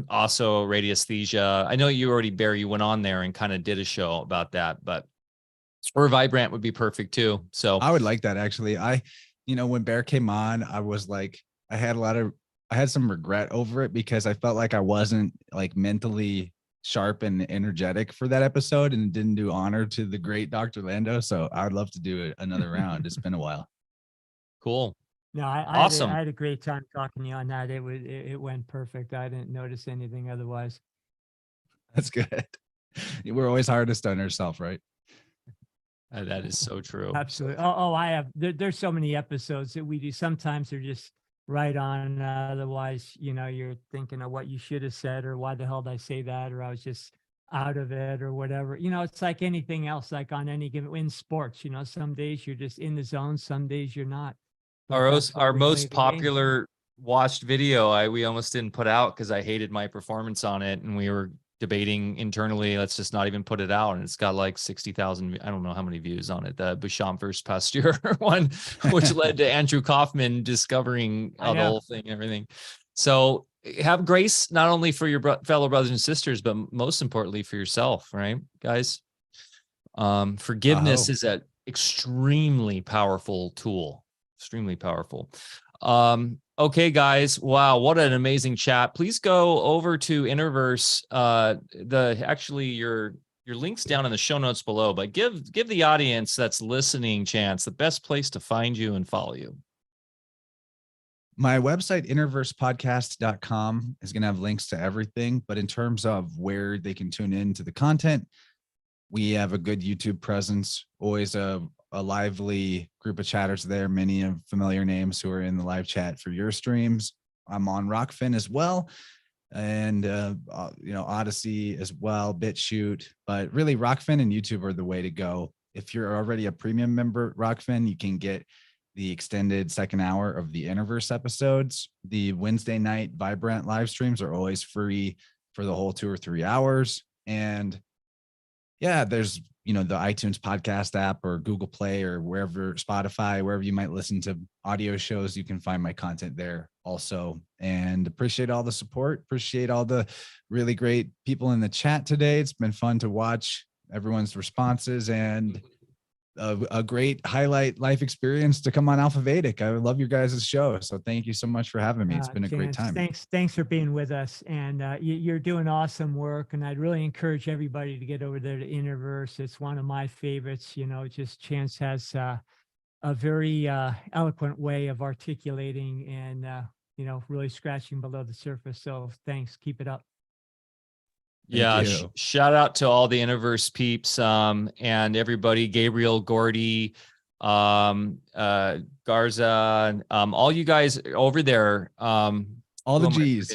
also radiesthesia. I know you already, Bear, you went on there and kind of did a show about that, but or vibrant would be perfect too. So I would like that, actually. When Bear came on, I was like, I had some regret over it because I felt like I wasn't like mentally sharp and energetic for that episode, and didn't do honor to the great Dr. Lando. So I would love to do another round. It's been a while. Cool. No, Awesome. I had a great time talking to you on that. It went perfect. I didn't notice anything otherwise. That's good. We're always hardest on ourselves, right? That is so true. Absolutely. I have. There's so many episodes that we do. Sometimes they're just right on. Otherwise, you're thinking of what you should have said, or why the hell did I say that, or I was just out of it, or whatever. It's like anything else. Like on any given in sports, some days you're just in the zone, some days you're not. But Our we play most the game. popular watched video, we almost didn't put out because I hated my performance on it, and we were debating internally, let's just not even put it out, and it's got like 60,000, I don't know how many views on it, the Bouchamp versus Pasteur one, which led to Andrew Kaufman discovering the whole thing and everything. So have grace not only for your fellow brothers and sisters, but most importantly for yourself, right, guys? Forgiveness is an extremely powerful tool, extremely powerful. Okay, guys. Wow, what an amazing chat. Please go over to InnerVerse. Your link's down in the show notes below, but give the audience that's listening, Chance, the best place to find you and follow you. My website, InnerVersePodcast.com, is going to have links to everything. But in terms of where they can tune in to the content, we have a good YouTube presence, always a lively group of chatters there, many of familiar names who are in the live chat for your streams. I'm on Rockfin as well, and Odyssey as well, BitChute, but really Rockfin and YouTube are the way to go. If you're already a premium member at Rockfin, you can get the extended second hour of the InnerVerse episodes. The Wednesday night Vibrant live streams are always free for the whole 2 or 3 hours. And yeah, there's the iTunes podcast app or Google Play or wherever, Spotify, wherever you might listen to audio shows, you can find my content there also. And appreciate all the support. Appreciate all the really great people in the chat today. It's been fun to watch everyone's responses, and a great highlight life experience to come on Alfa Vedic. I love your guys' show. So thank you so much for having me. It's been a great time. Thanks for being with us. And you're doing awesome work. And I'd really encourage everybody to get over there to InnerVerse. It's one of my favorites. Just Chance has a very eloquent way of articulating and, really scratching below the surface. So thanks. Keep it up. Shout out to all the InnerVerse peeps and everybody, Gabriel, Gordy, Garza, all you guys over there. All the G's.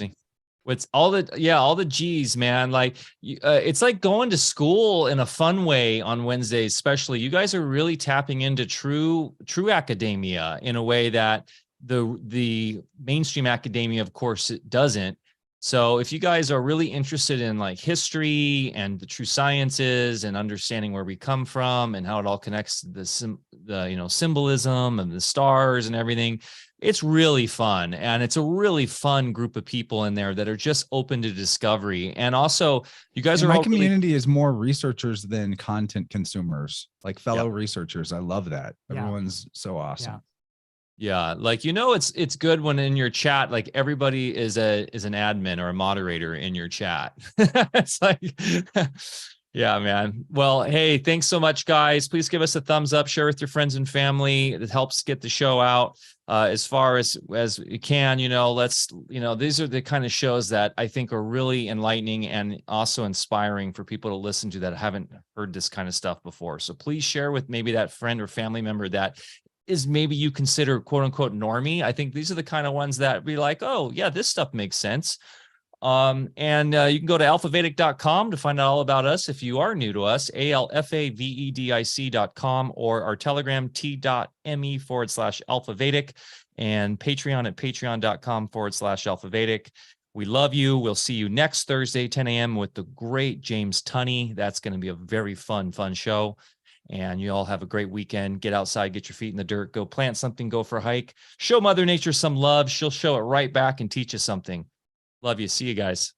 All the G's, man. Like it's like going to school in a fun way on Wednesdays, especially. You guys are really tapping into true academia in a way that the mainstream academia, of course, it doesn't. So if you guys are really interested in like history and the true sciences and understanding where we come from and how it all connects to the symbolism and the stars and everything, it's really fun. And it's a really fun group of people in there that are just open to discovery. And also you guys my community is more researchers than content consumers, like fellow researchers. I love that. Everyone's so awesome. Yeah, like it's good when in your chat, like everybody is an admin or a moderator in your chat. It's like, yeah, man. Well, hey, thanks so much, guys. Please give us a thumbs up, share with your friends and family. It helps get the show out as far as you can. These are the kind of shows that I think are really enlightening and also inspiring for people to listen to that haven't heard this kind of stuff before. So please share with maybe that friend or family member that is maybe you consider quote unquote normie. I think these are the kind of ones that be like, oh yeah, this stuff makes sense. And you can go to alfavedic.com to find out all about us. If you are new to us, alfavedic.com, or our Telegram t.me/alfavedic, and Patreon at patreon.com/alfavedic. We love you. We'll see you next Thursday, 10 a.m. with the great James Tunney. That's going to be a very fun show. And you all have a great weekend. Get outside, get your feet in the dirt, go plant something, go for a hike. Show Mother Nature some love. She'll show it right back and teach you something. Love you. See you guys.